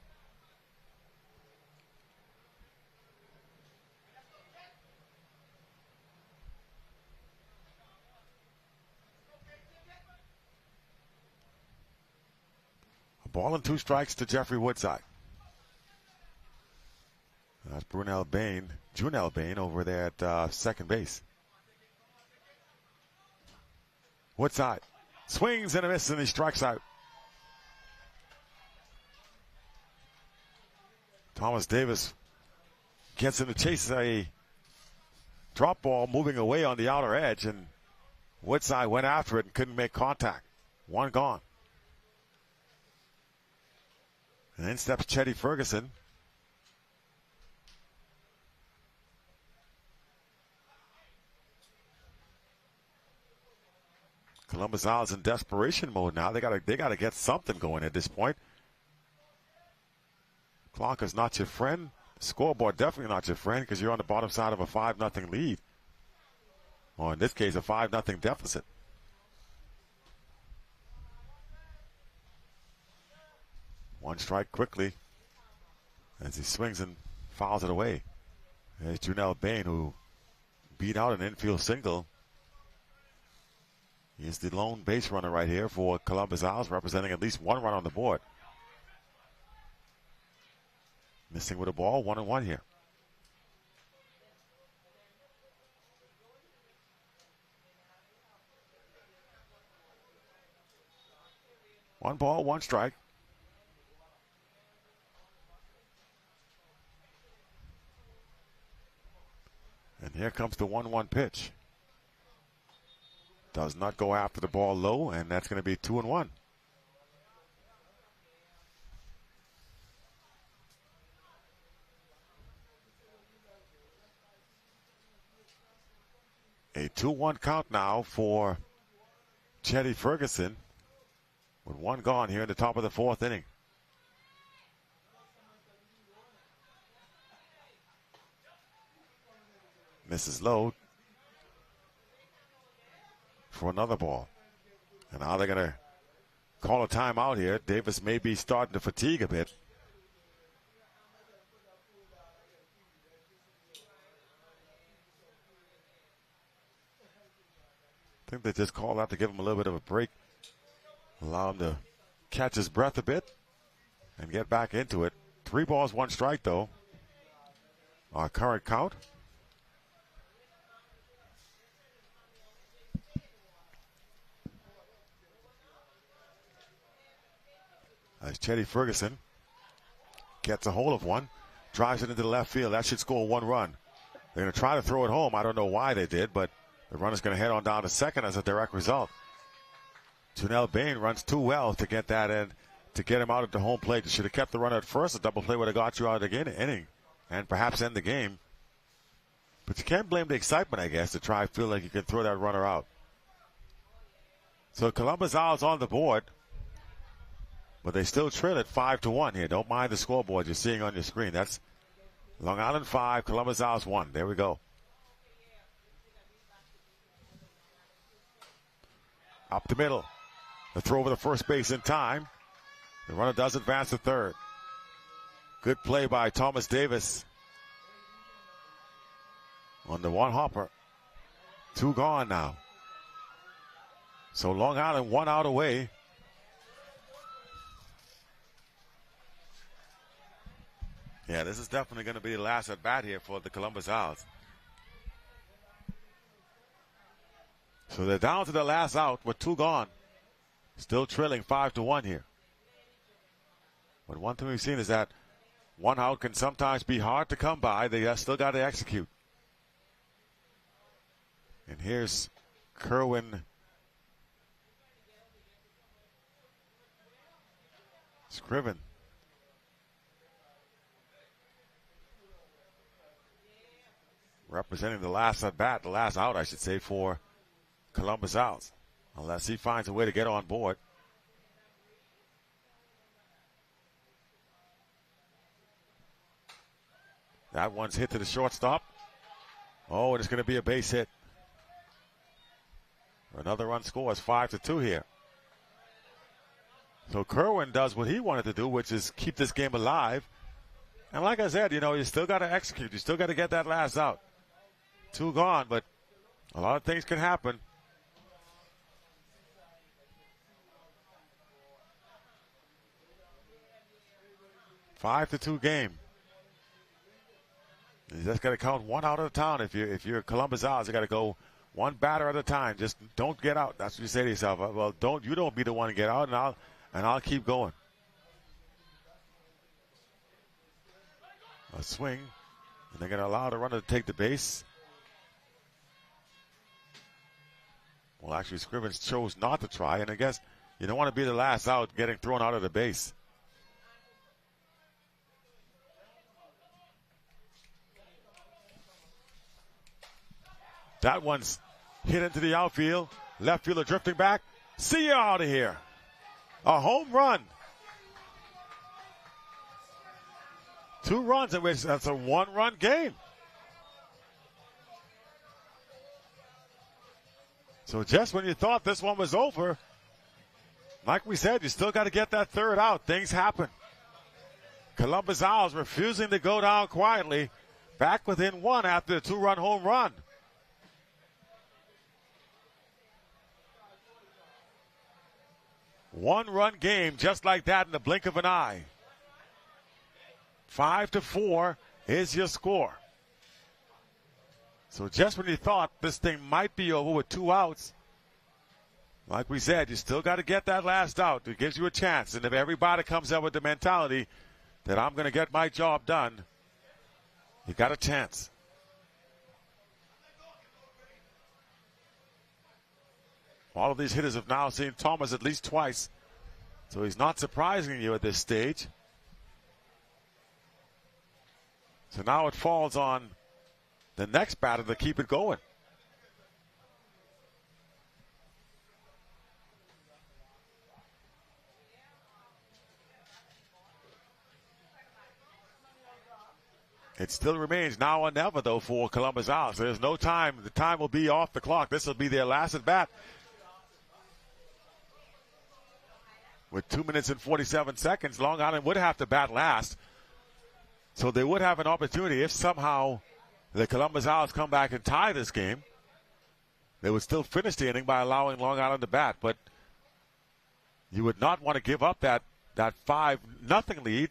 Ball and 2 strikes to Jeffrey Woodside. That's Junel Bain over there at second base. Woodside swings and a miss, and he strikes out. Thomas Davis gets in to chase a drop ball moving away on the outer edge, and Woodside went after it and couldn't make contact. One gone. And in steps Chetty Ferguson. Columbus Isles in desperation mode now. They gotta get something going at this point. Clock is not your friend. Scoreboard definitely not your friend because you're on the bottom side of a 5-0 lead. Or in this case, a 5-0 deficit. One strike quickly as he swings and fouls it away. There's Junel Bain, who beat out an infield single. He's the lone base runner right here for Columbus Isles, representing at least one run on the board. Missing with a ball, 1-1 here. One ball, one strike. And here comes the 1-1 pitch. Does not go after the ball low, and that's going to be 2-1. A 2-1 count now for Chetty Ferguson, with one gone here in the top of the fourth inning. Misses low for another ball. And now they're going to call a timeout here. Davis may be starting to fatigue a bit. I think they just called out to give him a little bit of a break. Allow him to catch his breath a bit and get back into it. 3 balls, 1 strike, though. Our current count. As Chetty Ferguson gets a hold of one, drives it into the left field. That should score 1 run. They're going to try to throw it home. I don't know why they did, but the runner's going to head on down to second as a direct result. Junel Bain runs too well to get that in, to get him out at the home plate. You should have kept the runner at first. A double play would have got you out of the inning and perhaps end the game. But you can't blame the excitement, I guess, to try to feel like you can throw that runner out. So Columbus Isles on the board. But they still trail at 5-1 here. Don't mind the scoreboard you're seeing on your screen. That's Long Island 5, Columbus Isles 1. There we go. Up the middle. The throw over the first base in time. The runner does advance to third. Good play by Thomas Davis on the one hopper. 2 gone now. So Long Island 1 out away. Yeah, this is definitely going to be the last at bat here for the Columbus Isles. So they're down to the last out with 2 gone. Still trailing 5-1 here. But one thing we've seen is that 1 out can sometimes be hard to come by. They still got to execute. And here's Kerwin Scriven. Representing the last at bat, the last out, I should say, for Columbus Isles. Unless he finds a way to get on board. That one's hit to the shortstop. Oh, and it's going to be a base hit. Another run scores, 5-2 here. So Kerwin does what he wanted to do, which is keep this game alive. And like I said, you still got to execute. You still got to get that last out. 2 gone, but a lot of things can happen. 5-2 game. You just got to count one out of the town. If you're Columbus Owls, you got to go one batter at a time. Just don't get out. That's what you say to yourself. Well, don't be the one to get out, and I'll keep going. A swing, and they're going to allow the runner to take the base. Well, actually, Scrivens chose not to try, and I guess you don't want to be the last out getting thrown out of the base. That one's hit into the outfield. Left fielder drifting back. See you out of here. A home run. 2 runs, in which that's a 1-run game. So just when you thought this one was over, like we said, you still got to get that third out. Things happen. Columbus Owls refusing to go down quietly. Back within 1 after the 2-run home run. One-run game just like that in the blink of an eye. 5-4 is your score. So just when you thought this thing might be over with 2 outs, like we said, you still got to get that last out. It gives you a chance. And if everybody comes up with the mentality that I'm going to get my job done, you got a chance. All of these hitters have now seen Thomas at least twice, so he's not surprising you at this stage. So now it falls on the next batter to keep it going. It still remains now or never, though, for Columbus Owls. There's no time. The time will be off the clock. This will be their last at bat. With 2 minutes and 47 seconds, Long Island would have to bat last. So they would have an opportunity if somehow the Columbus Owls come back and tie this game. They would still finish the inning by allowing Long Island to bat. But you would not want to give up that 5-0 lead.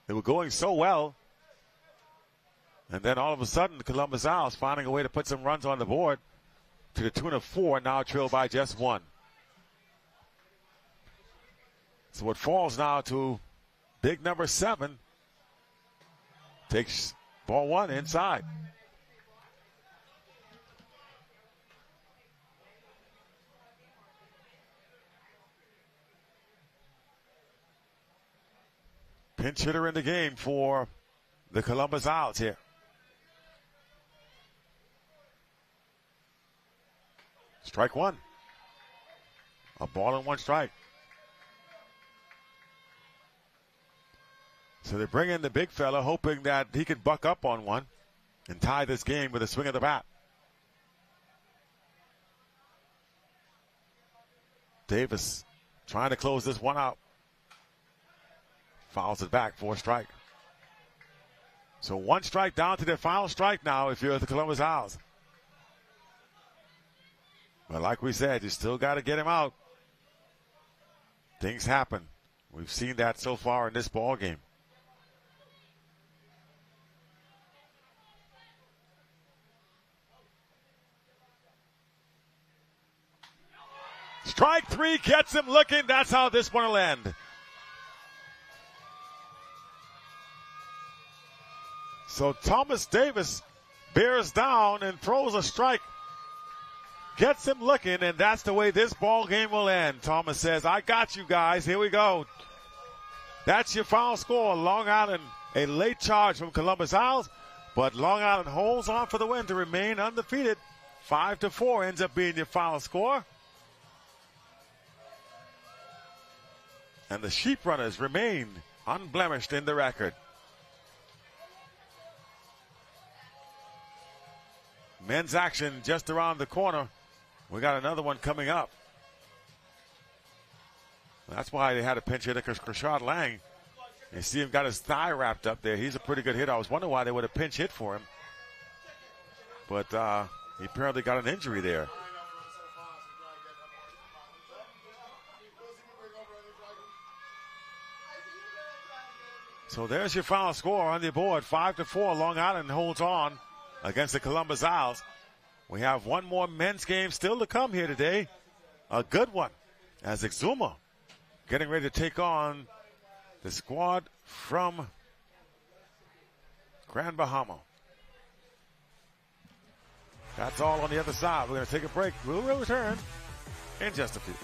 They were going so well. And then all of a sudden, the Columbus Owls finding a way to put some runs on the board to the tune of 4, now trailed by just 1. So it falls now to big number 7. Takes ball 1 inside. Pinch hitter in the game for the Columbus Owls here. Strike 1. A ball and 1 strike. So they bring in the big fella, hoping that he can buck up on one and tie this game with a swing of the bat. Davis trying to close this one out. Fouls it back for a strike. So 1 strike down to their final strike now if you're the Columbus Owls. But like we said, you still got to get him out. Things happen. We've seen that so far in this ball game. Strike 3 gets him looking. That's how this one will end. So Thomas Davis bears down and throws a strike. Gets him looking, and that's the way this ball game will end. Thomas says, I got you guys. Here we go. That's your final score. Long Island, a late charge from Columbus Owls, but Long Island holds on for the win to remain undefeated. 5-4 ends up being your final score. And the Sheep Runners remain unblemished in the record. Men's action just around the corner. We got another one coming up. That's why they had a pinch hitter, because Rashad Lang, you see him got his thigh wrapped up there. He's a pretty good hitter. I was wondering why they would have pinch hit for him. But he apparently got an injury there. So there's your final score on the board. 5-4. Long Island holds on against the Columbus Owls. We have one more men's game still to come here today. A good one, as Exuma getting ready to take on the squad from Grand Bahama. That's all on the other side. We're going to take a break. We'll return in just a few.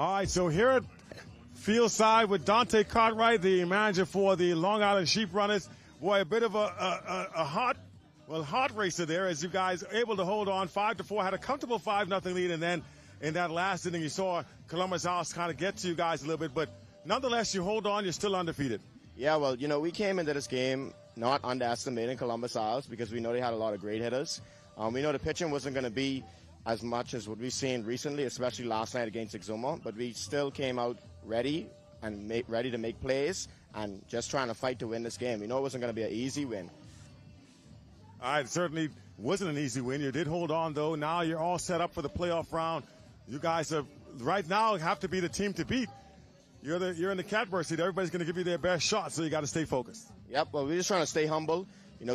All right, so here at field side with Dante Cartwright, the manager for the Long Island Sheep Runners. Boy, a bit of a hot racer there as you guys are able to hold on 5-4, had a comfortable 5-0 lead, and then in that last inning you saw Columbus House kind of get to you guys a little bit, but nonetheless you hold on, you're still undefeated. Yeah, well, we came into this game not underestimating Columbus House because we know they had a lot of great hitters. We know the pitching wasn't going to be as much as what we've seen recently, especially last night against Exuma, but we still came out ready and ready to make plays and just trying to fight to win this game. We know it wasn't going to be an easy win. All right, it certainly wasn't an easy win. You did hold on, though. Now you're all set up for the playoff round. You guys are right now have to be the team to beat. You're in the catbird seat. Everybody's going to give you their best shot, so you got to stay focused. Yep, well, we're just trying to stay humble,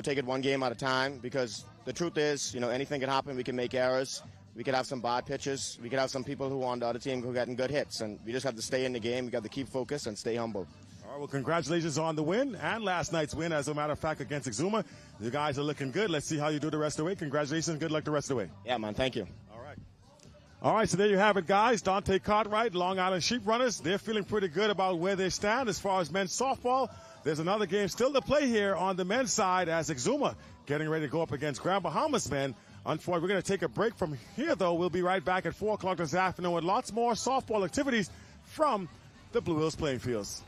take it one game at a time because the truth is, anything can happen. We can make errors. We could have some bad pitches. We could have some people who on the other team who are getting good hits, and we just have to stay in the game. We got to keep focused and stay humble. All right, well, congratulations on the win and last night's win, as a matter of fact, against Exuma. You guys are looking good. Let's see how you do the rest of the way. Congratulations. Good luck the rest of the way. Yeah, man. Thank you. All right, so there you have it, guys. Dante Cartwright, Long Island Sheep Runners. They're feeling pretty good about where they stand as far as men's softball. There's another game still to play here on the men's side as Exuma getting ready to go up against Grand Bahamas men. Unfortunately, we're going to take a break from here, though. We'll be right back at 4 o'clock this afternoon with lots more softball activities from the Blue Hills playing fields.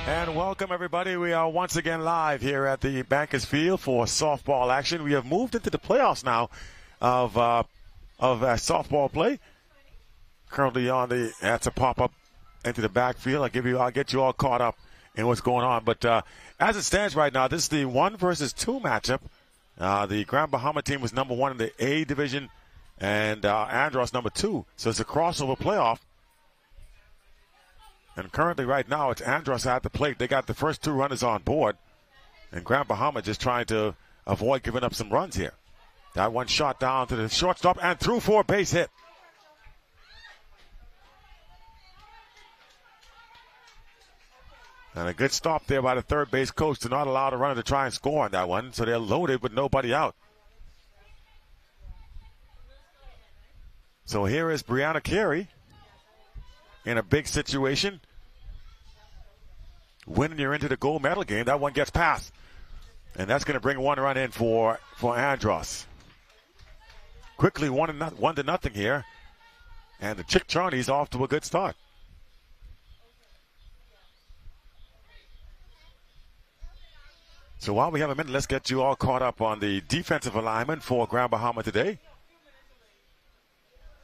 And welcome, everybody. We are once again live here at the Bankers Field for softball action. We have moved into the playoffs now of softball play. Currently on that's a pop-up into the backfield. I'll get you all caught up in what's going on. But as it stands right now, this is the 1 versus 2 matchup. The Grand Bahama team was number 1 in the A division, and Andros number 2. So it's a crossover playoff. And currently right now it's Andros at the plate. They got the first 2 runners on board. And Grand Bahama just trying to avoid giving up some runs here. That one shot down to the shortstop and through for a base hit. And a good stop there by the third base coach to not allow the runner to try and score on that one. So they're loaded with nobody out. So here is Brianna Carey in a big situation. When you're into the gold medal game, that one gets past. And that's going to bring 1 run in for Andros. Quickly 1-0 here. And the Chick Charney's off to a good start. So while we have a minute, let's get you all caught up on the defensive alignment for Grand Bahama today.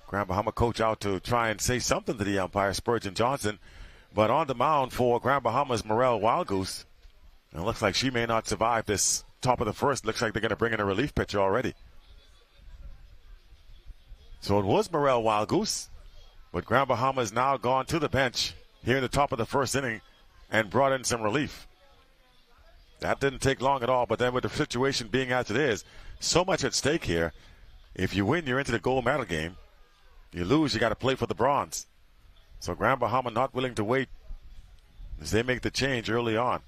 Grand Bahama coach out to try and say something to the umpire, Spurgeon Johnson. But on the mound for Grand Bahama's Morel Wildgoose. And it looks like she may not survive this top of the first. Looks like they're going to bring in a relief pitcher already. So it was Morel Wildgoose. But Grand Bahama has now gone to the bench here in the top of the first inning and brought in some relief. That didn't take long at all, but then with the situation being as it is, so much at stake here. If you win, you're into the gold medal game. You lose, you got to play for the bronze. So Grand Bahama not willing to wait as they make the change early on.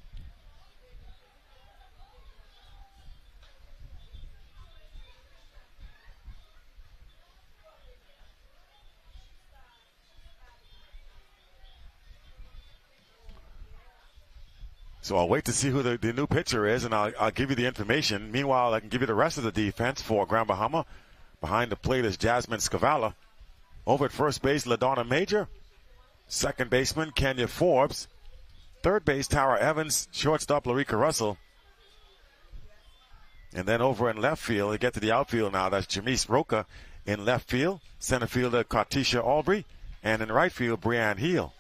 So I'll wait to see who the new pitcher is, and I'll give you the information. Meanwhile, I can give you the rest of the defense for Grand Bahama. Behind the plate is Jasmine Scavala. Over at first base, LaDonna Major. Second baseman, Kenya Forbes. Third base, Tara Evans. Shortstop, Larica Russell. And then over in left field, we get to the outfield now. That's Jamise Roca in left field. Center fielder, Cartisha Aubrey. And in right field, Brianne Heel.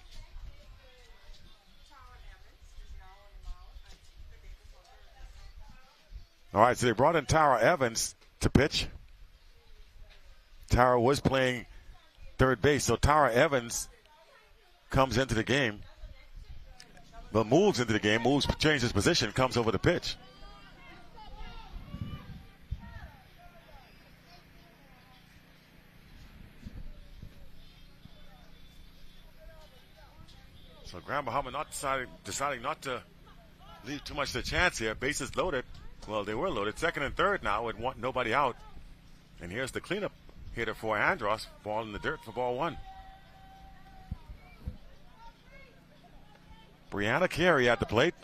All right, so they brought in Tara Evans to pitch. Tara was playing third base, so Tara Evans comes into the game. But moves into the game, changes position, comes over the pitch. So Grand Bahama deciding not to leave too much to the chance here. Bases loaded. Well, they were loaded. Second and third now with nobody out. And here's the cleanup hitter for Andros. Ball in the dirt for ball 1. Brianna Carey at the plate.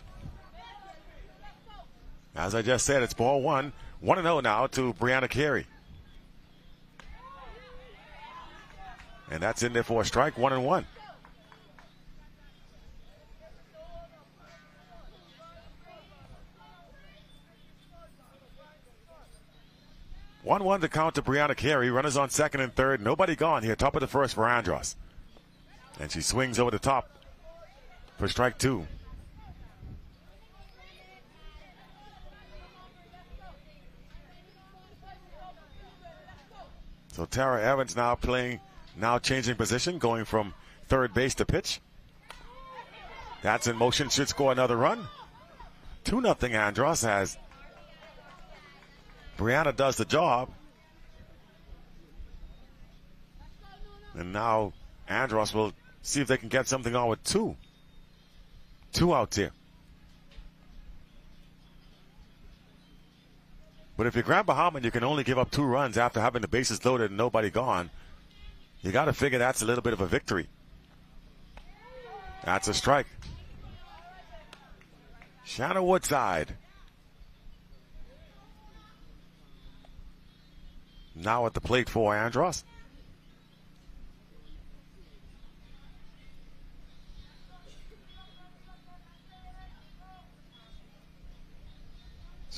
As I just said, it's ball 1. 1-0 now to Brianna Carey. And that's in there for a strike, 1-1. One to count to Brianna Carey. Runners on second and third. Nobody gone here. Top of the first for Andros. And she swings over the top for strike 2. So Tara Evans now changing position, going from third base to pitch. That's in motion, should score another run. 2-0 Andros has. Brianna does the job. And now Andros will see if they can get something on with 2. 2 outs here. But if you're Grand Bahama and you can only give up 2 runs after having the bases loaded and nobody gone, you got to figure that's a little bit of a victory. That's a strike. Shanna Woodside. Now at the plate for Andros.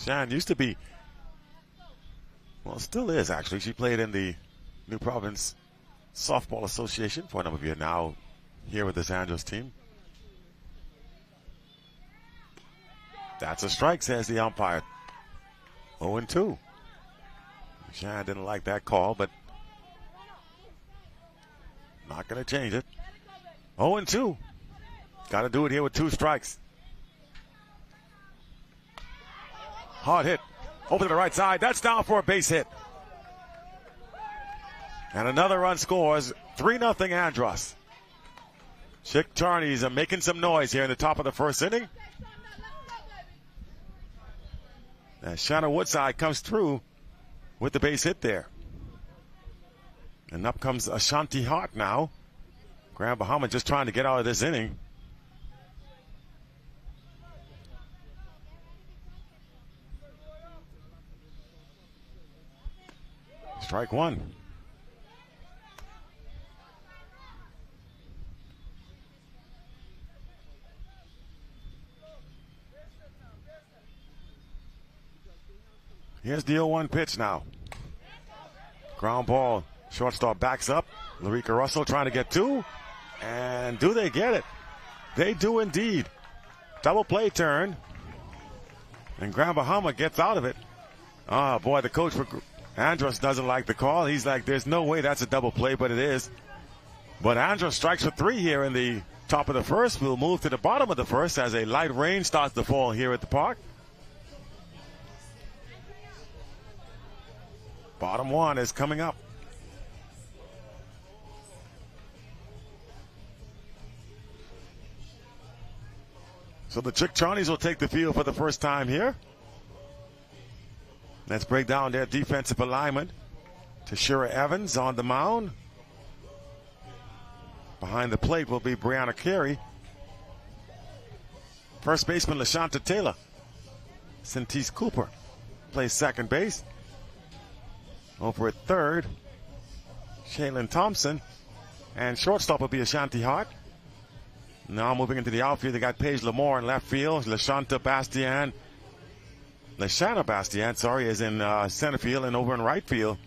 Shan used to be, well, still is actually. She played in the New Providence Softball Association for a number of years, now here with this Andros team. That's a strike, says the umpire. 0-2. Shan didn't like that call, but not going to change it. 0-2. Got to do it here with 2 strikes. Hard hit. Over to the right side. That's down for a base hit. And another run scores. 3-0 Andros. Chick Charney's making some noise here in the top of the first inning. As Shanna Woodside comes through with the base hit there. And up comes Ashanti Hart now. Grand Bahama just trying to get out of this inning. Strike 1. Here's the 0-1 pitch now. Ground ball. Shortstop backs up. Larica Russell trying to get 2. And do they get it? They do indeed. Double play turn. And Grand Bahama gets out of it. Oh, boy, the coach for Andros doesn't like the call. He's like, there's no way that's a double play, but it is. But Andros strikes for 3 here in the top of the first. We'll move to the bottom of the first as a light rain starts to fall here at the park. Bottom 1 is coming up. So the Chick Charnies will take the field for the first time here. Let's break down their defensive alignment. Tashira Evans on the mound. Behind the plate will be Brianna Carey. First baseman LaShanta Taylor. Cintis Cooper plays second base. Over at third, Shaylin Thompson. And shortstop will be Ashanti Hart. Now moving into the outfield, they got Paige Lamore in left field. Lashana Bastian, is in center field, and over in right field,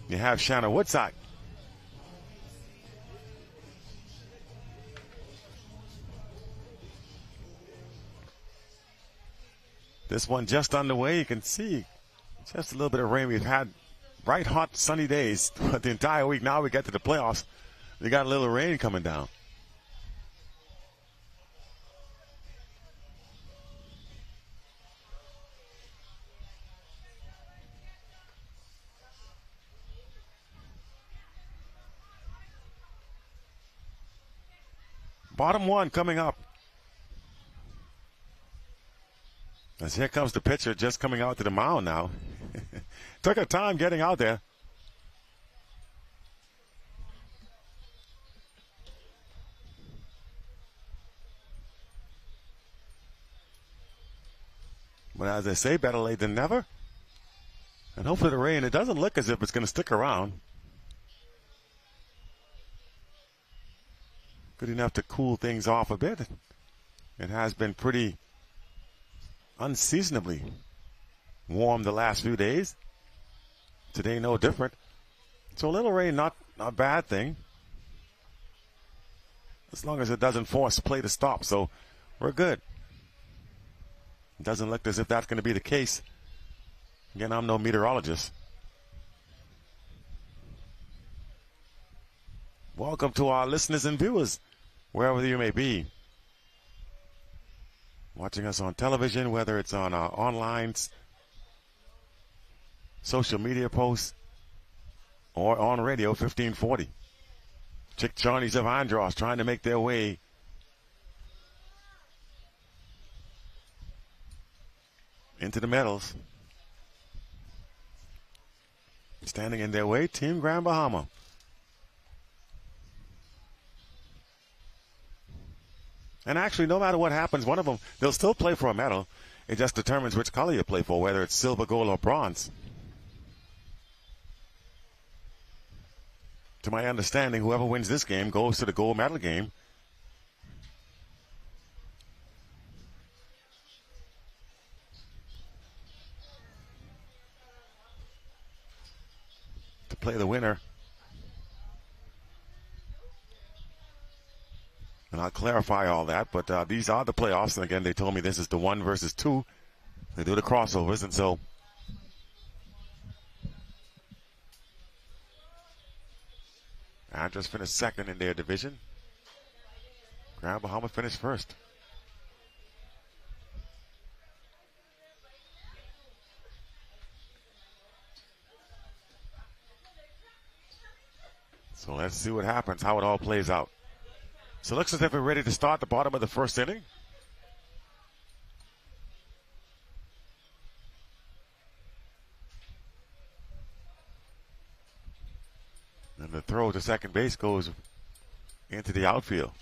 you have Shanna Woodside. This one just underway. You can see just a little bit of rain. We've had bright, hot, sunny days the entire week. Now we get to the playoffs. We got a little rain coming down. Bottom 1 coming up. As here comes the pitcher just coming out to the mound now. Took her time getting out there. But as they say, better late than never. And hopefully the rain, it doesn't look as if it's going to stick around. Good enough to cool things off a bit. It has been pretty unseasonably warm the last few days. Today, no different. So a little rain, not a bad thing. As long as it doesn't force play to stop. So we're good. It doesn't look as if that's going to be the case. Again, I'm no meteorologist. Welcome to our listeners and viewers, wherever you may be. Watching us on television, whether it's on our online social media posts or on radio 1540. Chick Charnies of Andros trying to make their way into the medals. Standing in their way, Team Grand Bahama. And actually, no matter what happens, one of them, they'll still play for a medal. It just determines which color you play for, whether it's silver, gold, or bronze. To my understanding, whoever wins this game goes to the gold medal game. play the winner. And I'll clarify all that, but these are the playoffs. And again, they told me this is the 1 versus 2. They do the crossovers, and so Andros finished second in their division. Grand Bahama finished first. So let's see what happens, how it all plays out. So it looks as if we're ready to start the bottom of the first inning. And the throw to second base goes into the outfield.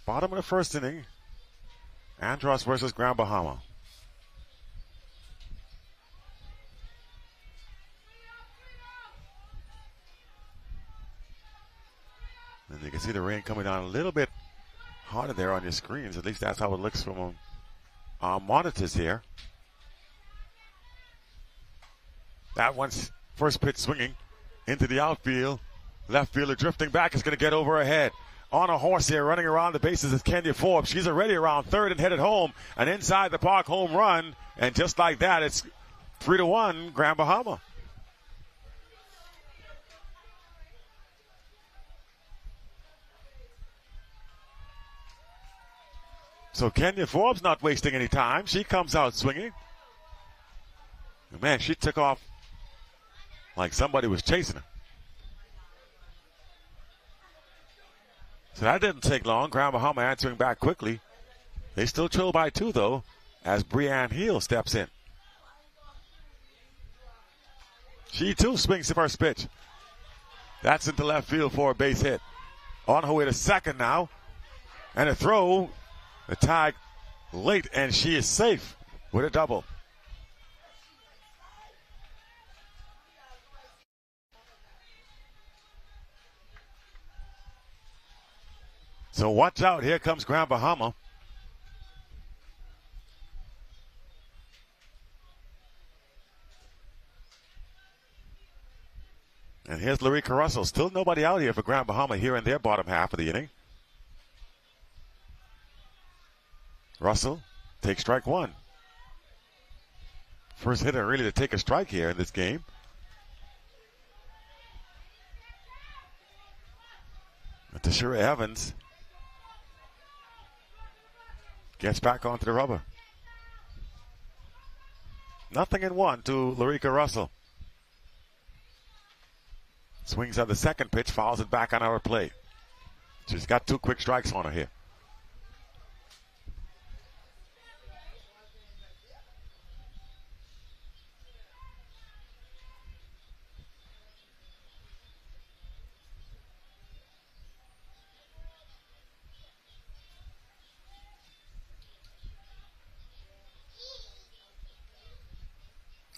Bottom of the first inning. Andros versus Grand Bahama. And you can see the rain coming down a little bit harder there on your screens. At least that's how it looks from our monitors here. That one's first pitch swinging into the outfield. Left fielder drifting back is going to get over ahead. On a horse here, running around the bases is Kenya Forbes. She's already around third and headed home. An inside the park home run. And just like that, it's 3-1 Grand Bahama. So Kenya Forbes not wasting any time. She comes out swinging. Man, she took off like somebody was chasing her. So that didn't take long. Grand Bahama answering back quickly. They still trail by 2, though, as Breanne Heel steps in. She, too, swings the first pitch. That's into left field for a base hit. On her way to second now. And a throw. The tag late, and she is safe with a double. So watch out. Here comes Grand Bahama. And here's Larica Russell. Still nobody out here for Grand Bahama here in their bottom half of the inning. Russell takes strike 1. First hitter really to take a strike here in this game. And Tashira Evans gets back onto the rubber. 0-1 to Larica Russell. Swings at the second pitch, fouls it back on our plate. She's got 2 quick strikes on her here.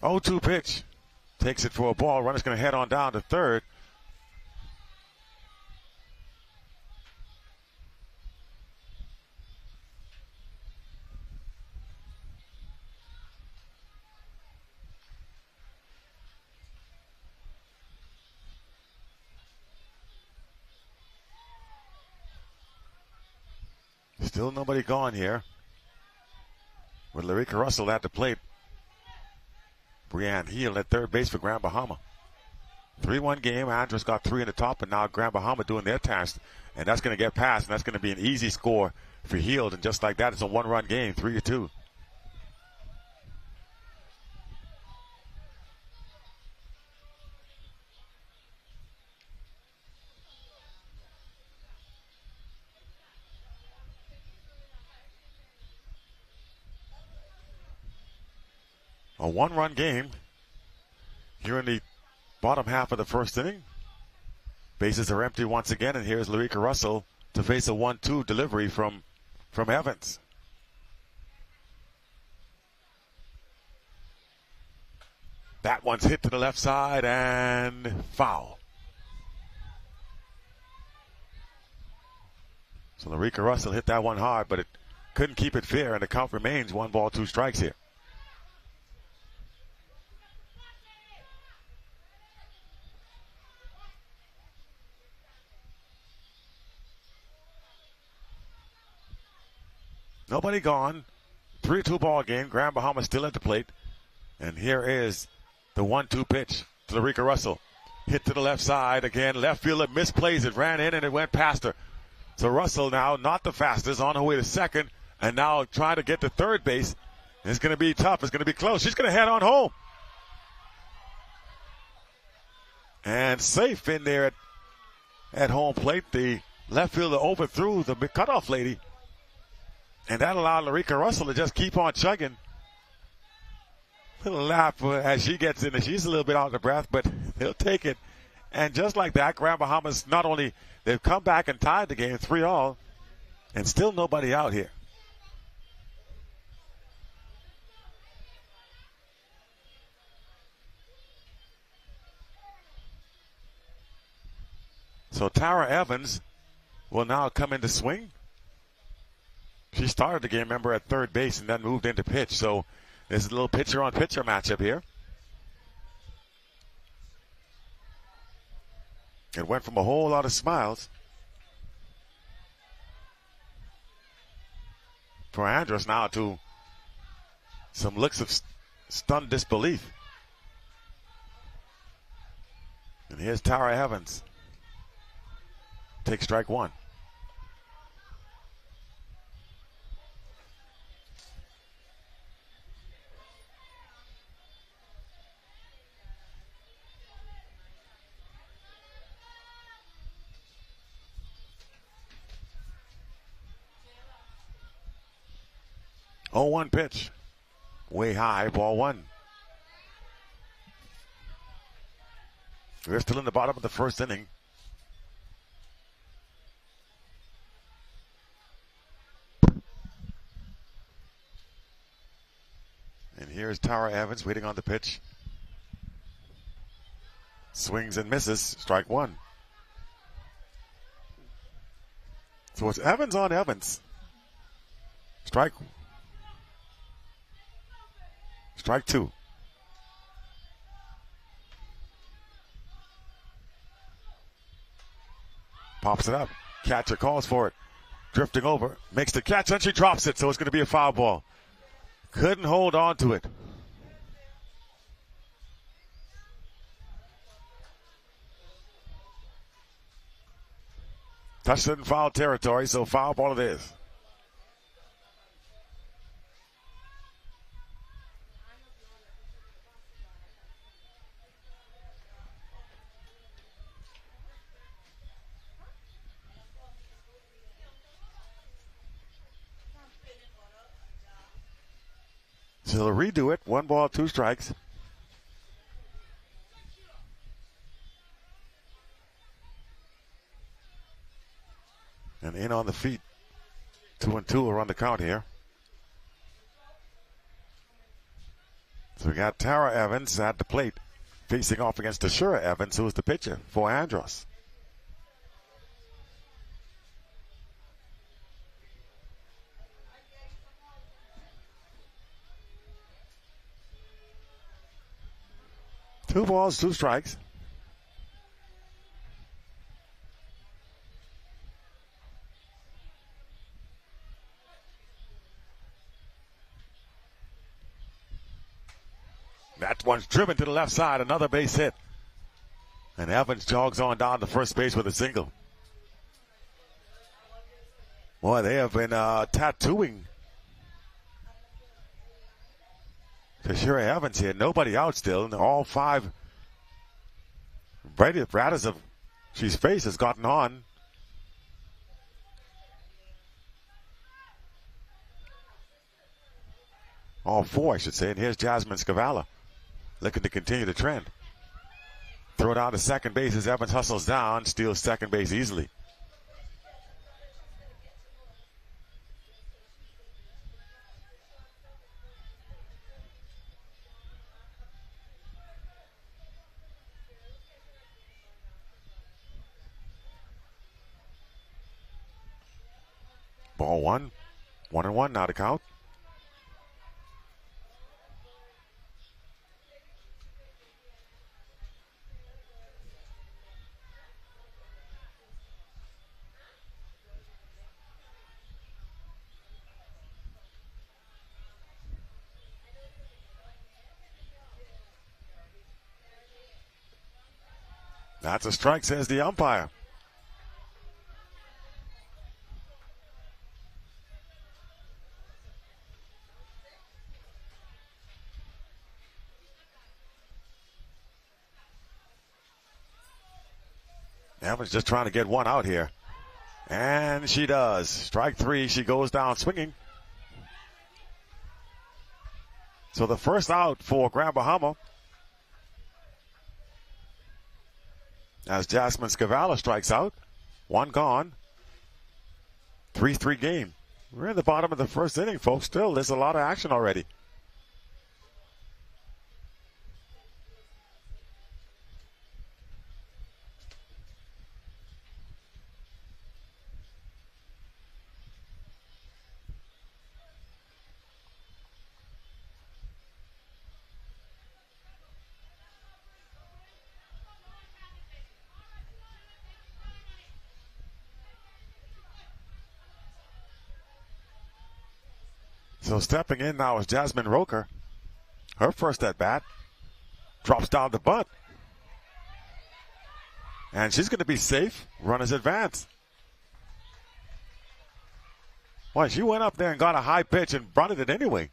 Oh, 2 pitch. Takes it for a ball. Runner's going to head on down to third. Still nobody gone here. With Larica Russell at the plate. Breanne Heel at third base for Grand Bahama. 3-1 game. Andros got 3 in the top, and now Grand Bahama doing their task. And that's going to get past, and that's going to be an easy score for Heel. And just like that, it's a 1-run game, 3-2. A 1-run game here in the bottom half of the first inning. Bases are empty once again, and here's Larica Russell to face a 1-2 delivery from Evans. That one's hit to the left side and foul. So Larika Russell hit that one hard, but it couldn't keep it fair, and the count remains 1 ball, 2 strikes here. Nobody gone. 3-2 ball game. Grand Bahama still at the plate. And here is the 1-2 pitch to Larika Russell. Hit to the left side again. Left fielder misplays it. Ran in and it went past her. So Russell now not the fastest, on her way to second, and now trying to get to third base. It's going to be tough. It's going to be close. She's going to head on home. And safe in there at home plate. The left fielder overthrew the cutoff lady. And that allowed Larika Russell to just keep on chugging. Little laugh as she gets in. She's a little bit out of breath, but he'll take it. And just like that, Grand Bahamas not only, they've come back and tied the game 3-3, and still nobody out here. So Tara Evans will now come into swing. She started the game, remember, at third base and then moved into pitch. So there's a little pitcher-on-pitcher matchup here. It went from a whole lot of smiles for Andros now to some looks of stunned disbelief. And here's Tara Evans. Take strike 1. Oh, 1 pitch. Way high, ball 1. We're still in the bottom of the first inning. And here's Tara Evans waiting on the pitch. Swings and misses. Strike 1. So it's Evans on Evans. Strike 2. Pops it up. Catcher calls for it. Drifting over. Makes the catch and she drops it. So it's going to be a foul ball. Couldn't hold on to it. Touched it in foul territory, so foul ball it is. So they'll redo it. 1 ball, 2 strikes. And in on the feet. 2-2 are on the count here. So we got Tara Evans at the plate, facing off against Ashura Evans, who is the pitcher for Andros. Two balls, 2 strikes. That one's driven to the left side, another base hit. And Evans jogs on down to first base with a single. Boy, they have been tattooing Ashura Evans here. Nobody out still, and all 5 batters of she's faced has gotten on. All 4, I should say. And here's Jasmine Scavala looking to continue the trend. Throw down to second base as Evans hustles down, steals second base easily. Ball one. 1-1 now to count. That's a strike, says the umpire. Evans just trying to get one out here. And she does. Strike three. She goes down swinging. So the first out for Grand Bahama. As Jasmine Scavala strikes out. One gone. 3-3 game. We're in the bottom of the first inning, folks. Still, there's a lot of action already. So stepping in now is Jasmine Roker. Her first at bat. Drops down the butt. And she's going to be safe. Runners advance. Well, she went up there and got a high pitch and brought it anyway.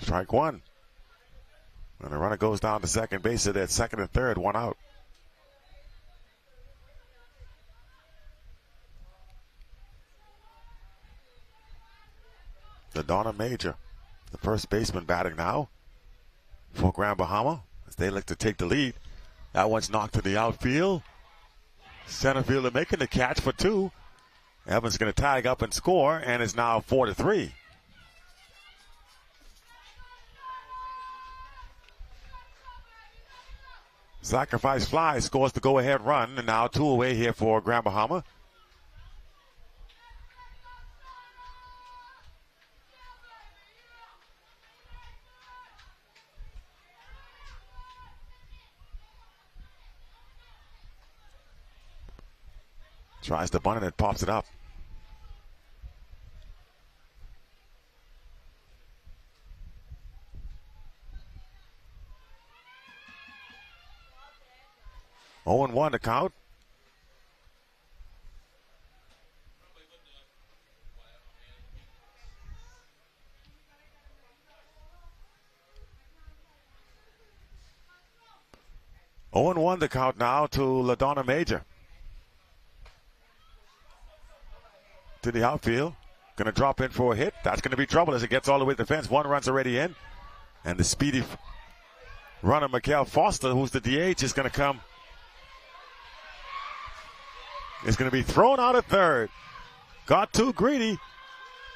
Strike one. And the runner goes down to second base at second and third, one out. LaDonna Major, the first baseman, batting now for Grand Bahama as they look to take the lead. That one's knocked to the outfield. Center fielder making the catch for two. Evans going to tag up and score, and it's now 4-3. Sacrifice fly scores the go-ahead run, and now two away here for Grand Bahama. Tries to bunt and it pops it up. Oh, and 1 to count. Oh, and 1 to count now to LaDonna Major. To the outfield. Going to drop in for a hit. That's going to be trouble as it gets all the way to the fence. 1 run's already in. And the speedy runner, Mical Foster, who's the DH, is going to come. Is going to be thrown out at third. Got too greedy.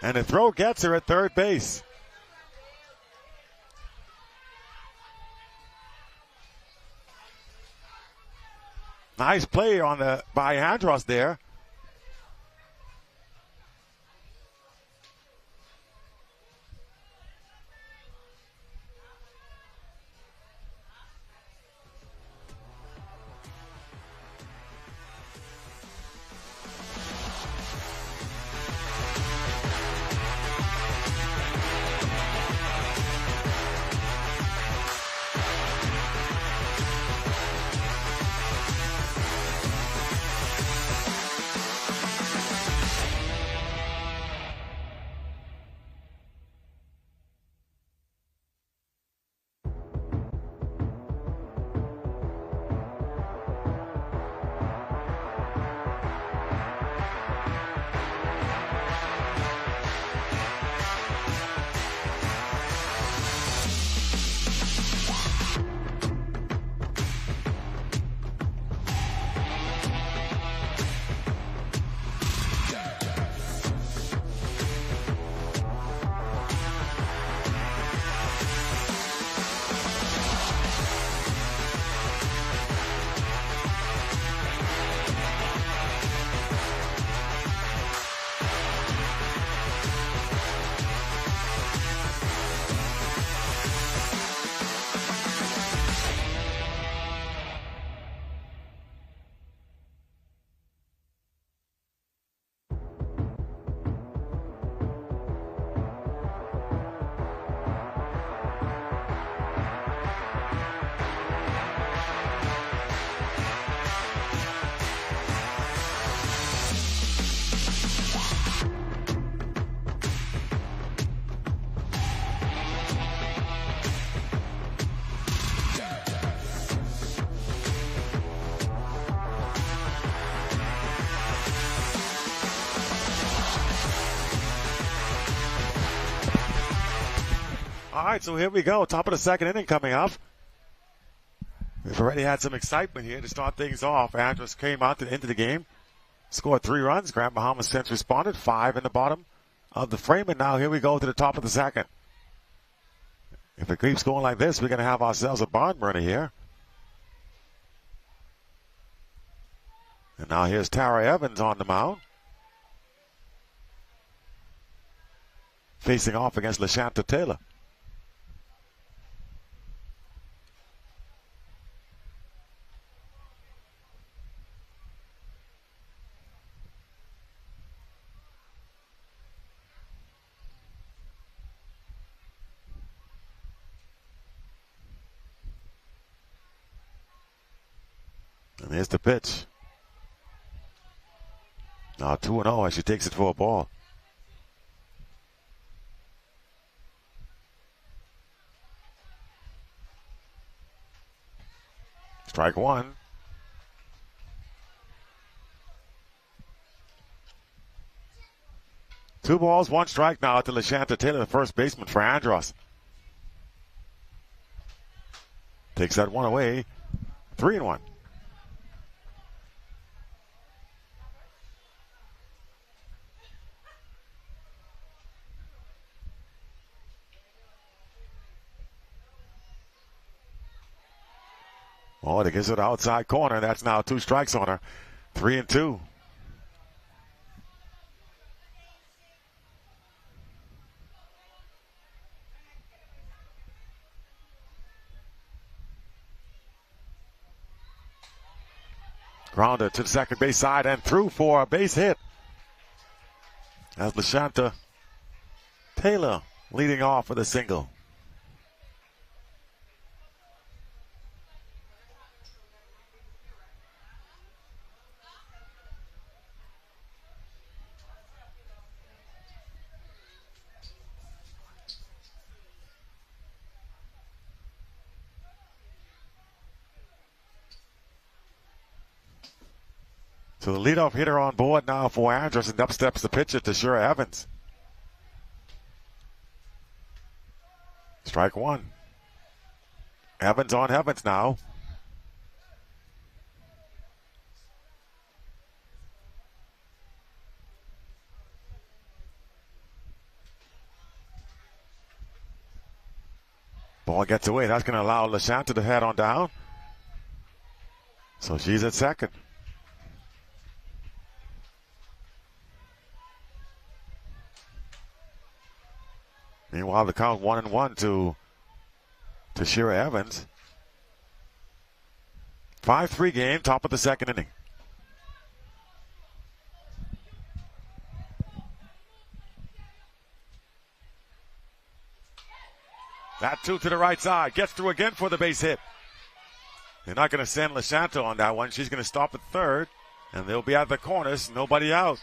And the throw gets her at third base. Nice play by Andros there. All right, so here we go. Top of the second inning coming up. We've already had some excitement here to start things off. Andros came out into the game, scored 3 runs. Grand Bahama since responded, 5 in the bottom of the frame. And now here we go to the top of the second. If it keeps going like this, we're going to have ourselves a barn burner here. And now here's Tara Evans on the mound, facing off against LaShanta Taylor. And here's the pitch. Now 2-0 as she takes it for a ball. Strike 1. Two balls, 1 strike now to LaShanta Taylor, the first baseman for Andros. Takes that one away. 3-1. Oh, it gives it outside corner. That's now 2 strikes on her. 3-2. Grounded to the second base side and through for a base hit. As LaShanta Taylor leading off with a single. So the leadoff hitter on board now for Andros, and up steps the pitcher to Shira Evans. Strike 1. Evans on Evans now. Ball gets away. That's going to allow LaShanta to head on down. So she's at second. Meanwhile, the count 1-1 to Shira Evans. 5-3 game, top of the second inning. That 2 to the right side. Gets through again for the base hit. They're not going to send LaShanta on that one. She's going to stop at third, and they'll be at the corners. Nobody out.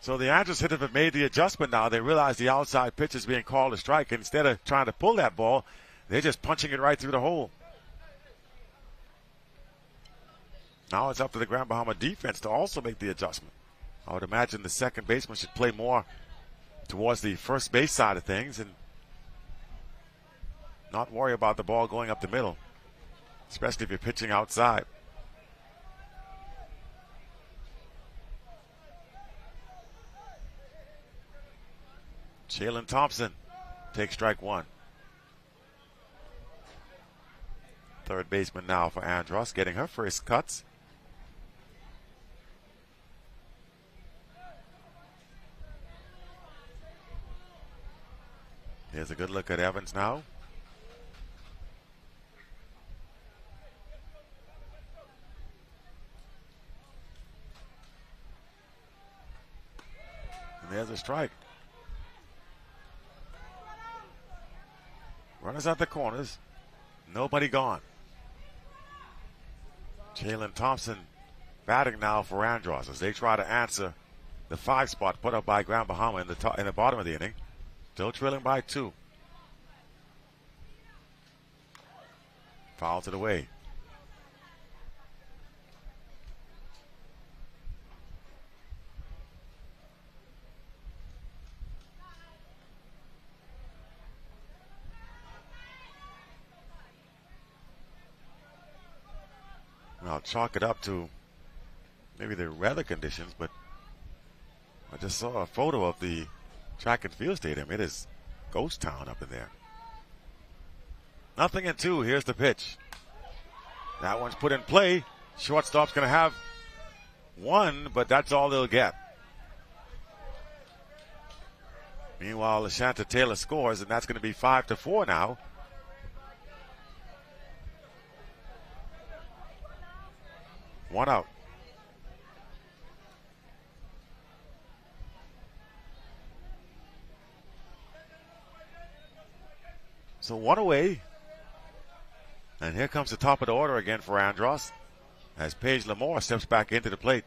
So the Andros hitters have made the adjustment now. They realize the outside pitch is being called a strike. Instead of trying to pull that ball, they're just punching it right through the hole. Now it's up to the Grand Bahama defense to also make the adjustment. I would imagine the second baseman should play more towards the first base side of things and not worry about the ball going up the middle, especially if you're pitching outside. Jalen Thompson takes strike 1. Third baseman now for Andros, getting her first cuts. Here's a good look at Evans now. And there's a strike. Runners at the corners. Nobody gone. Jalen Thompson batting now for Andros as they try to answer the 5 spot put up by Grand Bahama in the bottom of the inning. Still trailing by 2. Fouls it away. chalk it up to maybe the weather conditions, but I just saw a photo of the track and field stadium. It is ghost town up in there. 0-2. Here's the pitch. That one's put in play. Shortstop's going to have one, but that's all they'll get. Meanwhile, LaShanta Taylor scores, and that's going to be 5-4 now. One out. So one away. And here comes the top of the order again for Andros as Paige Lamore steps back into the plate.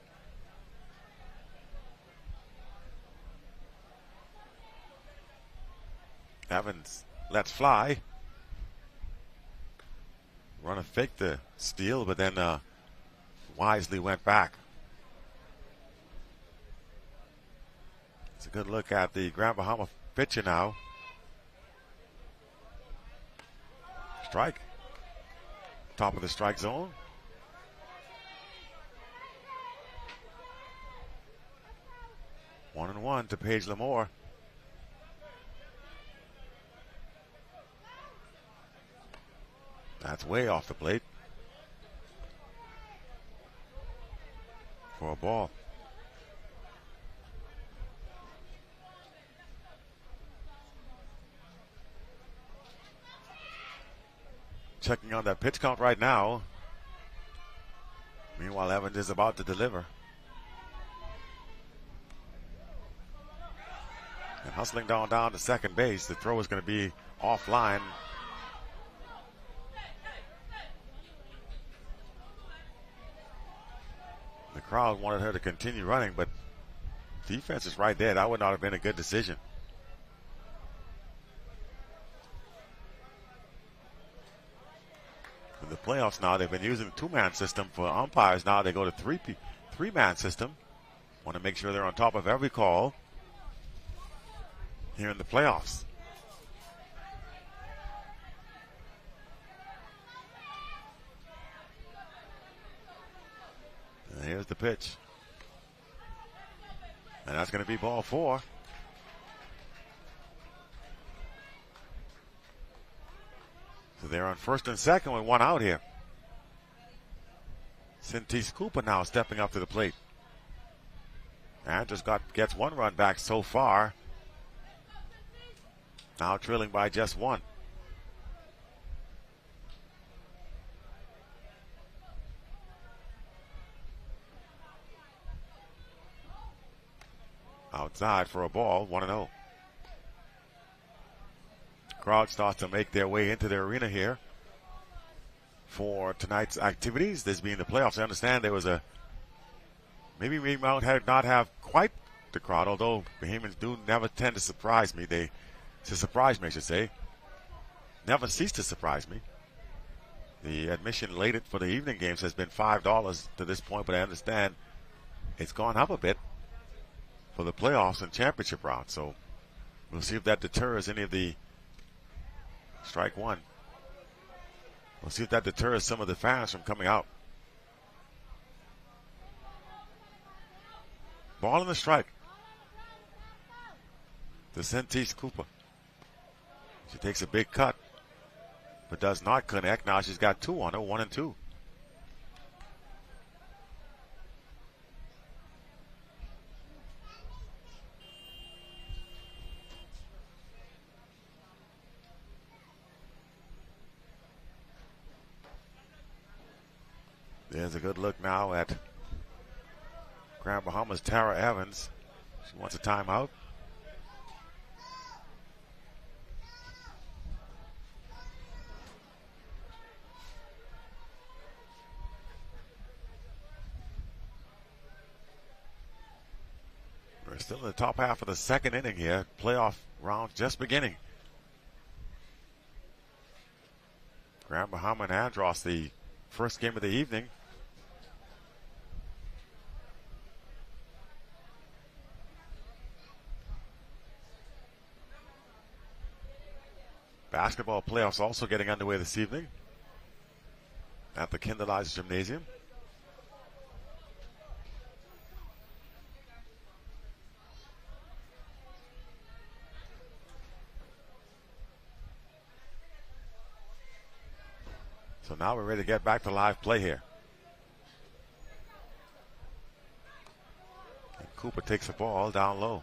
Evans lets fly. Runner faked the steal, but then wisely went back. It's a good look at the Grand Bahama pitcher now. Strike. Top of the strike zone. One and one to Paige Lamore. That's way off the plate. For a ball. Checking on that pitch count right now. Meanwhile, Evans is about to deliver. And hustling down to second base. The throw is going to be offline. The crowd wanted her to continue running, but defense is right there. That would not have been a good decision. In the playoffs now, they've been using the two-man system for umpires. Now they go to three-man system. Want to make sure they're on top of every call here in the playoffs. And here's the pitch. And that's going to be ball 4. So they're on first and second with one out here. Cintis Cooper now stepping up to the plate. And just gets one run back so far. Now trailing by just one. Outside for a ball, 1-0. Crowd starts to make their way into the arena here for tonight's activities. This being the playoffs, I understand there was maybe we might not have quite the crowd, although Bahamians do never tend to surprise me. I should say. Never cease to surprise me. The admission lated for the evening games has been $5 to this point, but I understand it's gone up a bit for the playoffs and championship round. So we'll see if that deters any of the strike one. We'll see if that deters some of the fans from coming out. Ball in the strike. To Cintis Cooper. She takes a big cut, but does not connect. Now she's got 2 on her, 1-2. There's a good look now at Grand Bahama's Tara Evans. She wants a timeout. We're still in the top half of the second inning here. Playoff round just beginning. Grand Bahama and Andros, the first game of the evening. Basketball playoffs also getting underway this evening at the Kinderleis Gymnasium. So now we're ready to get back to live play here. And Cooper takes the ball down low.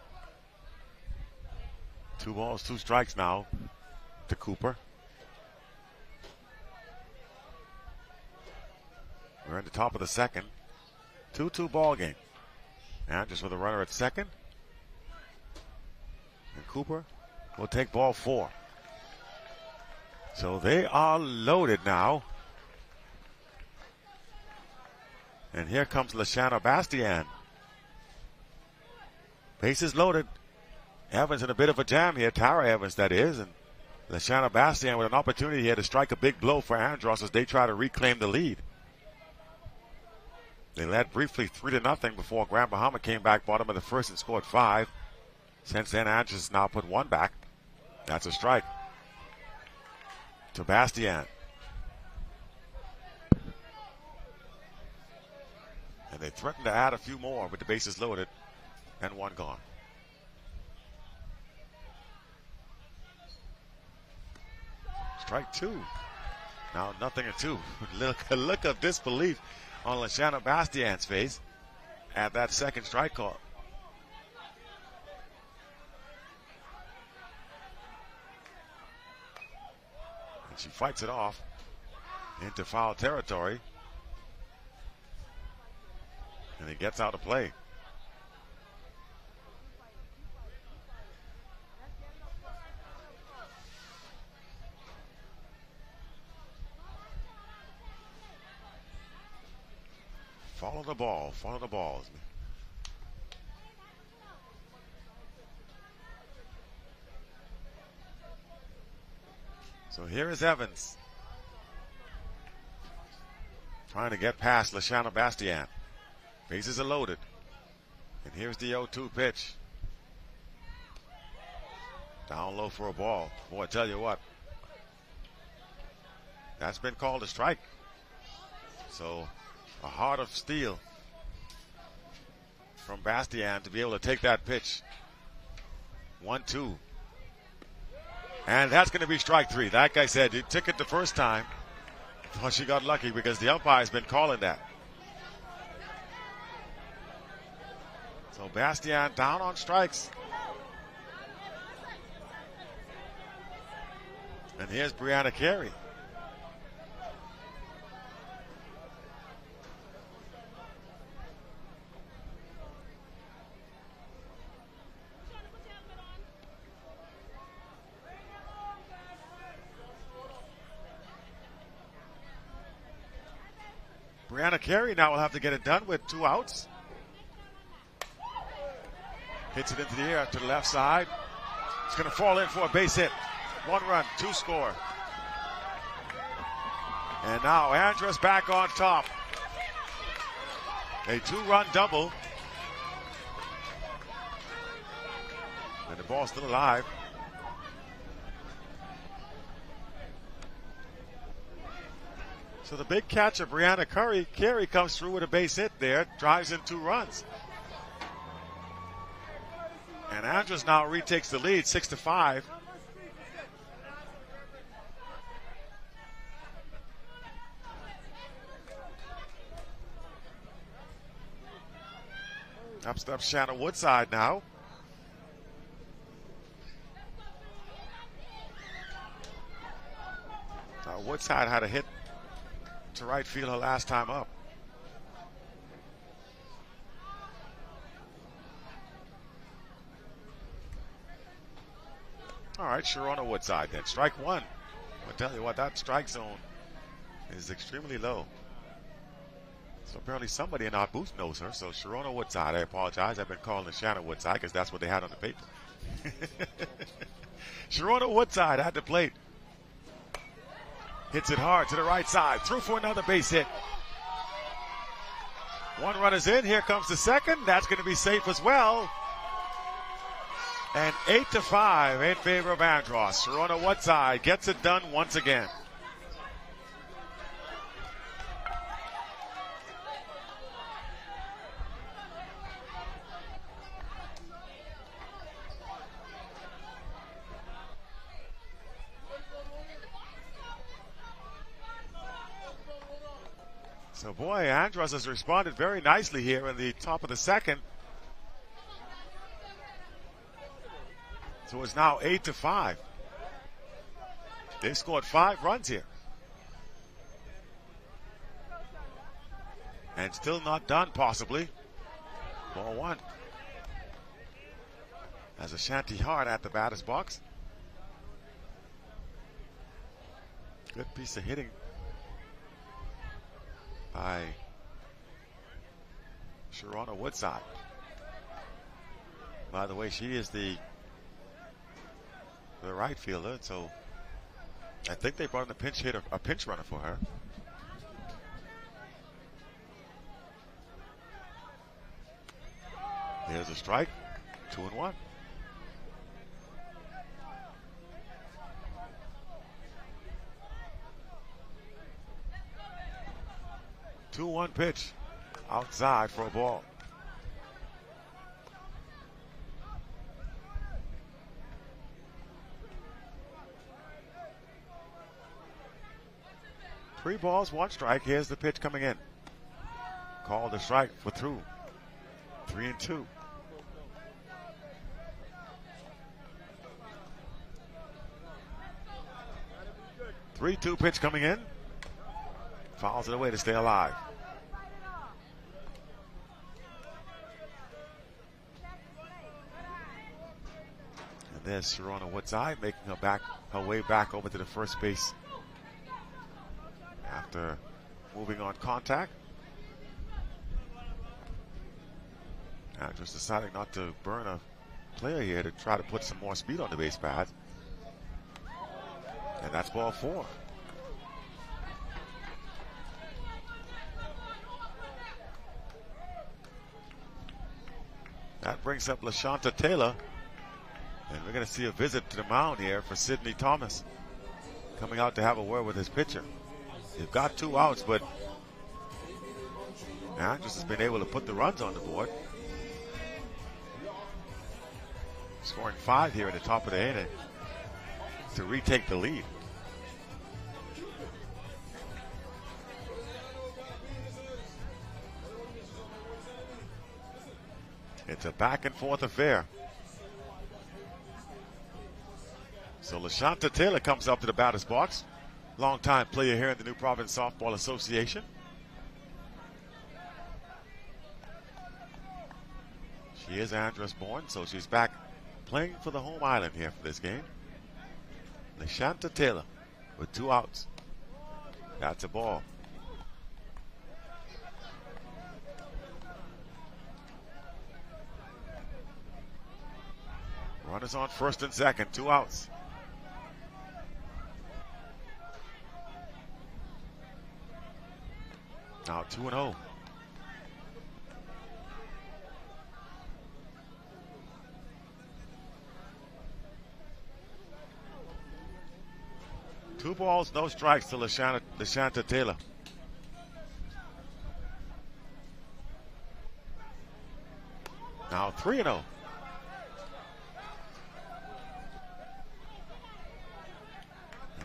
2 balls, 2 strikes now to Cooper. We're in the top of the second. 2-2 ball game. Andros with a runner at second. And Cooper will take ball 4. So they are loaded now. And here comes Lashana Bastian. Bases loaded. Evans in a bit of a jam here. Tara Evans, that is. And Lashana Bastian with an opportunity here to strike a big blow for Andros as they try to reclaim the lead. They led briefly 3-0 before Grand Bahama came back bottom of the first and scored 5. Since then, Andros has now put 1 back. That's a strike to Bastian. And they threaten to add a few more with the bases loaded and 1 gone. Strike 2. Now 0-2. A look of disbelief on Lashana Bastian's face at that second strike call. And she fights it off into foul territory. And he gets out of play. Follow the ball, follow the balls. So here is Evans. Trying to get past Lashana Bastian. Bases are loaded. And here's the 0-2 pitch. Down low for a ball. Boy, I tell you what. That's been called a strike. So a heart of steel from Bastian to be able to take that pitch. 1-2. And that's going to be strike 3. Like I said, he took it the first time. Well, she got lucky because the umpire's been calling that. So Bastian down on strikes. And here's Brianna Carey. Brianna Carey now will have to get it done with 2 outs. Hits it into the air to the left side. It's going to fall in for a base hit. 1 run, 2 score. And now Andros back on top. A 2-run double. And the ball's still alive. So the big catcher, Brianna Carey, comes through with a base hit there, drives in 2 runs. And Andros now retakes the lead, 6-5. Up steps Shannon Woodside now. Woodside had a hit to right field her last time up. All right, Sharona Woodside then. Strike 1. I'll tell you what, that strike zone is extremely low. So apparently somebody in our booth knows her. So Sharona Woodside, I apologize. I've been calling her Shannon Woodside because that's what they had on the paper. Sharona Woodside at the plate. Hits it hard to the right side. Through for another base hit. 1 run is in. Here comes the second. That's going to be safe as well. And 8-5 in favor of Andros. Sharona Woodside gets it done once again. So, boy, Andros has responded very nicely here in the top of the second. So it's now 8-5. They scored 5 runs here. And still not done, possibly. Ball 1. As Ashanti Hart at the batter's box. Good piece of hitting by Sharona Woodside. By the way, she is the right fielder, so I think they brought in a pinch runner for her. Here's a strike, 2-1. Two-one pitch outside for a ball. Three balls, 1 strike. Here's the pitch coming in. Called a strike for through. 3-2. 3-2 pitch coming in. Fouls it away to stay alive. And there's Sharona Woodside making her way back over to the first base after moving on contact. Andros deciding not to burn a player here to try to put some more speed on the base paths. And that's ball 4. That brings up LaShonta Taylor. And we're going to see a visit to the mound here for Sidney Thomas. Coming out to have a word with his pitcher. They've got 2 outs, but Andros has been able to put the runs on the board. Scoring 5 here in the top of the inning to retake the lead. It's a back and forth affair. So LaShonta Taylor comes up to the batter's box. Longtime player here in the New Providence Softball Association. She is Andros born, so she's back playing for the home island here for this game. LaShonta Taylor with 2 outs. That's a ball. Runners on first and second, 2 outs. Now 2-0. Two balls, no strikes to LaShonta Taylor. Now 3-0.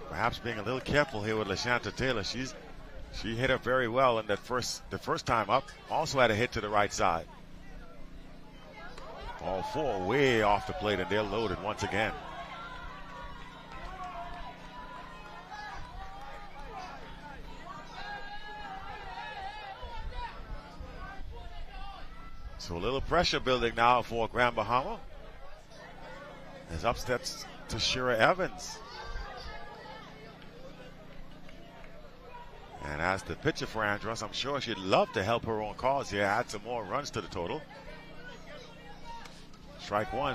Perhaps being a little careful here with LaShonta Taylor. She hit it very well in the first time up. Also had a hit to the right side. All 4 way off the plate, and they're loaded once again. So a little pressure building now for Grand Bahama. As up steps Tashira Evans. And as the pitcher for Andros, I'm sure she'd love to help her own cause here, add some more runs to the total. Strike 1.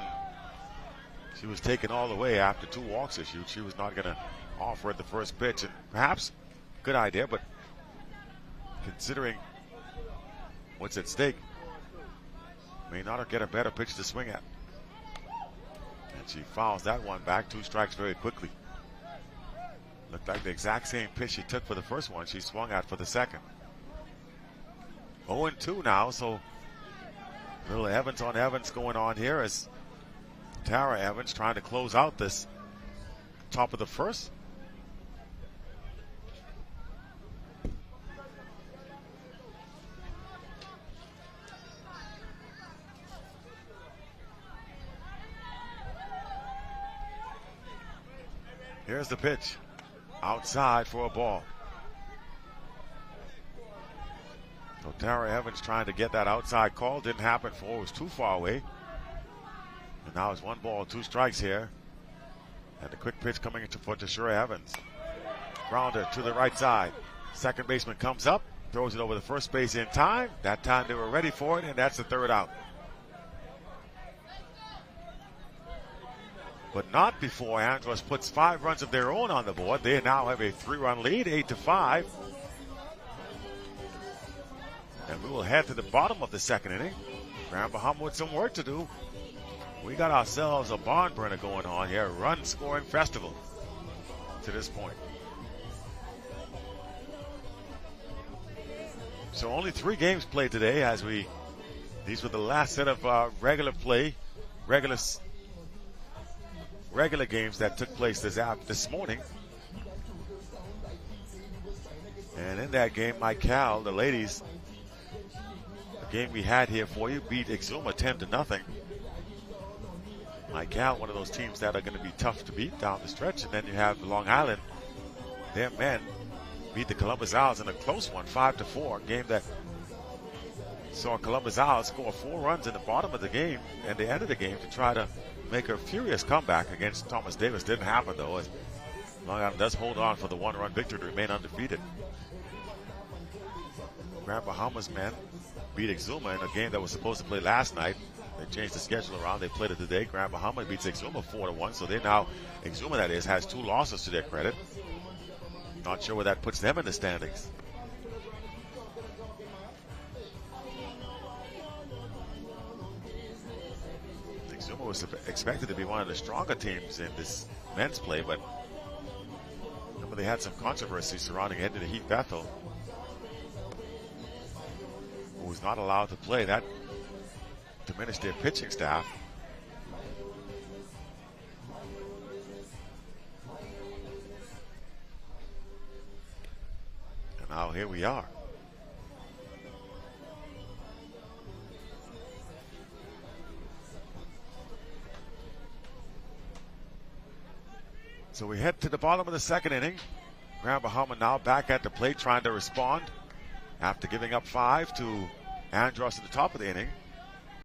She was taken all the way after 2 walks issued. She was not going to offer at the first pitch. And perhaps, good idea, but considering what's at stake, may not get a better pitch to swing at. And she fouls that one back. 2 strikes very quickly. Looked like the exact same pitch she took for the first one she swung at for the second. 0-2 now, so little Evans on Evans going on here as Tara Evans trying to close out this top of the first. Here's the pitch. Outside for a ball. So Tara Evans trying to get that outside call. Didn't happen for it. Was too far away. And now it's 1 ball, 2 strikes here. And the quick pitch coming into for Tashura Evans. Grounder to the right side. Second baseman comes up. Throws it over the first base in time. That time they were ready for it, and that's the 3rd out. But not before Andros puts 5 runs of their own on the board. They now have a 3-run lead, 8-5. And we will head to the bottom of the 2nd inning. Grand Bahama with some work to do. We got ourselves a barn burner going on here. Run scoring festival to this point. So only 3 games played today these were the last set of regular games that took place this morning. And in that game, Mical, the ladies, the game we had here for you, beat Exuma 10-0. Mical, one of those teams that are going to be tough to beat down the stretch. And then you have Long Island. Their men beat the Columbus Owls in a close one, 5-4. A game that saw Columbus Owls score 4 runs in the bottom of the game and the end of the game to try to make a furious comeback against Thomas Davis. Didn't happen, though, as Long Island does hold on for the 1-run victory to remain undefeated. Grand Bahamas men beat Exuma in a game that was supposed to play last night. They changed the schedule around. They played it today. Grand Bahama beats Exuma 4-1. So they now, Exuma that is, has 2 losses to their credit. Not sure where that puts them in the standings. Exuma was expected to be one of the stronger teams in this men's play, but remember they had some controversy surrounding Edna Heath Bethel, who was not allowed to play. That diminished their pitching staff. And now here we are. So we head to the bottom of the 2nd inning. Grand Bahama now back at the plate trying to respond after giving up 5 to Andros at the top of the inning.